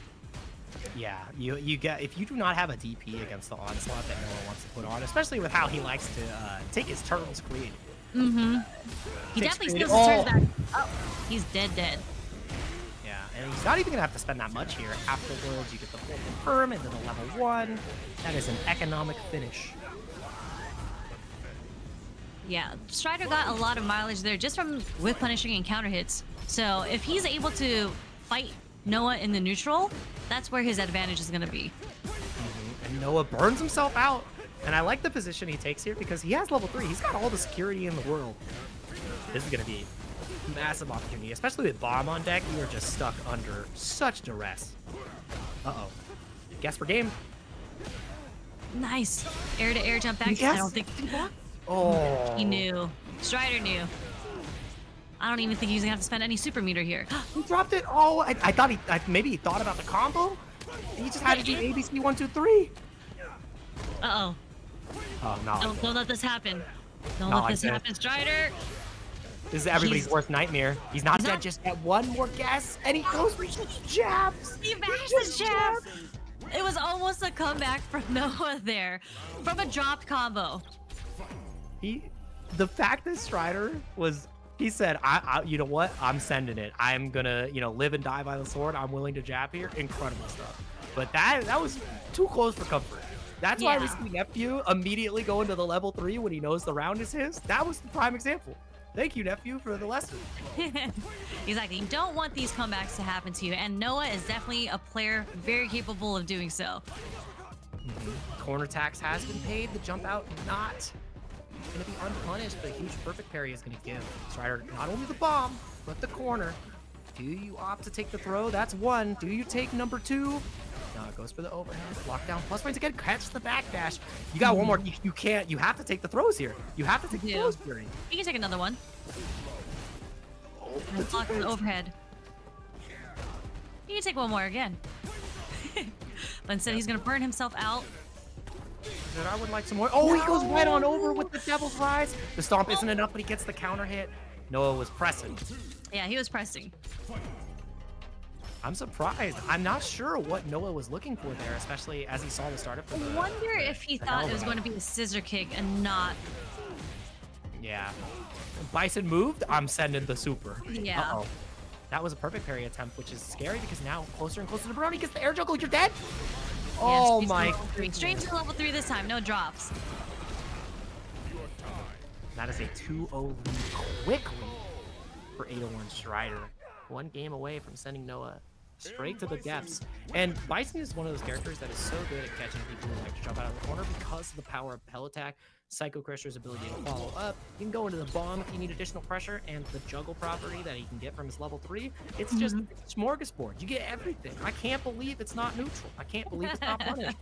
Yeah, you get, if you do not have a DP against the onslaught that Noah wants to put on, especially with how he likes to take his turns creative. He definitely steals his turns back. Oh, he's dead. Yeah, and he's not even gonna have to spend that much here. Afterwards, you get the full confirm into the level 1. That is an economic finish. Yeah, Strider got a lot of mileage there just from whip punishing and counter hits. So if he's able to fight Noah in the neutral, that's where his advantage is gonna be. And Noah burns himself out. And I like the position he takes here because he has level 3. He's got all the security in the world. This is going to be a massive opportunity, especially with Bomb on deck. You are just stuck under such duress. Uh-oh. Guess for game. Nice. Air-to-air jump back. Yes. I don't think... Oh. He knew. Strider knew. I don't even think he's going to have to spend any super meter here. He dropped it. Oh, I thought maybe he thought about the combo. He just had to do ABC 1, 2, 3. Uh-oh. Oh, no. Don't let this happen. Don't let this happen, Strider. This is everybody's worst nightmare. He's not dead. Just at one more guess, and he goes for jabs. He mashed the jab. It was almost a comeback from Noah there, from a dropped combo. The fact that Strider was, he said, you know what? I'm sending it. I'm gonna, live and die by the sword. I'm willing to jab here. Incredible stuff. But that was too close for comfort. That's why we see Nephew immediately go into the level 3 when he knows the round is his. That was the prime example. Thank you, Nephew, for the lesson. Exactly. You don't want these comebacks to happen to you, and Noah is definitely a player very capable of doing so. Corner tax has been paid. The jump out not going to be unpunished, but a huge perfect parry is going to give Strider not only the bomb, but the corner. Do you opt to take the throw? That's 1. Do you take number 2? Now it goes for the overhead. Lockdown plus points again. Catch the backdash. You got one more. You can't. You have to take the throws here. You have to take the throws, Fury. You can take another one. Oh, Block the overhead. You can take one more again. But instead, he's going to burn himself out. I would like some more. Oh, he goes right on over with the Devil's Rise. The stomp isn't enough, but he gets the counter hit. Noah was pressing. Yeah, he was pressing. I'm surprised. I'm not sure what Noah was looking for there, especially as he saw the startup. I wonder if he thought it was going to be a scissor kick and not. Yeah. Bison moved. I'm sending the super. Yeah. Uh-oh. That was a perfect parry attempt, which is scary because now closer and closer to Brony gets the air juggle. You're dead. Oh my. Straight to level 3 this time. No drops. That is a 2-0 lead quickly for 801 Strider. One game away from sending Noah straight to the depths. And Bison is one of those characters that is so good at catching people who like to jump out of the corner because of the power of Pell Attack, Psycho Crusher's ability to follow up. You can go into the bomb if you need additional pressure, and the juggle property that he can get from his level 3. It's just a smorgasbord. You get everything. I can't believe it's not neutral. I can't believe it's not punished.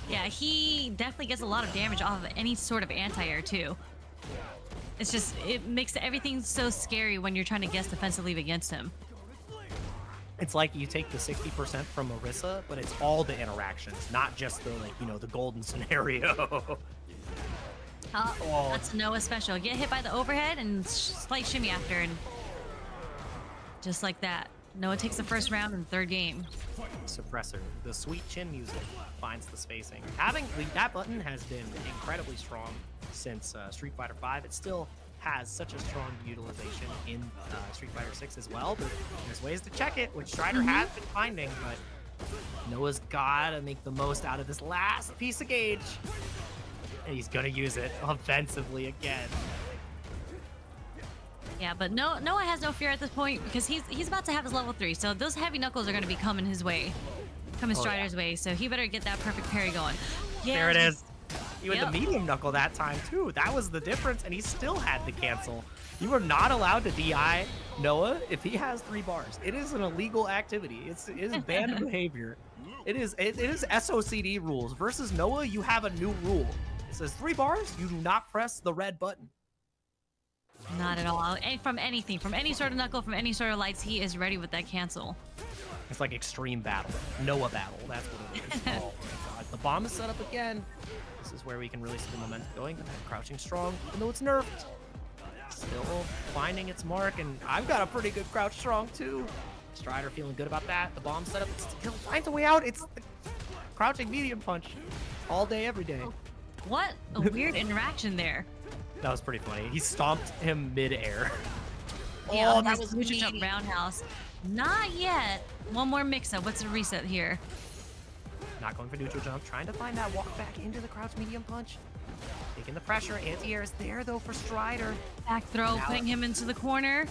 Yeah, he definitely gets a lot of damage off of any sort of anti-air too. It's just, it makes everything so scary when you're trying to guess defensive leave against him. It's like you take the 60% from Marissa, but it's all the interactions, not just the, like, you know, the golden scenario. Oh, that's Noah special. Get hit by the overhead and slight shimmy after, and just like that. Noah takes the first round in the third game. Suppressor, the sweet chin music finds the spacing. Having that button has been incredibly strong since Street Fighter V. It still has such a strong utilization in Street Fighter 6 as well, but there's ways to check it, which Strider has been finding, but Noah's gotta make the most out of this last piece of gauge. And he's gonna use it offensively again. Yeah, but Noah has no fear at this point because he's about to have his level 3, so those heavy knuckles are gonna be coming his way, Strider's way. So he better get that perfect parry going. Yeah, there it is. He went the medium knuckle that time too. That was the difference, and he still had to cancel. You are not allowed to DI Noah if he has 3 bars. It is an illegal activity. It is banned behavior. It is SOCD rules. Versus Noah, you have a new rule. It says 3 bars, you do not press the red button. Not at all. And from anything, from any sort of knuckle, from any sort of lights, he is ready with that cancel. It's like extreme battle. Noah battle. That's what it is. Oh my god. The bomb is set up again. This is where we can really see the momentum going. Crouching strong, even though it's nerfed. Still finding its mark, and I've got a pretty good crouch strong too. Strider feeling good about that. The bomb setup still finds a way out. It's the crouching medium punch all day, every day. What a weird interaction there. That was pretty funny. He stomped him mid-air. Yeah, that was neutral jump roundhouse. Not yet. One more mix-up. What's the reset here? Not going for neutral jump. Trying to find that walk back into the crouch medium punch. Taking the pressure. Anti-air is there, though, for Strider. Back throw, putting him into the corner.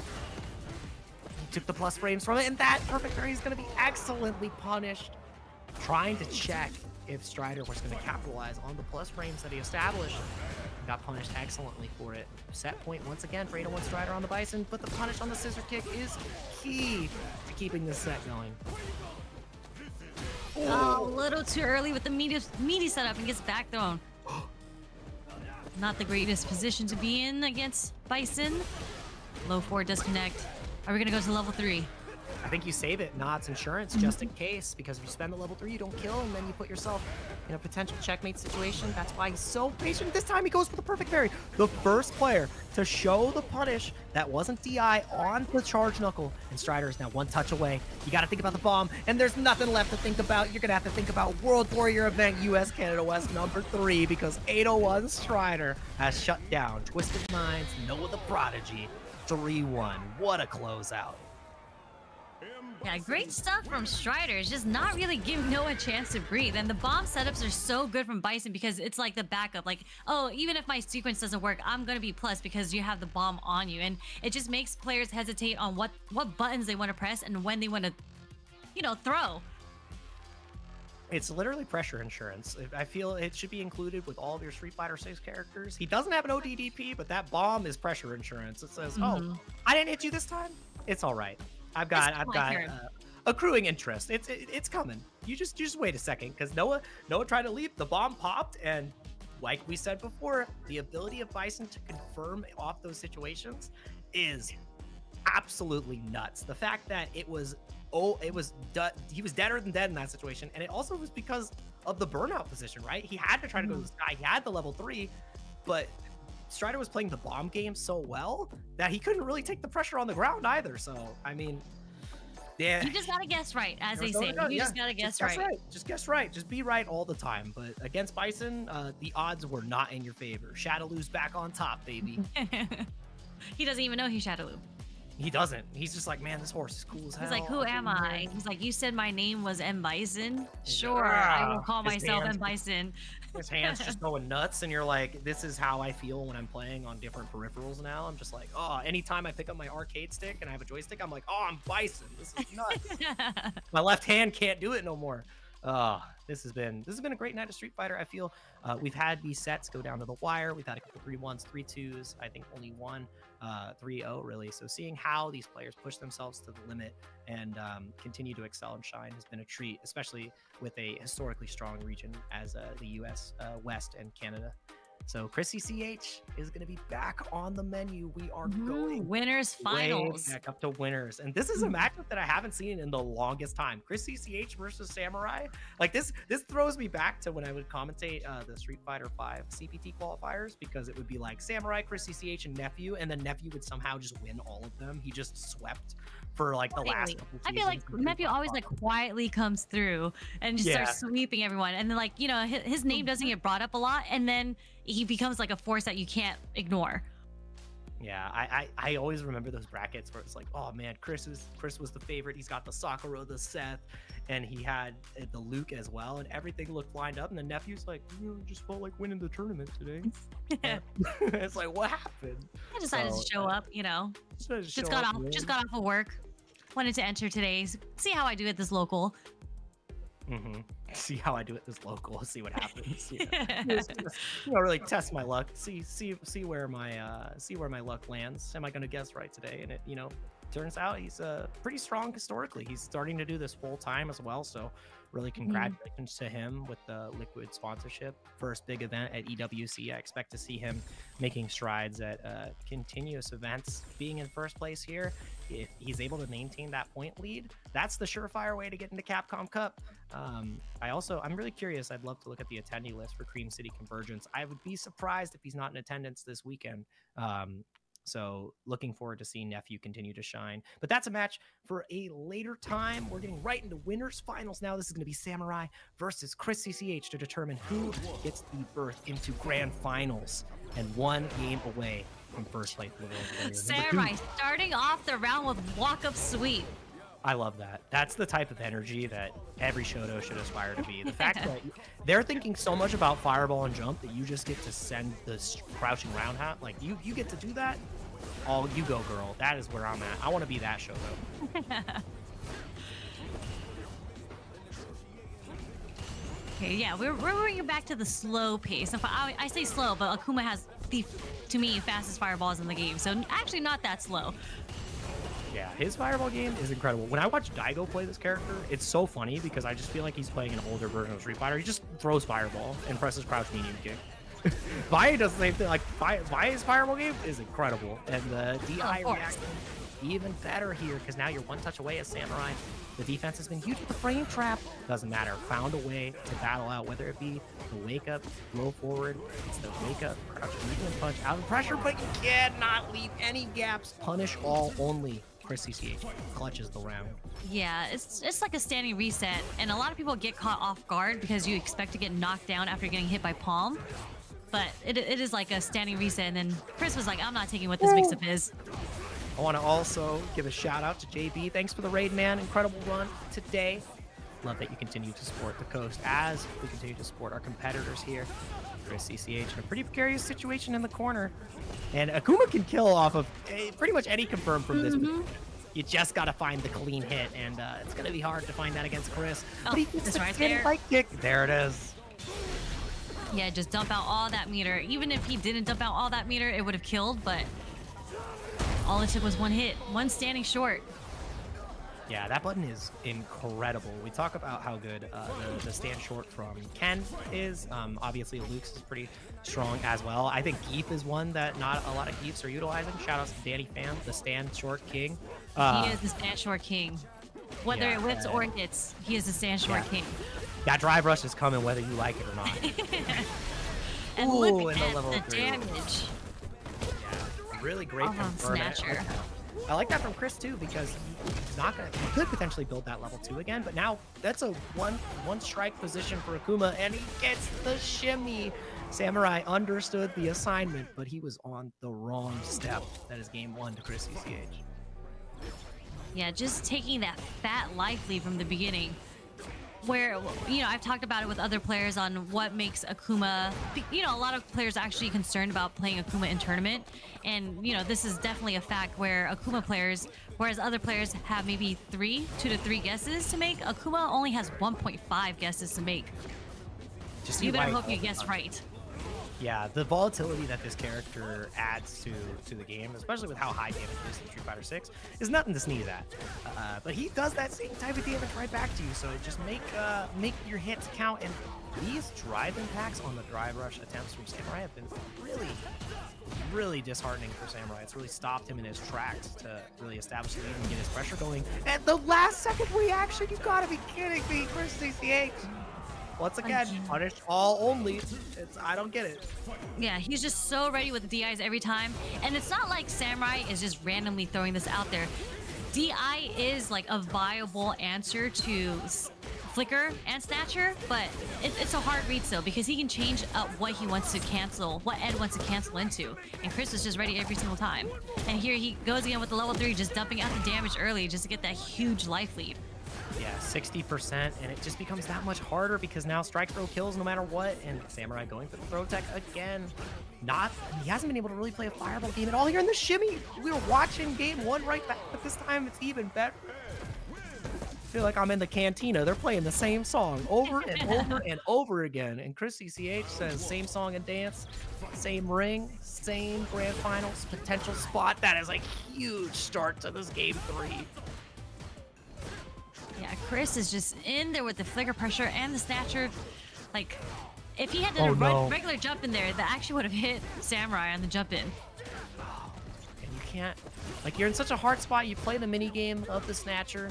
He took the plus frames from it, and that perfect parry is going to be excellently punished. Trying to check if Strider was going to capitalize on the plus frames that he established. Got punished excellently for it. Set point once again for 801 Strider on the Bison, but the punish on the scissor kick is key to keeping this set going. Oh, a little too early with the meaty setup and gets back thrown. Not the greatest position to be in against Bison. Low 4 disconnect. Are we gonna go to level 3? I think you save it. Nah, it's insurance just in case, because if you spend the level 3, you don't kill, and then you put yourself in a potential checkmate situation. That's why he's so patient. This time he goes for the perfect parry. The first player to show the punish that wasn't DI on the charge knuckle, and Strider is now one touch away. You got to think about the bomb, and there's nothing left to think about. You're going to have to think about World Warrior event US Canada West number 3, because 801 Strider has shut down Twisted Minds, Noah the Prodigy, 3-1. What a closeout. Yeah, great stuff from Strider. It's just not really giving Noah a chance to breathe. And the bomb setups are so good from Bison because it's like the backup. Like, oh, even if my sequence doesn't work, I'm going to be plus because you have the bomb on you. And it just makes players hesitate on what buttons they want to press and when they want to, you know, throw. It's literally pressure insurance. I feel it should be included with all of your Street Fighter 6 characters. He doesn't have an ODDP, but that bomb is pressure insurance. It says, oh, I didn't hit you this time. It's all right. I've got accruing interest. It's coming. You just wait a second, because Noah tried to leap, the bomb popped, and like we said before, the ability of Bison to confirm off those situations is absolutely nuts. The fact that he was deader than dead in that situation, and it also was because of the burnout position, right? He had to try to go to the sky. He had the level 3, but Strider was playing the bomb game so well that he couldn't really take the pressure on the ground either. So, I mean, yeah. You just gotta guess right, as they say. You just gotta guess right. Just guess right. Just be right all the time. But against Bison, the odds were not in your favor. Shadaloo's back on top, baby. He doesn't even know he's Shadaloo. He doesn't. He's just like, man, this horse is cool as hell. He's like, who am I? He's like, you said my name was M. Bison? Sure, I will call myself M. Bison. His hands just going nuts, and you're like, this is how I feel when I'm playing on different peripherals now. I'm just like, oh, anytime I pick up my arcade stick and I have a joystick, I'm like, oh, I'm Bison. This is nuts. My left hand can't do it no more. This has been a great night of Street Fighter. I feel we've had these sets go down to the wire. We've had a couple 3-1s, 3-2s. I think only one 3-0 really. So seeing how these players push themselves to the limit and continue to excel and shine has been a treat, especially with a historically strong region as the U.S. West and Canada. So Chris CCH is going to be back on the menu. We are going winners finals back up to winners, and this is a matchup that I haven't seen in the longest time. Chris CCH versus Samurai. Like this throws me back to when I would commentate the Street Fighter V CPT qualifiers, because it would be like Samurai, Chris CCH, and Nephew, and then Nephew would somehow just win all of them. He just swept for like the last couple seasons. I feel like Nephew always like quietly comes through and just starts sweeping everyone, and then like, you know, his name doesn't get brought up a lot, and then he becomes like a force that you can't ignore. Yeah, I always remember those brackets where it's like, oh man, Chris was the favorite. He's got the Sakura, the Seth, and he had the Luke as well, and everything looked lined up. And the Nephew's like, just felt like winning the tournament today. It's like, what happened? I decided to show up, you know. Just got off of work. Wanted to enter today. See how I do at this local. See how I do at this local. See what happens. Really test my luck. See where my luck lands. Am I going to guess right today? And it, turns out he's pretty strong historically. He's starting to do this full time as well. So really congratulations to him with the Liquid sponsorship. First big event at EWC. I expect to see him making strides at continuous events, being in first place here. If he's able to maintain that point lead, that's the surefire way to get into Capcom Cup. I'm really curious. I'd love to look at the attendee list for Cream City Convergence. I would be surprised if he's not in attendance this weekend. So looking forward to seeing Nephew continue to shine. But that's a match for a later time. We're getting right into winners finals now. This is going to be Samurai versus Chris CCH to determine who gets the berth into grand finals, and one game away from first place. Samurai starting off the round with walk-up sweep. I love that. That's the type of energy that every Shoto should aspire to be. The fact that they're thinking so much about fireball and jump that you just get to send the crouching roundhouse. Like you get to do that. Oh, you go, girl. That is where I'm at. I want to be that Shoto. Okay, yeah, we're bringing back to the slow pace. I say slow, but Akuma has to me, fastest fireballs in the game. So actually not that slow. Yeah, his fireball game is incredible. When I watch Daigo play this character, it's so funny because I just feel like he's playing an older version of Street Fighter. He just throws fireball and presses crouch medium kick. Valle does the same thing. Like Valle's fireball game is incredible, and the DI reaction even better here because now you're one touch away as Samurai. The defense has been huge with the frame trap. Doesn't matter. Found a way to battle out, whether it be the wake up, roll forward. It's the wake up, crouch medium punch out of pressure, but you cannot leave any gaps. Punish all only. Chris CCH clutches the round. Yeah, it's like a standing reset, and a lot of people get caught off guard because you expect to get knocked down after getting hit by Palm. But it is like a standing reset, and then Chris was like, I'm not taking what this mix-up is. I want to also give a shout out to JB. Thanks for the raid, man. Incredible run today. Love that you continue to support the coast as we continue to support our competitors here. Chris CCH in a pretty precarious situation in the corner. And Akuma can kill off of pretty much any confirm from this. You just got to find the clean hit, and it's going to be hard to find that against Chris. But he gets the spin kick. There it is. Yeah, just dump out all that meter. Even if he didn't dump out all that meter, it would have killed, but all it took was one hit, one standing short. Yeah, that button is incredible. We talk about how good the stand short from Ken is. Obviously, Luke's is pretty strong as well. I think Geef is one that not a lot of Geefs are utilizing. Shout out to Danny Pham, the stand short king. He is the stand short king. Whether it whips or hits, he is the stand short king. That drive rush is coming whether you like it or not. And ooh, look at the damage. Yeah, really great from Snatcher. I like that from Chris too, because he's not gonna. He could potentially build that level 2 again, but now that's a one strike position for Akuma, and he gets the shimmy. Samurai understood the assignment, but he was on the wrong step. That is game 1 to Chris CCH. Yeah, just taking that fat life lead from the beginning. Where, you know, I've talked about it with other players on what makes Akuma, you know, a lot of players are actually concerned about playing Akuma in tournament. And, you know, this is definitely a fact where Akuma players, whereas other players have maybe 2 to 3 guesses to make, Akuma only has 1.5 guesses to make. So you better hope you guess right. Yeah, the volatility that this character adds to the game, especially with how high damage it is in Street Fighter 6, is nothing to sneeze at. But he does that same type of damage right back to you, so just make your hits count. And these drive impacts on the drive rush attempts from Samurai have been really disheartening for Samurai. It's really stopped him in his tracks to really establish the lead and get his pressure going. And the last second reaction, you gotta be kidding me, Chris CCH. Once again, punish all only. I don't get it. Yeah, he's just so ready with DIs every time. And it's not like Samurai is just randomly throwing this out there. DI is like a viable answer to Flicker and Snatcher, but it's a hard read still because he can change up what he wants to cancel, what Ed wants to cancel into. And Chris is just ready every single time. And here he goes again with the level 3, just dumping out the damage early just to get that huge life lead. Yeah, 60%, and it just becomes that much harder because now strike throw kills no matter what, and Samurai going for the throw tech again. He hasn't been able to really play a fireball game at all here in the shimmy. We were watching game 1 right back, but this time it's even better. I feel like I'm in the cantina. They're playing the same song over and over and over again. And Chris CCH says same song and dance, same ring, same grand finals, potential spot. That is a huge start to this game 3. Yeah, Chris is just in there with the flicker pressure and the Snatcher. Like, if he had done a regular jump in there, that actually would have hit Samurai on the jump in. And you can't, like, you're in such a hard spot. You play the mini game of the Snatcher.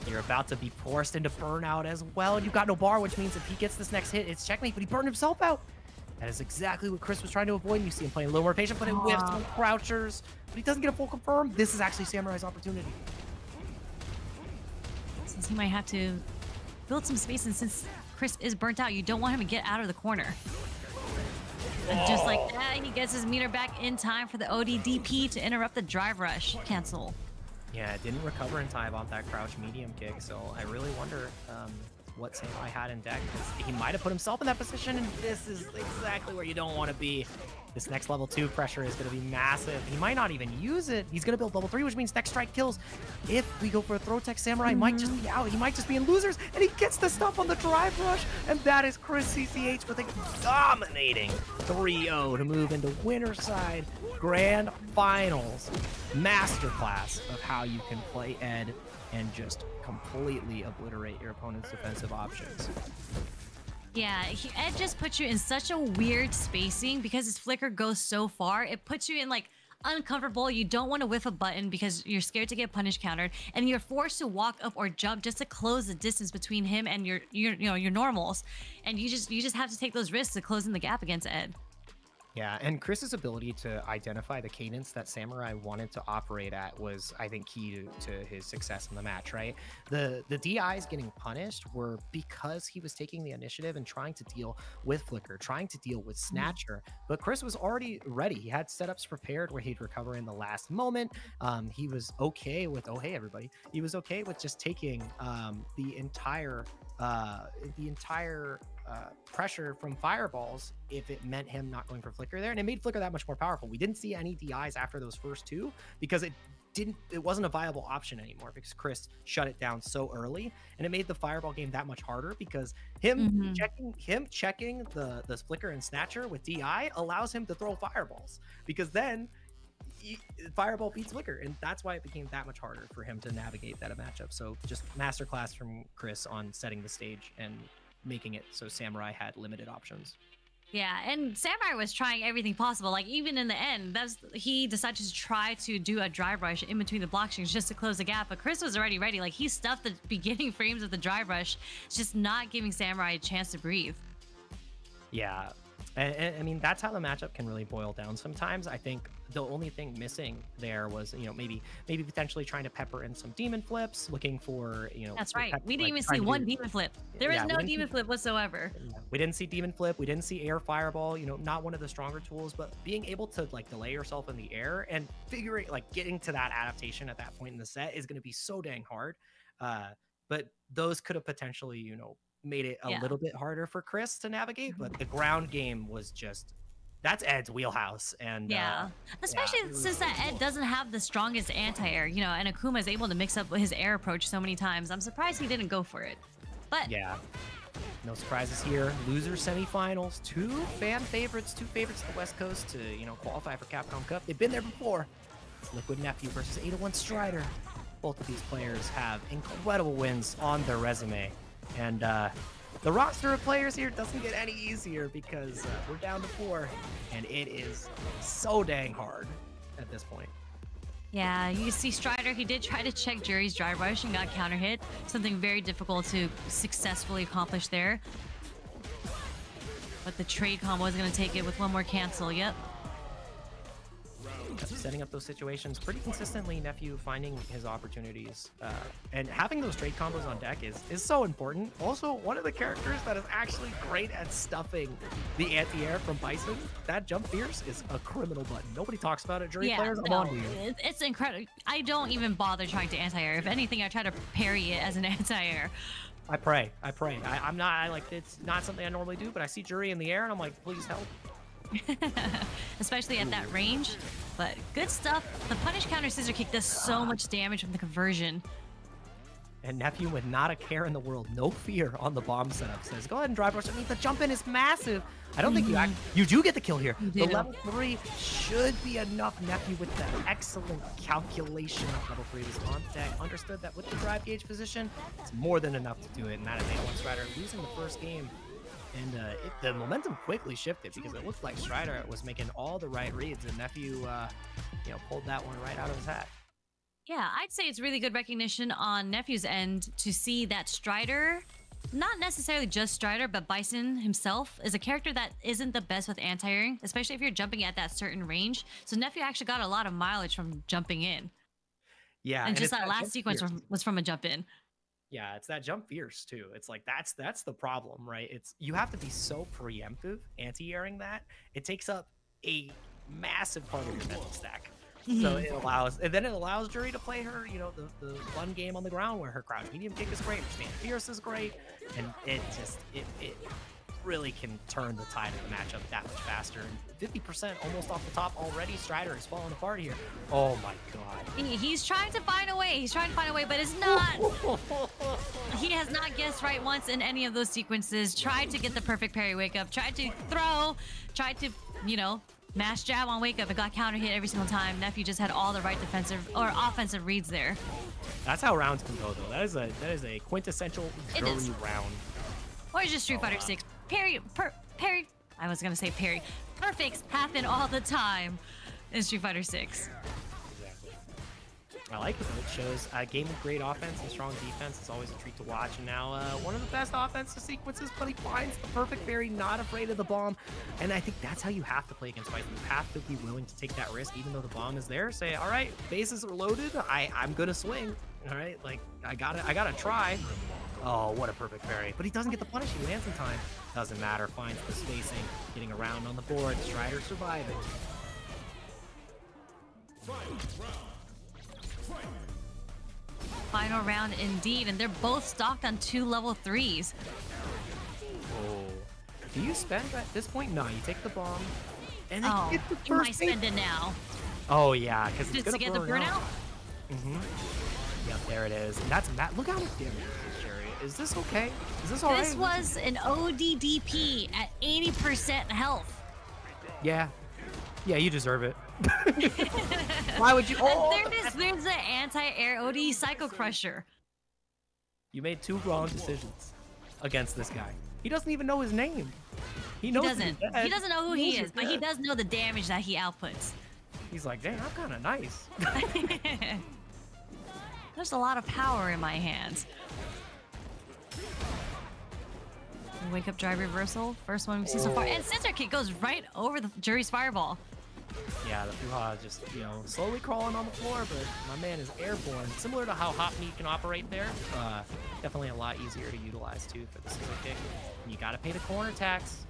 You're about to be forced into burnout as well. And you've got no bar, which means if he gets this next hit, it's checkmate, but he burned himself out. That is exactly what Chris was trying to avoid. You see him playing a little more patient, but it whiffs on crouchers. But he doesn't get a full confirm. This is actually Samurai's opportunity. Since he might have to build some space, and since Chris is burnt out, you don't want him to get out of the corner. And just like that, he gets his meter back in time for the ODDP to interrupt the drive rush cancel. Yeah, it didn't recover in time off that crouch medium kick, so I really wonder what Samurai had in deck. He might have put himself in that position, and this is exactly where you don't want to be. This next level 2 pressure is going to be massive. He might not even use it. He's going to build level 3, which means next strike kills. If we go for a throw tech, Samurai might just be out. He might just be in losers, and he gets the stuff on the drive rush, and that is Chris CCH with a dominating 3-0 to move into winner side grand finals. Masterclass of how you can play Ed and just completely obliterate your opponent's defensive options. Yeah, Ed just puts you in such a weird spacing because his flicker goes so far. It puts you in like uncomfortable. You don't want to whiff a button because you're scared to get punish countered, and you're forced to walk up or jump just to close the distance between him and your normals. And you just have to take those risks to closing the gap against Ed. Yeah, and Chris's ability to identify the cadence that Samurai wanted to operate at was, I think, key to his success in the match, right? The DIs getting punished were because he was taking the initiative and trying to deal with Flicker, trying to deal with Snatcher, but Chris was already ready. He had setups prepared where he'd recover in the last moment. He was okay with, oh, hey, everybody. He was okay with just taking the entire pressure from fireballs if it meant him not going for Flicker there, and it made Flicker that much more powerful. We didn't see any DIs after those first 2 because it wasn't a viable option anymore because Chris shut it down so early, and it made the fireball game that much harder because him checking the Flicker and Snatcher with DI allows him to throw fireballs, because then Fireball beats Flicker, and that's why it became that much harder for him to navigate that matchup. So just masterclass from Chris on setting the stage and making it so Samurai had limited options. Yeah, and Samurai was trying everything possible. Like, even in the end, he decided to try to do a drive rush in between the block strings just to close the gap. But Chris was already ready. Like, he stuffed the beginning frames of the drive rush, just not giving Samurai a chance to breathe. Yeah. And I mean, that's how the matchup can really boil down sometimes. I think the only thing missing there was, you know, maybe potentially trying to pepper in some demon flips, looking for, you know. That's right. We didn't even see one demon flip. There is no demon flip whatsoever. We didn't see demon flip. We didn't see air fireball, you know, not one of the stronger tools, but being able to like delay yourself in the air and figuring like getting to that adaptation at that point in the set is going to be so dang hard. But those could have potentially, you know, made it a little bit harder for Chris to navigate, but the ground game was just, that's Ed's wheelhouse. And especially since that Ed doesn't have the strongest anti-air, you know, and Akuma is able to mix up his air approach so many times. I'm surprised he didn't go for it. But yeah, no surprises here. Loser semifinals, two favorites to the West Coast to, you know, qualify for Capcom Cup. They've been there before. It's Liquid Nephew versus 801 Strider. Both of these players have incredible wins on their resume. And the roster of players here doesn't get any easier because we're down to 4, and it is so dang hard at this point. Yeah, you see Strider, he did try to check Jury's drive rush and got counter hit. Something very difficult to successfully accomplish there. But the trade combo is going to take it with one more cancel. Yep. Setting up those situations pretty consistently, Nephew finding his opportunities, and having those trade combos on deck is so important. Also, one of the characters that is actually great at stuffing the anti-air from Bison, that jump fierce is a criminal button. Nobody talks about it. Jury players, I'm on to you. It's incredible. I don't even bother trying to anti-air. If anything, I try to parry it as an anti-air. I pray. I'm not, it's not something I normally do, but I see Jury in the air and I'm like, please help. Especially at that range. But good stuff. The punish counter scissor kick does so much damage from the conversion. And Nephew, with not a care in the world, no fear on the bomb setup, says, go ahead and drive rush. I mean, the jump in is massive. I don't think you do get the kill here. The level 3 should be enough. Nephew with the excellent calculation of level 3 was on deck. Understood that with the drive gauge position, it's more than enough to do it. And that is 801 Strider losing the first game. And the momentum quickly shifted because it looked like Strider was making all the right reads, and Nephew, you know, pulled that one right out of his hat. Yeah, I'd say it's really good recognition on Nephew's end to see that Strider, not necessarily just Strider, but Bison himself is a character that isn't the best with anti-airing, especially if you're jumping at that certain range. So Nephew actually got a lot of mileage from jumping in. Yeah, and just that last sequence was from a jump in. Yeah, it's that jump fierce too. It's like that's the problem, right? It's you have to be so preemptive anti-airing that it takes up a massive part of your mental stack. So it allows Jury to play her, you know, the fun game on the ground where her crouch medium kick is great, her stand fierce is great, and it really can turn the tide of the matchup that much faster. And 50% almost off the top already. Strider is falling apart here. Oh my god. He's trying to find a way. But it's not. He has not guessed right once in any of those sequences. Tried to get the perfect parry wake up. Tried to throw. Tried to, you know, mash jab on wake up. It got counter hit every single time. Nephew just had all the right defensive or offensive reads there. That's how rounds can go, though. That is a quintessential Jury round. Or just Street Fighter 6. Parry. I was gonna say parry. Perfects happen all the time in Street Fighter 6. Exactly. I like it though. It shows a game of great offense and strong defense. It's always a treat to watch. And now one of the best offensive sequences, but he finds the perfect parry, not afraid of the bomb. And I think that's how you have to play against Bison. You have to be willing to take that risk, even though the bomb is there. Say, all right, bases are loaded. I'm gonna swing. All right, like I gotta try. Oh, what a perfect parry. But he doesn't get the punish. He lands in time. Doesn't matter. Finds the spacing. Getting around on the board. Strider surviving. Final round indeed. And they're both stocked on 2 level 3s. Oh. Do you spend at this point? No, you take the bomb. And then you get the first you might spend it now. Oh, yeah. Because it's to get the burnout? Yep, there it is. And that's Matt. Look how much damage this is, Jerry. Is this okay? Is this alright? This was an ODDP at 80% health. Yeah. Yeah, you deserve it. Why would you? Oh, there's the anti-air OD Psycho Crusher. You made 2 wrong decisions against this guy. He doesn't even know his name. He doesn't know who he is, but he does know the damage that he outputs. He's like, dang, I'm kind of nice. There's a lot of power in my hands. Wake up drive reversal. First one we've seen so far. And Scissor Kick goes right over the Jury's Fireball. Yeah, the Fuha just, slowly crawling on the floor, but my man is airborne. Similar to how Hot Meat can operate there. Definitely a lot easier to utilize, too, for the Scissor Kick. And you gotta pay the corner tax.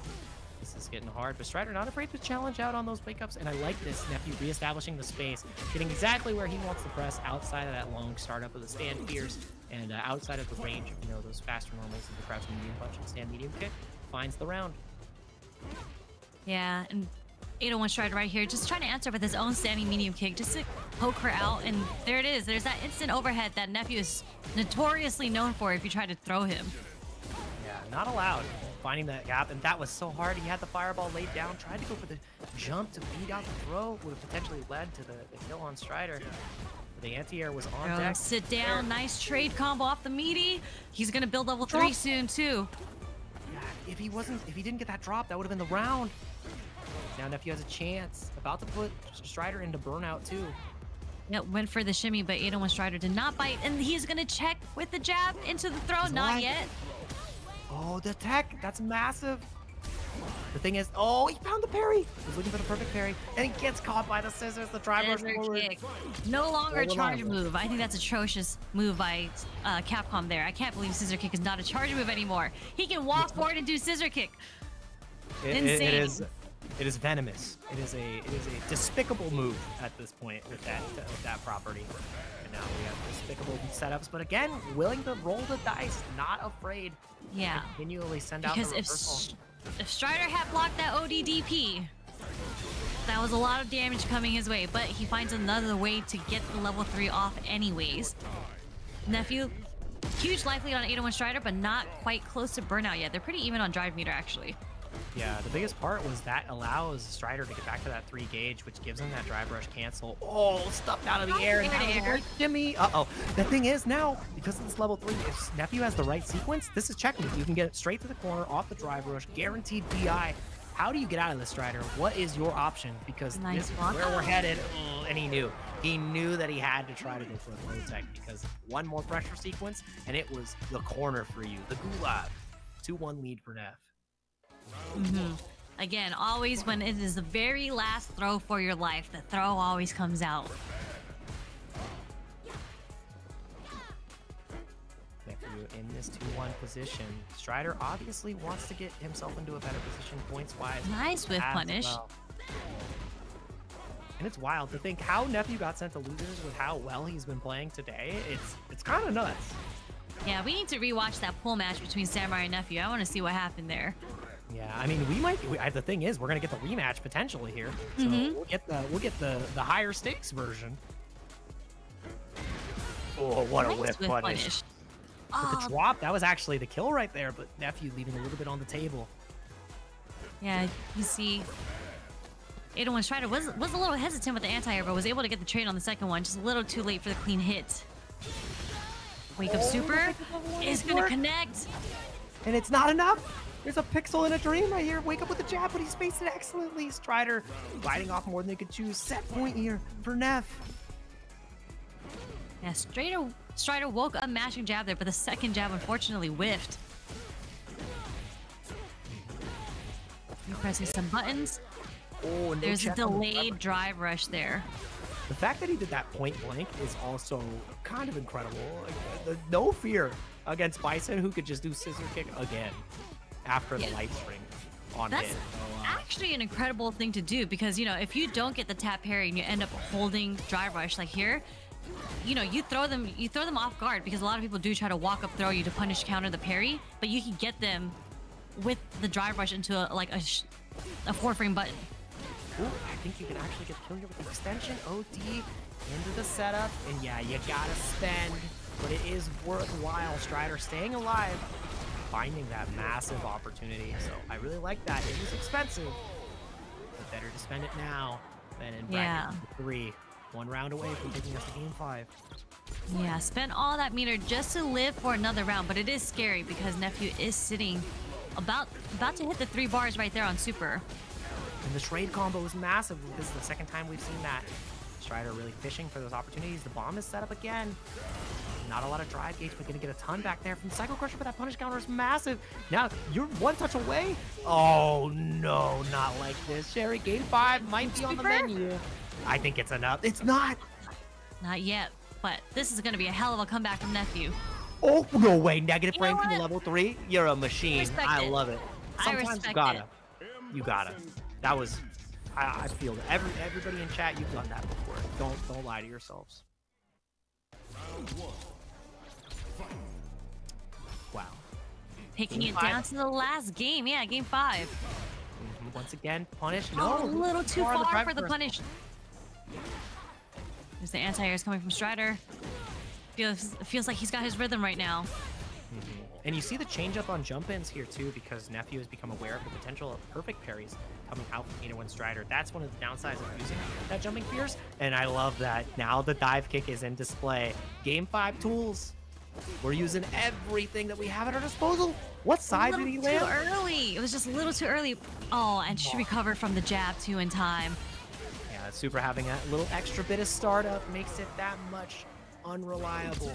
This is getting hard, but Strider not afraid to challenge out on those wake-ups, and I like this. Nephew reestablishing the space, getting exactly where he wants to press outside of that long startup of the stand fierce, and outside of the range of, those faster normals of the crouch medium punch and stand medium kick, finds the round. Yeah, and 801 Strider right here, just trying to answer with his own standing medium kick, just to poke her out, and there it is. There's that instant overhead that Nephew is notoriously known for if you try to throw him. Yeah, not allowed. Finding that gap, and that was so hard. He had the fireball laid down, tried to go for the jump to beat out the throw, would have potentially led to the kill on Strider. But the anti-air was on deck. Sit down, nice trade combo off the meaty. He's gonna build level 3 soon too. Yeah, if he didn't get that drop, that would have been the round. Now Nephew has a chance. About to put Strider into burnout too. Yep, went for the shimmy, but 801 Strider did not bite, and he's gonna check with the jab into the throw. Not yet. Oh, the tech, that's massive. The thing is, oh, he found the parry. He's looking for the perfect parry, and he gets caught by the scissors, the drive rush forward. Kick. No longer a charge move. I think that's atrocious move by Capcom there. I can't believe Scissor Kick is not a charge move anymore. He can walk forward and do Scissor Kick. Insane. It is venomous. It is a despicable move at this point with that property. And now we have despicable setups, but again, willing to roll the dice, not afraid. Yeah. To continually send out the reversal. If Strider had blocked that ODDP, that was a lot of damage coming his way, but he finds another way to get the level 3 off anyways. Nephew, huge life lead on 801 Strider, but not quite close to burnout yet. They're pretty even on drive meter, actually. Yeah, the biggest part was that allows Strider to get back to that 3 gauge, which gives him that drive rush cancel. Oh, stuffed out of the air. Jimmy. Uh-oh. The thing is now, because of this level 3, if Nephew has the right sequence, this is checkmate. You can get it straight to the corner, off the drive rush, guaranteed DI. How do you get out of this, Strider? What is your option? Because this is where we're headed. And he knew. He knew that he had to try to go for a throw tech, because one more pressure sequence, and it was the corner for you. The gulag. 2-1 lead for Neff. Again, always when it is the very last throw for your life, the throw always comes out. Nephew in this 2-1 position. Strider obviously wants to get himself into a better position points-wise. Nice whiff punish. Well. And it's wild to think how Nephew got sent to losers with how well he's been playing today. It's kind of nuts. Yeah, we need to rewatch that pool match between Samurai and Nephew. I want to see what happened there. Yeah, I mean, the thing is, we're gonna get the rematch potentially here, so we'll get the higher stakes version. Oh, what a whip punish! But the drop, that was actually the kill right there, but Nephew leaving a little bit on the table. Yeah, you see, 801 Strider was a little hesitant with the anti-air, but was able to get the trade on the second one, just a little too late for the clean hit. Wake up super is gonna connect, and it's not enough. There's a pixel in a dream right here. Wake up with the jab, but he spaced it excellently. Strider biting off more than they could choose. Set point here for Neff. Yeah, Strider woke up mashing jab there, but the second jab unfortunately whiffed. Pressing some buttons. Oh, no, there's a delayed drive rush there. The fact that he did that point blank is also kind of incredible. Like, no fear against Bison, who could just do Scissor Kick again after the light string on hit. That's actually an incredible thing to do, because if you don't get the tap parry and you end up holding drive rush like here, you throw them off guard, because a lot of people do try to walk up throw you to punish counter the parry, but you can get them with the drive rush into a 4-frame button. Ooh, I think you can actually get the kill here with the extension. OD into the setup, and yeah, you gotta spend, but it is worthwhile. Strider staying alive, finding that massive opportunity. So I really like that. It was expensive, but Better to spend it now than in Yeah. bracket 3. 1 round away from taking us to game 5. Yeah, spend all that meter just to live for another round, but it is scary because Nephew is sitting about to hit the 3 bars right there on super. And the trade combo is massive. This is the second time we've seen that. Strider really fishing for those opportunities. The bomb is set up again. Not a lot of drive gauge, but gonna get a ton back there from Psycho Crusher, but that punish counter is massive. Now, you're 1 touch away. Oh, no, not like this. Sherry, game 5 might be on the menu. I think it's enough. It's not. Not yet, but this is going to be a hell of a comeback from Nephew. Oh, no way. Negative You know frame from the what? level 3. You're a machine. Respect I it. love it. I Sometimes respect you gotta. it. You gotta. That was, I feel that. Everybody in chat, you've done that before. Don't lie to yourselves. Wow. Taking Game it 5. down to the last game. Yeah, game 5. Once again, punish. No, No, a little too far drive for the burst. punish. There's the anti-airs coming from Strider. Feels like he's got his rhythm right now. And you see the change up on jump ins here too, because Nephew has become aware of the potential of perfect parries coming out from 801 Strider. That's one of the downsides of using that jumping fierce. And I love that now the dive kick is in display. Game 5 tools. We're using everything that we have at our disposal. What side did he land? Too early. It was just a little too early. Oh, and she recovered from the jab too in time. Yeah, Super having a little extra bit of startup makes it that much unreliable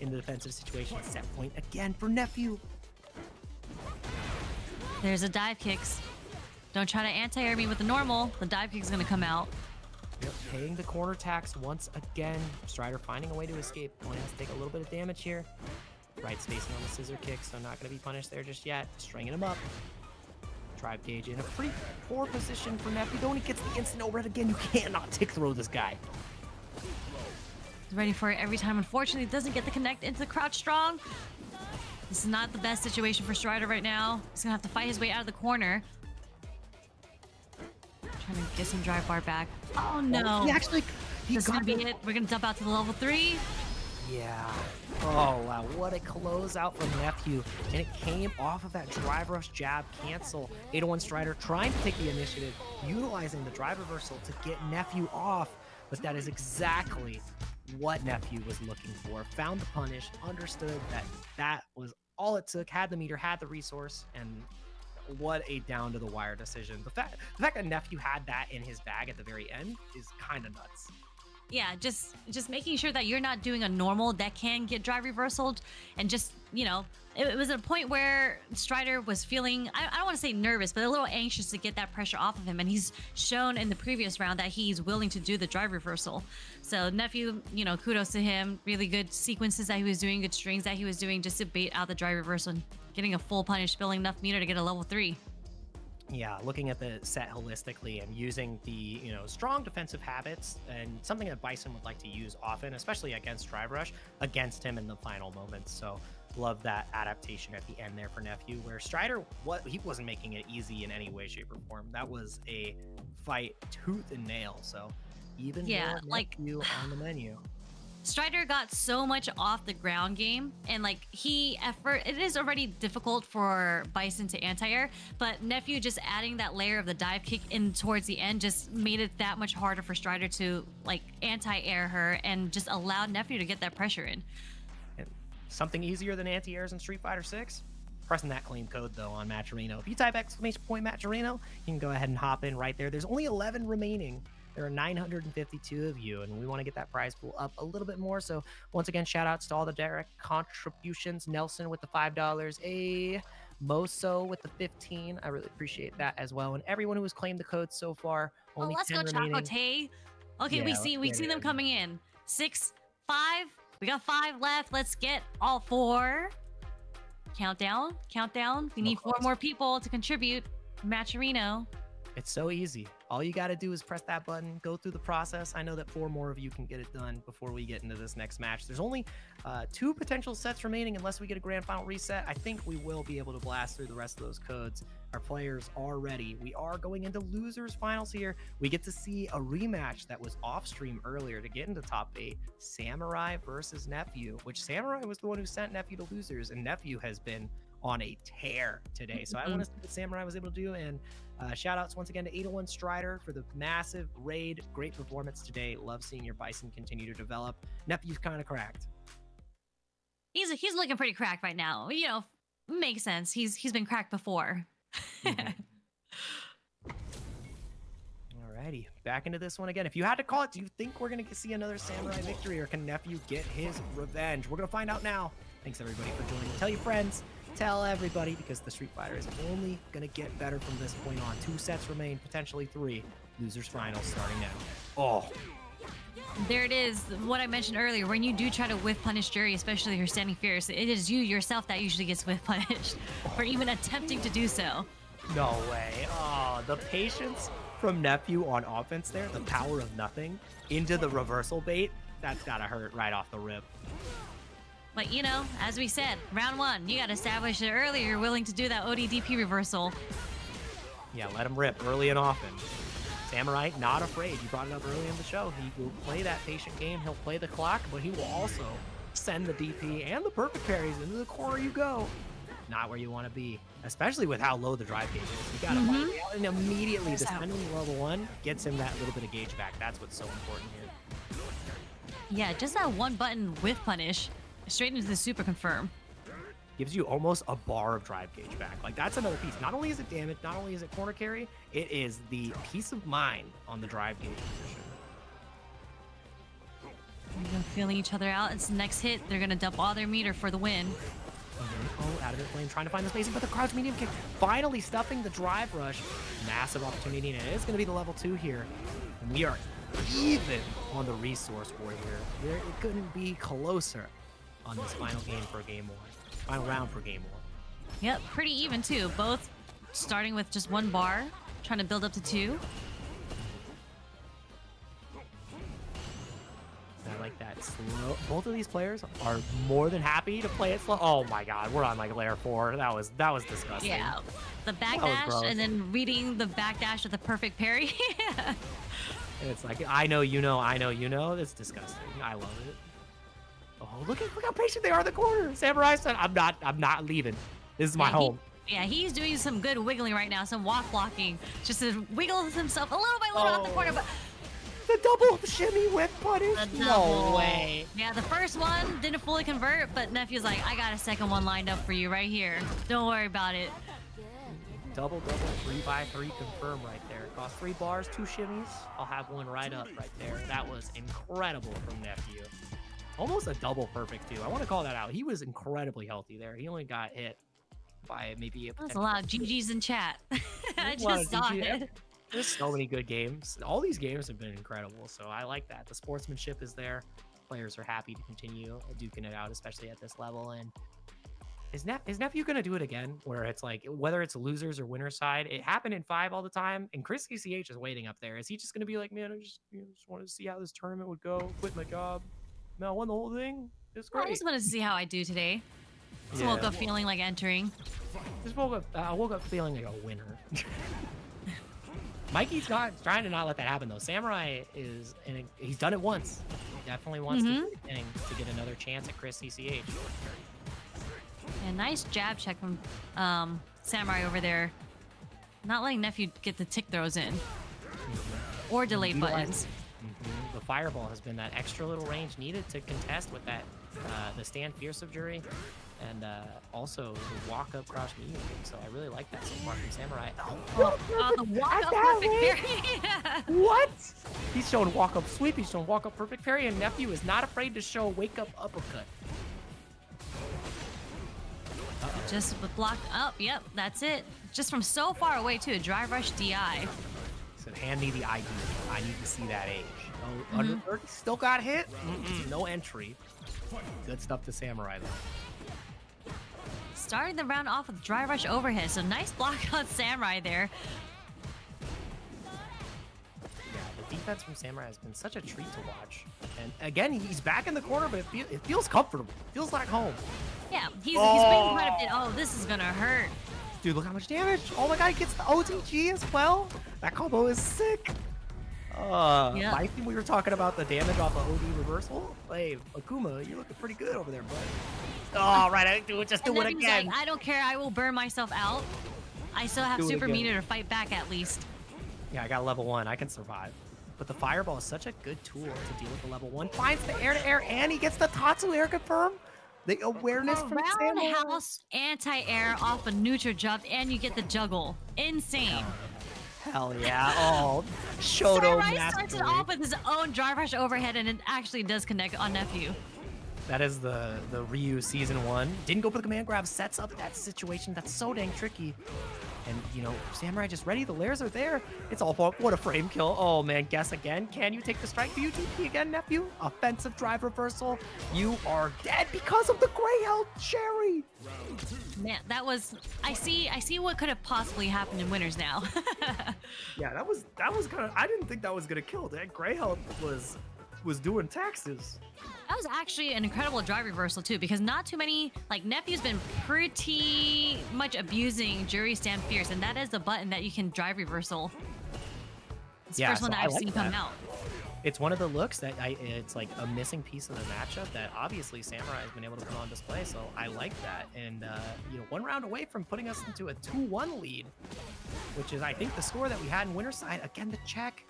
in the defensive situation. Set point again for Nephew. There's a dive kicks. Don't try to anti-air me with the normal. The dive kick's gonna come out. Yep, paying the corner tax once again. Strider finding a way to escape. Only has to take a little bit of damage here. Right spacing on the scissor kick, so not going to be punished there just yet. Stringing him up. Drive gauge in a pretty poor position for Nephew. Though when he gets the instant overhead again, you cannot tick throw this guy. He's ready for it every time. Unfortunately, doesn't get the connect into the crouch strong. This is not the best situation for Strider right now. He's gonna have to fight his way out of the corner. Trying to get some drive bar back. Oh no! He This is gonna got be it. it. We're gonna dump out to the level 3. Yeah. Oh, wow. What a closeout from Nephew. And it came off of that drive rush jab cancel. 801 Strider trying to take the initiative, utilizing the drive reversal to get Nephew off. But that is exactly what Nephew was looking for. Found the punish, understood that that was all it took, had the meter, had the resource, and what a down-to-the-wire decision. The fact that Nephew had that in his bag at the very end is kind of nuts. Yeah, just making sure that you're not doing a normal that can get drive reversaled, and just, you know, it was at a point where Strider was feeling, I don't want to say nervous, but a little anxious to get that pressure off of him, and he's shown in the previous round that he's willing to do the drive reversal. So Nephew, you know, kudos to him. Really good sequences that he was doing, good strings that he was doing just to bait out the drive reversal and getting a full punish, spilling enough meter to get a level 3. Yeah, looking at the set holistically and using the, you know, strong defensive habits and something that Bison would like to use often, especially against Drive Rush, against him in the final moments. So love that adaptation at the end there for Nephew, where Strider, he wasn't making it easy in any way, shape, or form. That was a fight tooth and nail. So even more Nephew on the menu. Strider got so much off the ground game, and like it is already difficult for Bison to anti-air, but Nephew just adding that layer of the dive kick in towards the end just made it that much harder for Strider to like anti-air her and just allowed Nephew to get that pressure in. And something easier than anti-airs in Street Fighter 6? Pressing that claim code though on Matcherino. If you type !Matcherino, you can go ahead and hop in right there. There's only 11 remaining. There are 952 of you, and we want to get that prize pool up a little bit more. So once again, shout outs to all the direct contributions. Nelson with the $5, Moso with the 15. I really appreciate that as well. And everyone who has claimed the code so far. Only let's 10 go, remaining. Chocote. Okay, Yeah, we see them coming in. 6, 5. We got 5 left. Let's get all 4. Countdown. We need 4 more people to contribute. Matcherino. It's so easy. All you got to do is press that button, go through the process. I know that 4 more of you can get it done before we get into this next match. There's only 2 potential sets remaining unless we get a grand final reset. I think we will be able to blast through the rest of those codes. Our players are ready. We are going into losers finals here. We get to see a rematch that was off stream earlier to get into top 8. Samurai versus Nephew, which Samurai was the one who sent Nephew to losers, and Nephew has been on a tear today. So I want to see what Samurai was able to do. And shout outs once again to 801 Strider for the massive raid. Great performance today. Love seeing your Bison continue to develop. Nephew's kind of cracked. He's looking pretty cracked right now. You know, makes sense. He's been cracked before. Alrighty, back into this one again. If you had to call it, do you think we're going to see another Samurai victory, or can Nephew get his revenge? We're going to find out now. Thanks everybody for joining. Tell your friends, tell everybody, because the Street Fighter is only going to get better from this point on. 2 sets remain, potentially 3. Losers finals starting now. Oh, there it is. What I mentioned earlier, when you do try to whiff punish Jury, especially if you're standing fierce, it is you yourself that usually gets whiff punished for even attempting to do so. no way. Oh, the patience from Nephew on offense there, the power of nothing into the reversal bait. That's got to hurt right off the rip. But, you know, as we said, round 1, you got to establish it earlier. You're willing to do that ODDP reversal. Yeah, let him rip early and often. Samurai, not afraid. You brought it up early in the show. He will play that patient game. He'll play the clock, but he will also send the DP and the perfect parries into the corner you go. Not where you want to be, especially with how low the drive gauge is. You got to find out, and immediately descending level 1 gets him that little bit of gauge back. That's what's so important here. Yeah, just that one button whiff punish straight into the super confirm. Gives you almost a bar of drive gauge back. Like, that's another piece. Not only is it damage, not only is it corner carry, it is the peace of mind on the drive gauge position. They're feeling each other out. It's the next hit. They're going to dump all their meter for the win. Oh, out of their flame, trying to find the spacing, but the crouch medium kick finally stuffing the drive rush. Massive opportunity, and it is going to be the level 2 here. And we are even on the resource war here. It couldn't be closer on this final game for Game 1. Final round for Game 1. Yep, pretty even too. Both starting with just 1 bar, trying to build up to 2. I like that slow. Both of these players are more than happy to play it slow. Oh my god, we're on like layer 4. That was disgusting. Yeah, the backdash and then reading the backdash with the perfect parry. It's like, I know you know, I know you know. It's disgusting. I love it. Oh, look how patient they are in the corner. Samurai said, I'm not leaving. This is my home. He's doing some good wiggling right now, some walk blocking, just to wiggle himself a little by little out the corner. But the double shimmy whip punish. No way. Yeah, the first one didn't fully convert, but Nephew's like, I got a second one lined up for you right here. Don't worry about it. Double 3x3 confirm right there. Cost 3 bars, 2 shimmies. I'll have one right up right there. That was incredible from Nephew. Almost a double perfect too. I want to call that out. He was incredibly healthy there. He only got hit by maybe There's a lot of GGs in chat. I just saw it. There's so many good games. All these games have been incredible, so I like that. The sportsmanship is there. Players are happy to continue duking it out, especially at this level. And is Nephew going to do it again? Where it's like, whether it's losers or winner side, it happened in 5 all the time, and Chris CCH is waiting up there. Is he just going to be like, man, I just wanted to see how this tournament would go, quit my job? No, I won the whole thing. It's great. I just wanted to see how I do today. Just woke up feeling like entering. I woke up feeling like a winner. Mikey's trying to not let that happen though. Samurai is, and he's done it once. He definitely wants to get another chance at Chris CCH. Yeah, nice jab check from Samurai over there. Not letting Nephew get the tick throws in. Or delayed buttons. The fireball has been that extra little range needed to contest with that the stand fierce of Jury, and also the walk up crouch medium kick. So I really like that so far from Samurai. The walk up perfect parry. What? He's showing walk up sweep. He's showing walk up perfect parry, and Nephew is not afraid to show wake up uppercut. Just blocked up. Yep, that's it. Just from so far away too. Drive rush DI. Said, hand me the ID. I need to see that age. Oh, under 30, still got hit. No entry. Good stuff to Samurai though. Starting the round off with drive rush overhead, so nice block on Samurai there. Yeah, the defense from Samurai has been such a treat to watch. And again, he's back in the corner, but it feels comfortable. It feels like home. Yeah, he's been quite a bit. Oh, this is gonna hurt. Dude, look how much damage. Oh my god, he gets the OTG as well. That combo is sick. I think we were talking about the damage off of OD reversal. Hey, Akuma, you're looking pretty good over there, bud. Oh, right. I do it. Just do it again. Like, I don't care. I will burn myself out. I still have super meter to fight back at least. Yeah, I got level 1. I can survive. But the fireball is such a good tool to deal with the level 1. Finds the air-to-air, and he gets the Tatsu air confirm. The awareness from roundhouse anti-air off a neutral jump, and you get the juggle. Insane. Hell yeah. Oh, Shoto Samurai starts it off with his own drive rush overhead, and it actually does connect on Nephew. That is the Ryu Season 1. Didn't go for the command grab, sets up that situation. That's so dang tricky. And, you know, Samurai just ready. The layers are there. It's all for what a frame kill. Oh, man, guess again. Can you take the strike? Do you TP again, Nephew? Offensive drive reversal. You are dead because of the gray health, Sherry. Man, that was... I see what could have possibly happened in Winners now. Yeah, that was kind of... I didn't think that was going to kill. That gray health was doing taxes. That was actually an incredible drive reversal too, because not too many, like Nephew's been pretty much abusing Jury Stand Fierce, and that is the button that you can drive reversal. It's the first one that I've seen come out. It's one of the looks that it's like a missing piece of the matchup that obviously Samurai has been able to put on display, so I like that. And you know, 1 round away from putting us into a 2-1 lead, which is I think the score that we had in winner's side. Again, the check.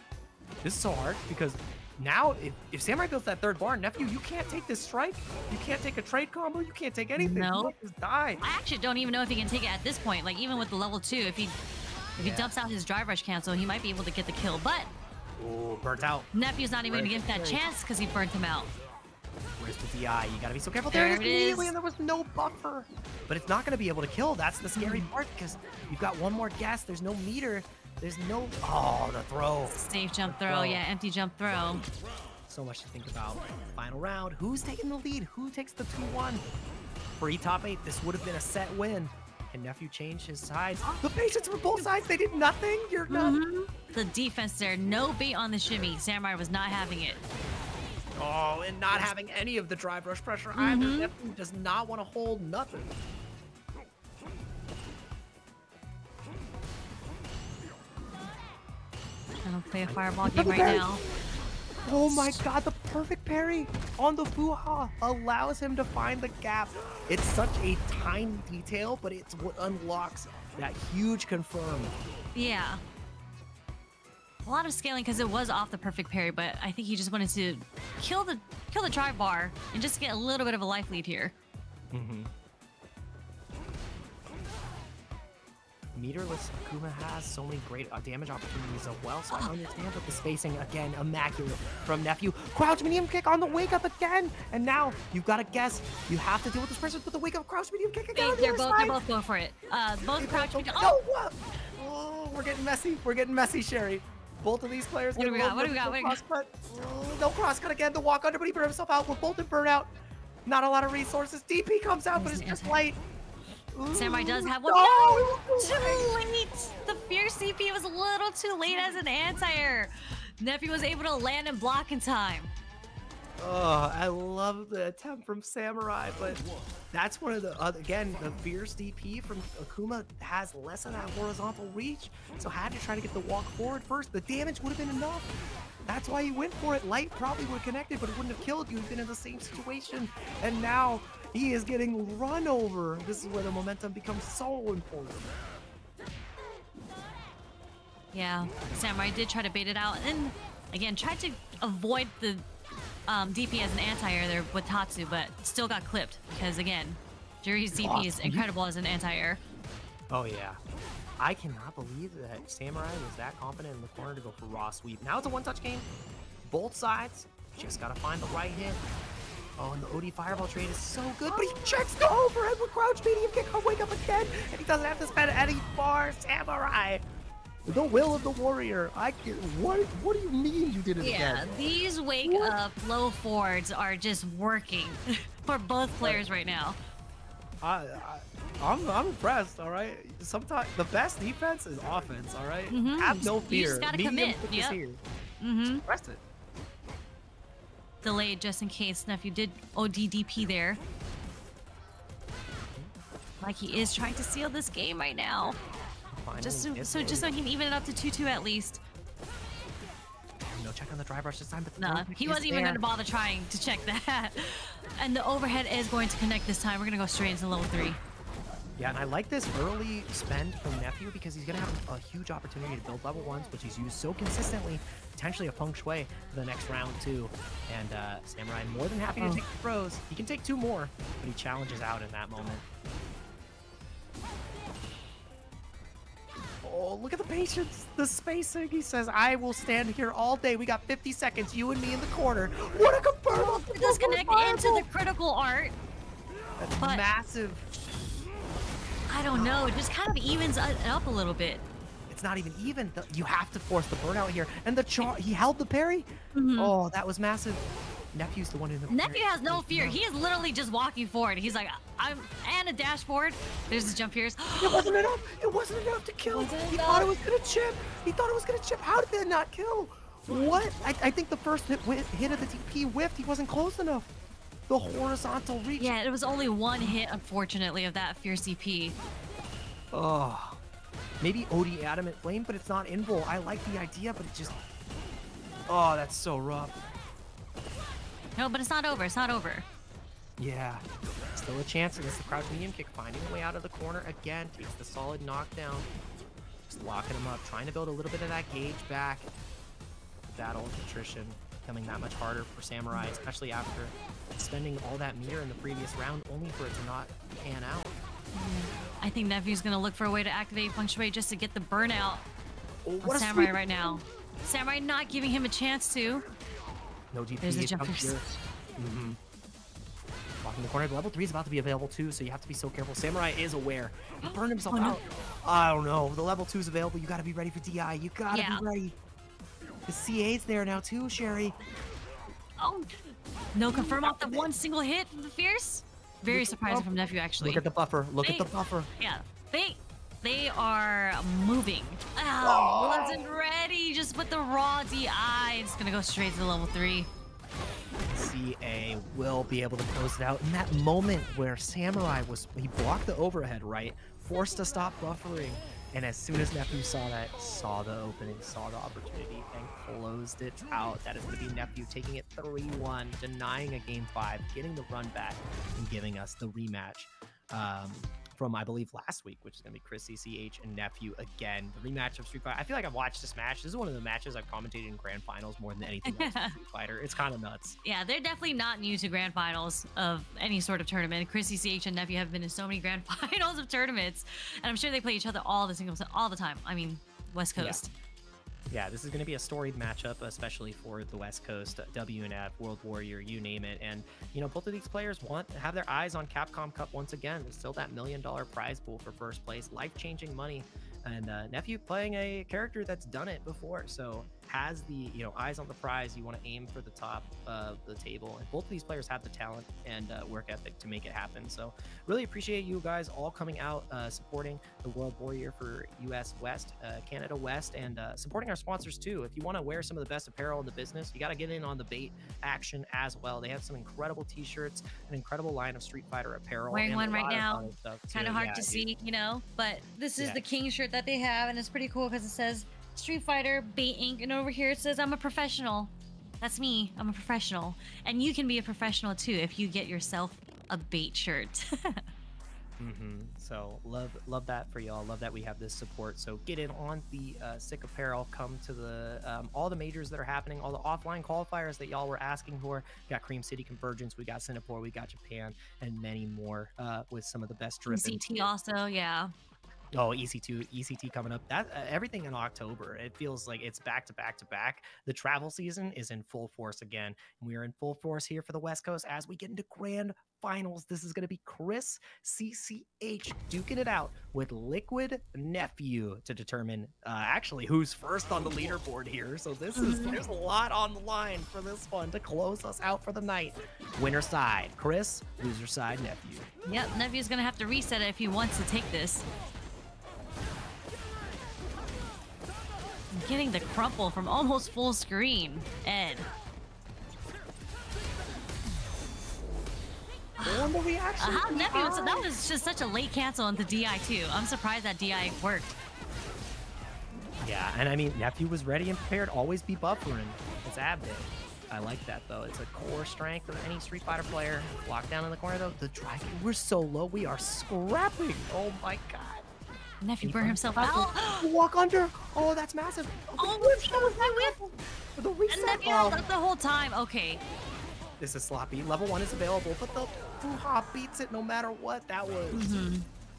This is so hard because now, if Samurai builds that 3rd bar, Nephew, you can't take this strike. You can't take a trade combo. You can't take anything. No. You just die. I actually don't even know if he can take it at this point. Like, even with the level 2, if he dumps out his drive rush cancel, he might be able to get the kill. But oh, burnt out. Nephew's not even going to get that chance because he burnt him out. Where's the DI? You got to be so careful. There it is it immediately, is. and there was no buffer. But it's not going to be able to kill. That's the scary part because you've got 1 more guess. There's no meter. There's no... Oh, the throw. Safe jump throw. Yeah, empty jump throw. So much to think about. Final round. Who's taking the lead? Who takes the 2-1? Free top 8. This would have been a set win. Can Nephew change his sides? The patience from both sides. They did nothing. You're not... The defense there. No bait on the shimmy. Samurai was not having it. Oh, and not having any of the drive rush pressure either. Nephew does not want to hold nothing. I don't play a fireball game right now. Oh my god, the perfect parry on the Fuha allows him to find the gap. It's such a tiny detail, but it's what unlocks that huge confirm. Yeah. A lot of scaling because it was off the perfect parry, but I think he just wanted to kill the drive bar and just get a little bit of a life lead here. Meterless Akuma has so many great damage opportunities as well, so I understand that the spacing, again, immaculate from Nephew. Crouch medium kick on the wake up again, and now you've got to guess. You have to deal with this person with the wake up crouch medium kick again. They're both going for it. Both crouch medium. Oh, we're getting messy. We're getting messy, Sherry. Both of these players. What do we got? What do we got? No cross cut again. The walk under, but he burned himself out. We're both in burnout. Not a lot of resources. DP comes out, but it's just light. Samurai does have one. No! Too late. The fierce CP was a little too late as an anti-air. Nephew was able to land and block in time. Oh, I love the attempt from Samurai, but that's one of the, again, the fierce DP from Akuma has less of that horizontal reach, so had to try to get the walk forward first. The damage would have been enough. That's why he went for it. Light probably would have connected, but it wouldn't have killed you. He's been in the same situation, and now he is getting run over. This is where the momentum becomes so important. Yeah, Samurai did try to bait it out, and again, tried to avoid the DP as an anti-air there with Tatsu, but still got clipped because, again, Jury's DP is incredible as an anti-air. Oh, yeah. I cannot believe that Samurai was that confident in the corner to go for raw sweep. Now it's a one-touch game. Both sides just got to find the right hit. Oh, and the OD Fireball trade is so good, but he checks the overhead with crouch medium kick. Wake up again, and he doesn't have to spend any bar. Samurai. The will of the warrior. I can. What do you mean you did it again? Yeah, these wake up low forwards are just working for both players right now. I'm impressed. All right. Sometimes the best defense is offense. All right. Have no fear. You just gotta commit. Yep. Press it. Delayed just in case Nephew did OD DP there. Like he is trying to seal this game right now. Just so he can even it up to 2-2 at least. No check on the dry brush this time, but no, he wasn't even going to bother trying to check that. And the overhead is going to connect this time. We're going to go straight into level 3. Yeah, and I like this early spend from Nephew because he's going to have a huge opportunity to build level 1s, which he's used so consistently, potentially a feng shui for the next round too. And Samurai more than happy to take the throws. He can take 2 more, but he challenges out in that moment. Oh, look at the patience, the spacing. He says, I will stand here all day. We got 50 seconds, you and me in the corner. What a confirm! It does connect into the critical art. That's massive. I don't know. It just kind of evens it up a little bit. It's not even even. You have to force the burnout here. And he held the parry. Oh, that was massive. Nephew's the one in the Nephew has no fear. He is literally just walking forward. He's like, and a dash forward. There's his jump here's. It wasn't enough. It wasn't enough to kill. He thought it was going to chip. He thought it was going to chip. How did that not kill? What? I think the first hit of the TP whiffed. He wasn't close enough. The horizontal reach. Yeah, it was only 1 hit, unfortunately, of that fierce EP. Oh, maybe OD Adamant Flame, but it's not invul. I like the idea, but it just... Oh, that's so rough. No, but it's not over. It's not over. Yeah, still a chance against the crouch medium kick, finding a way out of the corner again. Takes the solid knockdown. Just locking him up, trying to build a little bit of that gauge back. Battle with attrition becoming that much harder for Samurai, especially after spending all that meter in the previous round only for it to not pan out. I think Nephew's gonna look for a way to activate Feng Shui just to get the burnout on Samurai right now. Samurai not giving him a chance to. No GP. There's the jump here. Walking the corner. Level 3 is about to be available too, so you have to be so careful. Samurai is aware. He burned himself out. I don't know. The level 2 is available. You got to be ready for DI. You got to be ready. The CA's there now too, Sherry. Oh, no confirm off the 1 single hit from the Fierce. Very surprising from Nephew, actually. Look at the buffer. Look at the buffer. Yeah, they are moving. Oh, wasn't ready. Just with the raw DI. It's gonna go straight to level 3. CA will be able to close it out in that moment where Samurai he blocked the overhead, right? Forced to stop buffering. And as soon as Nephew saw that, saw the opening, saw the opportunity, and closed it out. That is going to be Nephew taking it 3-1, denying a game 5, getting the run back, and giving us the rematch from, I believe, last week, which is going to be Chris CCH and Nephew again. The rematch of Street Fighter. I feel like I've watched this match. This is one of the matches I've commentated in Grand Finals more than anything else in Street Fighter. It's kind of nuts. Yeah, they're definitely not new to Grand Finals of any sort of tournament. Chris CCH and Nephew have been in so many Grand Finals of tournaments, and I'm sure they play each other all the time. I mean, West Coast. Yeah, this is going to be a storied matchup, especially for the West Coast, WNF, World Warrior, you name it. And, you know, both of these players want to have their eyes on Capcom Cup once again. There's still that $1 million prize pool for first place, life-changing money. And Nephew playing a character that's done it before, so has the eyes on the prize. You want to aim for the top of the table, and both of these players have the talent and work ethic to make it happen. So really appreciate you guys all coming out, supporting the World Warrior for US West, Canada West, and supporting our sponsors too. If you want to wear some of the best apparel in the business, you got to get in on the bait action as well. They have some incredible t-shirts, an incredible line of Street Fighter apparel. Wearing one right now. Kind of hard to see, but this is the King shirt that they have, and it's pretty cool because it says Street Fighter Bait Inc. and over here it says I'm a professional. That's me. I'm a professional, and you can be a professional too if you get yourself a bait shirt. So love that for y'all. Love that we have this support. So get in on the sick apparel. Come to the all the majors that are happening, all the offline qualifiers that y'all were asking for. We got Cream City Convergence, we got Singapore, we got Japan, and many more with some of the best dripping. CT also, yeah. Oh, EC2 coming up. That everything in October. It feels like it's back to back to back. The travel season is in full force again. We are in full force here for the West Coast as we get into Grand Finals. This is going to be Chris CCH duking it out with Liquid Nephew to determine actually who's first on the leaderboard here. So there's a lot on the line for this one to close us out for the night. Winner side Chris, loser side Nephew. Yep, Nephew's going to have to reset it if he wants to take this. Getting the crumple from almost full screen. Ed. Nephew, that was just such a late cancel into DI too. I'm surprised that DI worked. Yeah, and I mean, Nephew was ready and prepared, always be buffering. ab day. I like that though. It's a core strength of any Street Fighter player. Lockdown in the corner though. The dragon. We're so low. We are scrapping. Oh my god. Nephew burned himself out. Walk under. Oh, that's massive. Oh, whip. That was my whip. The reset. And Nephew held up the whole time. Okay. This is sloppy. Level 1 is available, but the Hoo-Ha beats it no matter what. That was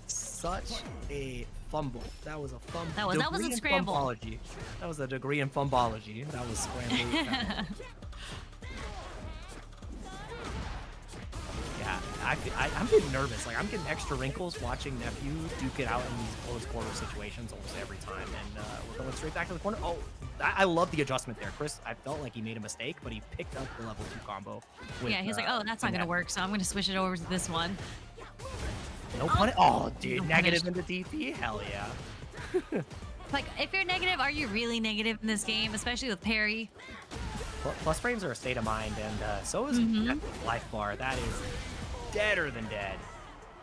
such a fumble. That was a fumble. That was a scramble. Fumbology. That was a degree in fumbology. That was scrambling. Yeah, I'm getting nervous. Like, I'm getting extra wrinkles watching Nephew duke it out in these close quarter situations almost every time. And we're going straight back to the corner. Oh, I love the adjustment there. Chris, I felt like he made a mistake, but he picked up the level 2 combo. With, yeah, he's like, oh, that's not going to work, so I'm going to switch it over to this one. No punish. Oh, dude, no negative into DP? Hell yeah. Like, if you're negative, are you really negative in this game, especially with parry? Plus frames are a state of mind, and so is life bar. That is deader than dead.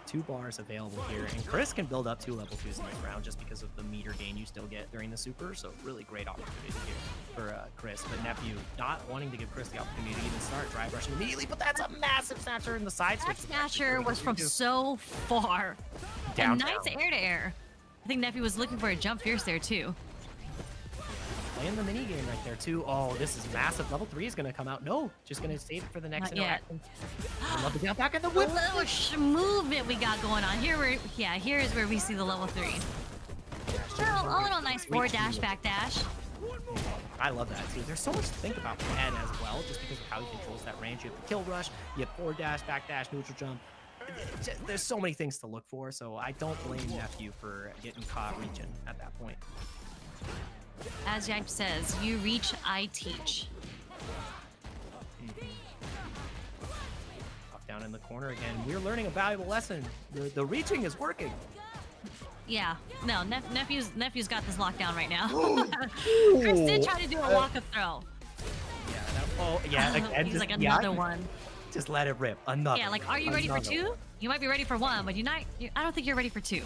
2 bars available here, and Chris can build up 2 level 2s in this round just because of the meter gain you still get during the super, so really great opportunity here for Chris. But Nephew not wanting to give Chris the opportunity to even start drive rushing immediately, but that's a massive snatcher in the side switch. That snatcher was from so far. Down, and nice air-to-air. I think Nephew was looking for a jump fierce there, too. Playing the mini game right there too. Oh, this is massive. Level 3 is gonna come out. No, just gonna save it for the next interaction. I love the down back in the whip. A little movement we got going on here. Here is where we see the level 3. Well, a little nice forward dash, back dash. I love that too. There's so much to think about for Ed as well, just because of how he controls that range. You have the kill rush, you have forward dash, back dash, neutral jump. There's so many things to look for, so I don't blame Nephew for getting caught reaching at that point. As Yipe says, you reach, I teach. Up down in the corner again. We're learning a valuable lesson. The reaching is working. Yeah. No, Nephew's got this lockdown right now. Chris did try to do a walk-up throw. Yeah. Again, he's like another one. Just let it rip. Another. Yeah, like, are you ready for 2? You might be ready for 1, but I don't think you're ready for 2.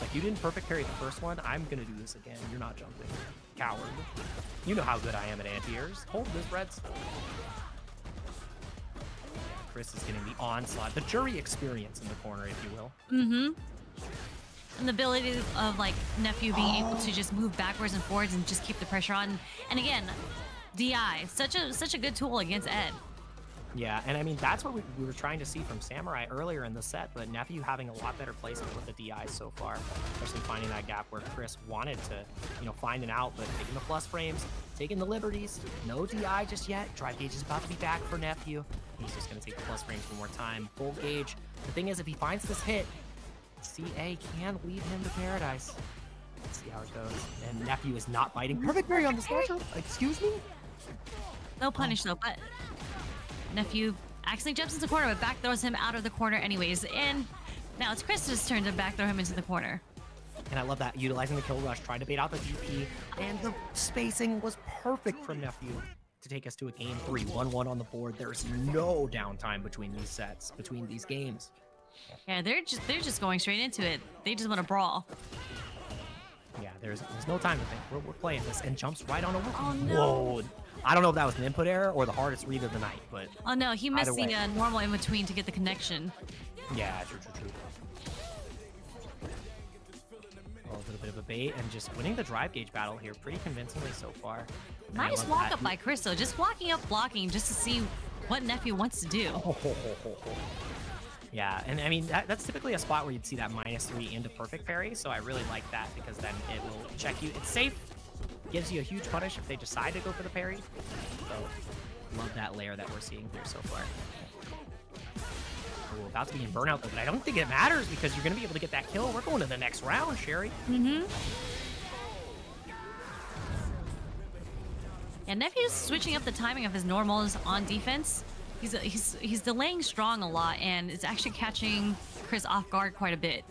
Like, you didn't perfect parry the first one. I'm gonna do this again. You're not jumping. Coward. You know how good I am at anti-airs. Hold this, Reds. Chris is getting the onslaught. The jury experience in the corner, if you will. And the ability of, like, Nephew being able to just move backwards and forwards and just keep the pressure on. And again, DI. Such a good tool against Ed. Yeah, and I mean, that's what we were trying to see from Samurai earlier in the set, but Nephew having a lot better placement with the DI so far, especially finding that gap where Chris wanted to, find an out, but taking the plus frames, taking the liberties, no DI just yet. Drive gauge is about to be back for Nephew. He's just going to take the plus frames one more time. Full gauge. The thing is, if he finds this hit, CA can lead him to paradise. Let's see how it goes. And Nephew is not biting. Perfect parry on the snatcher. Excuse me? No punish, though, but Nephew accidentally jumps into the corner, but back throws him out of the corner anyways. And now it's Chris's turn to back throw him into the corner. And I love that, utilizing the kill rush, trying to bait out the DP, and the spacing was perfect from Nephew to take us to a game 3, 1-1 on the board. There's no downtime between these sets, between these games. Yeah, they're just going straight into it. They just want to brawl. Yeah, there's no time to think. We're playing this, and jumps right on a whip. Oh no! Whoa! I don't know if that was an input error or the hardest read of the night, but oh no, he missed the normal in between to get the connection. Yeah, true. Oh, a little bit of a bait, and just winning the drive gauge battle here pretty convincingly so far. Nice walk up by Chris, though. Just walking up, blocking, just to see what Nephew wants to do. Yeah, and I mean, that's typically a spot where you'd see that -3 into perfect parry, so I really like that because then it will check you. It's safe, gives you a huge punish if they decide to go for the parry. So, love that layer that we're seeing here so far. We're about to be in burnout, though, but I don't think it matters because you're going to be able to get that kill. We're going to the next round, Sherry. And Nephew's switching up the timing of his normals on defense. He's delaying strong a lot, and it's actually catching Chris off guard quite a bit.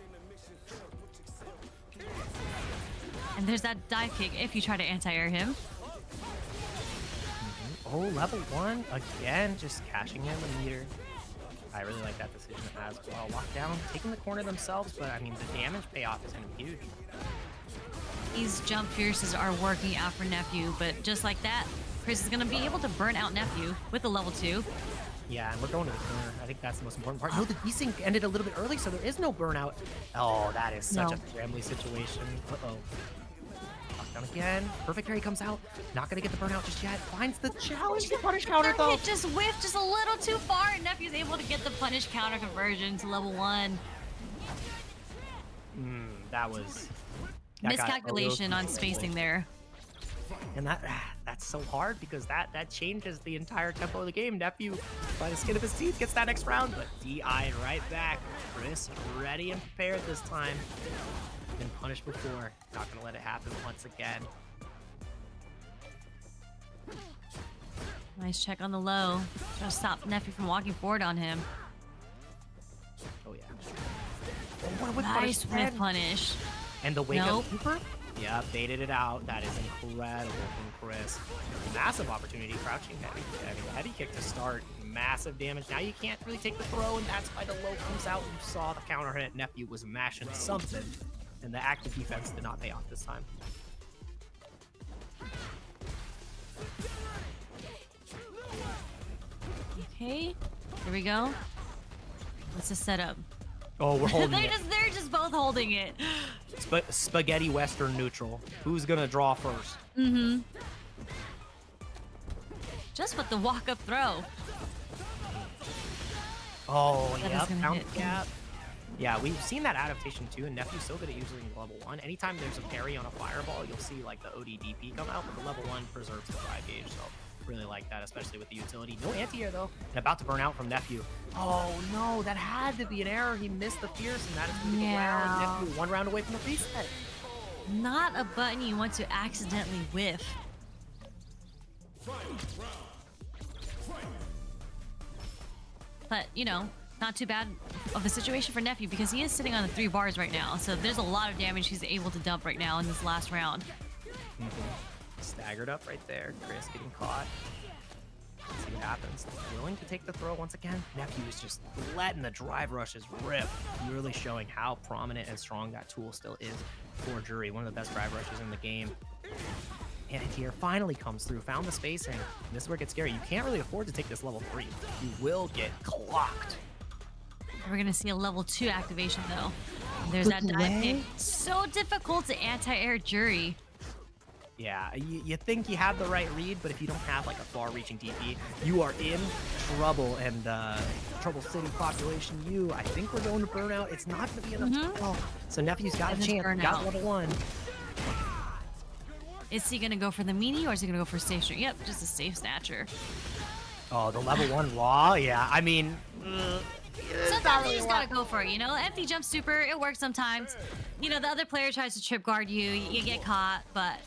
And there's that dive kick if you try to anti-air him. Oh, level 1 again, just cashing in the meter. I really like that decision as well. Lockdown, taking the corner themselves, but I mean, the damage payoff is going to be huge. These jump fierces are working out for Nephew, but just like that, Chris is gonna be able to burn out Nephew with the level 2. Yeah, and we're going to the corner. I think that's the most important part. No, the desync ended a little bit early, so there is no burnout. Oh, that is such a family situation. Uh-oh. Knockdown again. Perfect parry comes out. Not gonna get the burnout just yet. Finds the challenge. The punish counter though. It just whiffed just a little too far, and Nephew's able to get the punish counter conversion to level 1. That was miscalculation on spacing there. And that's so hard because that changes the entire tempo of the game. Nephew, by the skin of his teeth, gets that next round, but DI right back. Chris ready and prepared this time. Been punished before. Not gonna let it happen once again. Nice check on the low. Trying to stop Nephew from walking forward on him. Oh yeah. Oh, nice whiff punish. And the wake up super? Yeah, baited it out. That is incredible from Chris. Massive opportunity, crouching heavy. I mean, heavy kick to start, massive damage. Now you can't really take the throw, and that's why the low comes out. You saw the counter hit. Nephew was mashing something, and the active defense did not pay off this time. Okay, here we go. What's the setup? Oh, we're holding it. They're just both holding it. Spaghetti Western neutral. Who's gonna draw first? Mm-hmm. Just with the walk-up throw. Oh, yep. Count gap. Yeah, we've seen that adaptation too, and Nephew's so good at using level 1. Anytime there's a parry on a fireball, you'll see like the ODDP come out, but the level 1 preserves the 5 gauge, so really like that, especially with the utility. No anti-air though, and about to burn out from Nephew. Oh no, that had to be an error. He missed the fierce, and that is going to be the round. Nephew 1 round away from the reset. Not a button you want to accidentally whiff. But, you know, not too bad of a situation for Nephew because he is sitting on the 3 bars right now. So there's a lot of damage he's able to dump right now in this last round. Staggered up right there. Chris getting caught. Let's see what happens. Willing to take the throw once again. Nephew is just letting the drive rushes rip. Really showing how prominent and strong that tool still is for Jury. One of the best drive rushes in the game. Anti-air finally comes through, found the spacing. And this is where it gets scary. You can't really afford to take this level 3. You will get clocked. We're gonna see a level 2 activation though. There's that dive kick. So difficult to anti-air Jury. Yeah, you think you have the right read, but if you don't have like a far-reaching DP, you are in trouble. And Trouble City population, I think we're going to burnout. It's not going to be enough to kill. So Nephew's got a chance. Got level 1. Is he going to go for the meanie or is he going to go for safe snatcher? Yep, just a safe snatcher. Oh, the level 1 raw? Yeah, I mean... sometimes you just gotta go for it, you know? Empty jump super, it works sometimes. You know, the other player tries to trip guard you, you get caught, but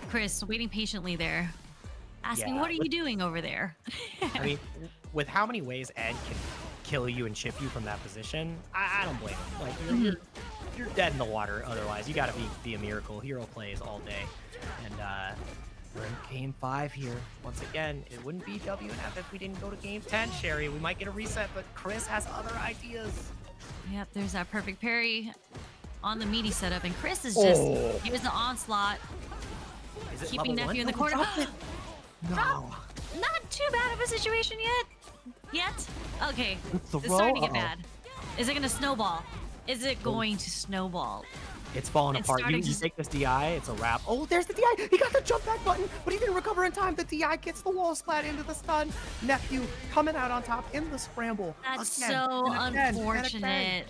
Chris waiting patiently there, asking, what are you doing over there? I mean, with how many ways Ed can kill you and chip you from that position, I don't blame him. Like, you're dead in the water otherwise. You gotta be a miracle. Hero plays all day. And we're in game 5 here. Once again, it wouldn't be WNF if we didn't go to game 10, Sherry. We might get a reset, but Chris has other ideas. Yep, there's that perfect parry on the meaty setup, and Chris is just, here's the onslaught. Keeping Nephew in the corner. No. Not too bad of a situation yet. Okay, it's starting to get bad. Is it gonna snowball? Is it going to snowball? It's falling apart. You take this DI, it's a wrap. Oh, there's the DI. He got the jump back button, but he didn't recover in time. The DI gets the wall splat into the stun. Nephew coming out on top in the scramble. That's so unfortunate.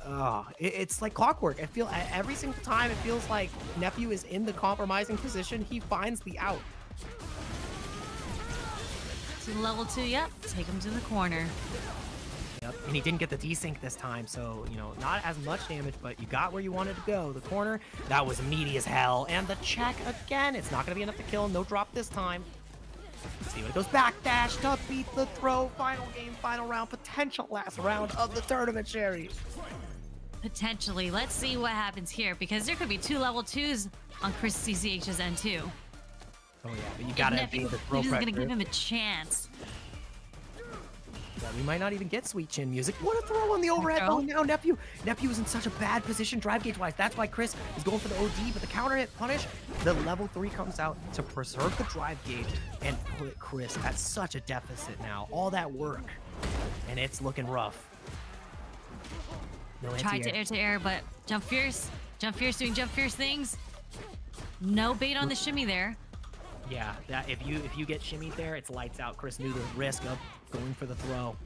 Oh, it's like clockwork. I feel every single time it feels like Nephew is in the compromising position. He finds the out. To level 2, yep. Take him to the corner. Yep, and he didn't get the desync this time, so, you know, not as much damage, but you got where you wanted to go. The corner, that was meaty as hell. And the check again. It's not going to be enough to kill. No drop this time. Let's see what it goes. Backdash to beat the throw. Final game, final round. Potential last round of the tournament, Sherry. Potentially. Let's see what happens here, because there could be 2 level 2s on Chris CCH's end, too. Oh, yeah, but you got to be the throw pressure. He's going to give him a chance. Yeah, we might not even get Sweet Chin music. What a throw on the overhead though. Now Nephew is in such a bad position drive gauge wise. That's why Chris is going for the OD, but the counter hit punish. The level 3 comes out to preserve the drive gauge and put Chris at such a deficit now. All that work, and it's looking rough. No Tried to air-to-air, but Jump Fierce doing Jump Fierce things. No bait on the shimmy there. Yeah, that if you get shimmied there, it's lights out. Chris knew the risk of going for the throw.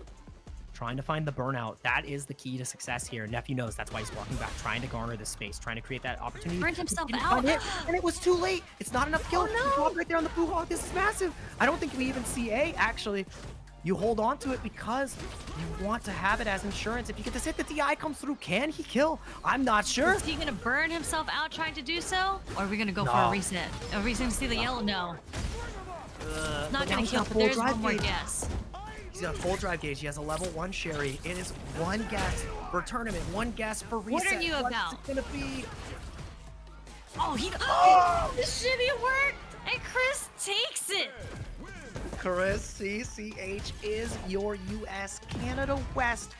Trying to find the burnout. That is the key to success here. Nephew knows that's why he's walking back, trying to garner this space, trying to create that opportunity. Burned himself out. And it was too late. It's not enough kill. Oh, no. Right there on the Boo Hog. This is massive. I don't think we even see A, actually. You hold on to it because you want to have it as insurance. If you get this hit, the DI comes through. Can he kill? I'm not sure. Is he going to burn himself out trying to do so? Or are we going to go for a reset? Are we going to see the yellow? No. Not going to kill, but there's one more guess. He's got a full drive gauge. He has a level 1 Sherry. It is one guess for tournament, one guess for reset. What are you about? What's it going to be? Oh, the shimmy worked! And Chris takes it! Chris CCH is your US Canada West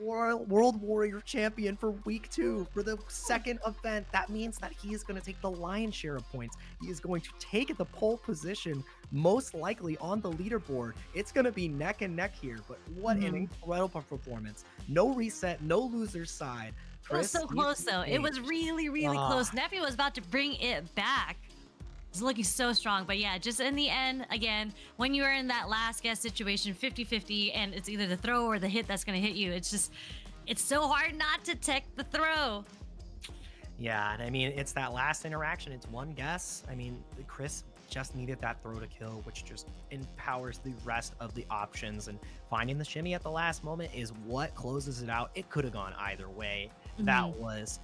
World Warrior Champion for week 2 for the second event. That means that he is going to take the lion's share of points. He is going to take the pole position, most likely on the leaderboard. It's going to be neck and neck here, but what an incredible performance. No reset, no loser's side. Chris, it was so close though. It was really, really close. Nephew was about to bring it back. He's looking so strong, but yeah, just in the end, again, when you are in that last guess situation, 50-50, and it's either the throw or the hit that's going to hit you, it's so hard not to tech the throw. Yeah, and I mean, it's that last interaction. It's one guess. I mean, Chris just needed that throw to kill, which just empowers the rest of the options, and finding the shimmy at the last moment is what closes it out. It could have gone either way. That was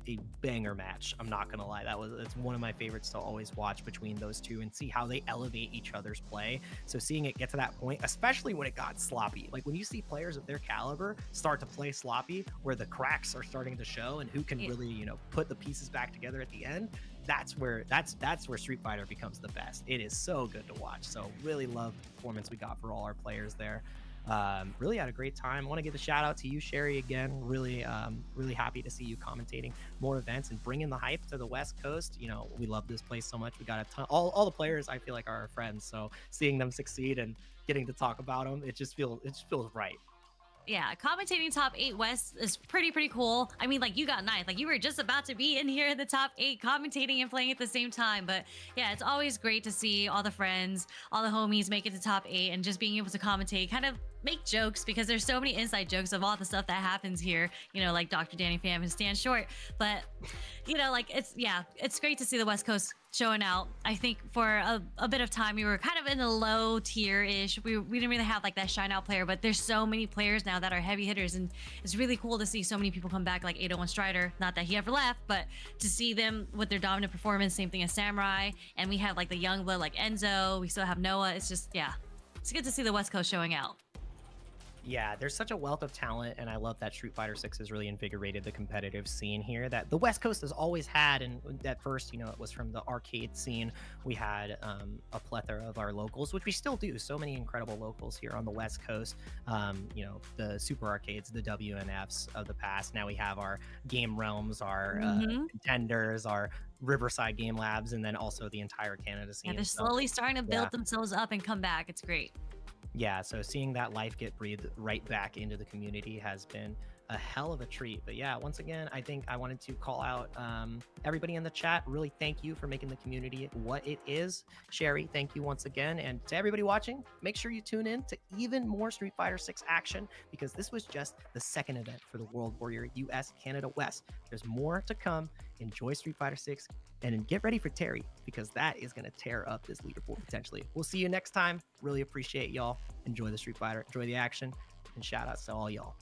a banger match. I'm not gonna lie, it's one of my favorites to always watch between those two and see how they elevate each other's play. So seeing it get to that point, especially when it got sloppy, like when you see players of their caliber start to play sloppy, where the cracks are starting to show and who can really, put the pieces back together at the end, that's where Street Fighter becomes the best. It is so good to watch. So really love the performance we got for all our players there. Really had a great time. I want to give a shout out to you, Sherry, again. Really happy to see you commentating more events and bringing the hype to the West Coast. We love this place so much. We got a ton. All the players I feel like are our friends. So seeing them succeed and getting to talk about them, it feels right. Yeah, commentating top 8 West is pretty cool. I mean, like, you got 9th. Like, you were just about to be in here in the top 8 commentating and playing at the same time. But yeah, it's always great to see all the friends, all the homies make it to top 8 and just being able to commentate, kind of make jokes, because there's so many inside jokes of all the stuff that happens here, like Dr. Danny Pham and Stan Short. But, it's great to see the West Coast showing out. I think for a bit of time we were kind of in the low tier-ish. We didn't really have like that shine out player, but there's so many players now that are heavy hitters, and it's really cool to see so many people come back, like 801 Strider. Not that he ever left, but to see them with their dominant performance. Same thing as Samurai, and we have like the young blood like Enzo. We still have Noah. It's just, it's good to see the West Coast showing out. Yeah, there's such a wealth of talent, and I love that Street Fighter 6 has really invigorated the competitive scene here that the West Coast has always had. And at first, it was from the arcade scene. We had a plethora of our locals, which we still do. So many incredible locals here on the West Coast. The Super Arcades, the WNFs of the past. Now we have our Game Realms, our Contenders, our Riverside Game Labs, and then also the entire Canada scene. Yeah, they're slowly starting to build themselves up and come back. It's great. Yeah, so seeing that life get breathed right back into the community has been a hell of a treat. But yeah, once again, I think I wanted to call out everybody in the chat. Really thank you for making the community what it is. Sherry, thank you once again. And to everybody watching, make sure you tune in to even more Street Fighter 6 action, because this was just the second event for the World Warrior US Canada West. There's more to come. Enjoy Street Fighter 6 and get ready for Terry, because that is going to tear up this leaderboard potentially. We'll see you next time. Really appreciate y'all. Enjoy the Street Fighter, enjoy the action, and shout outs to all y'all.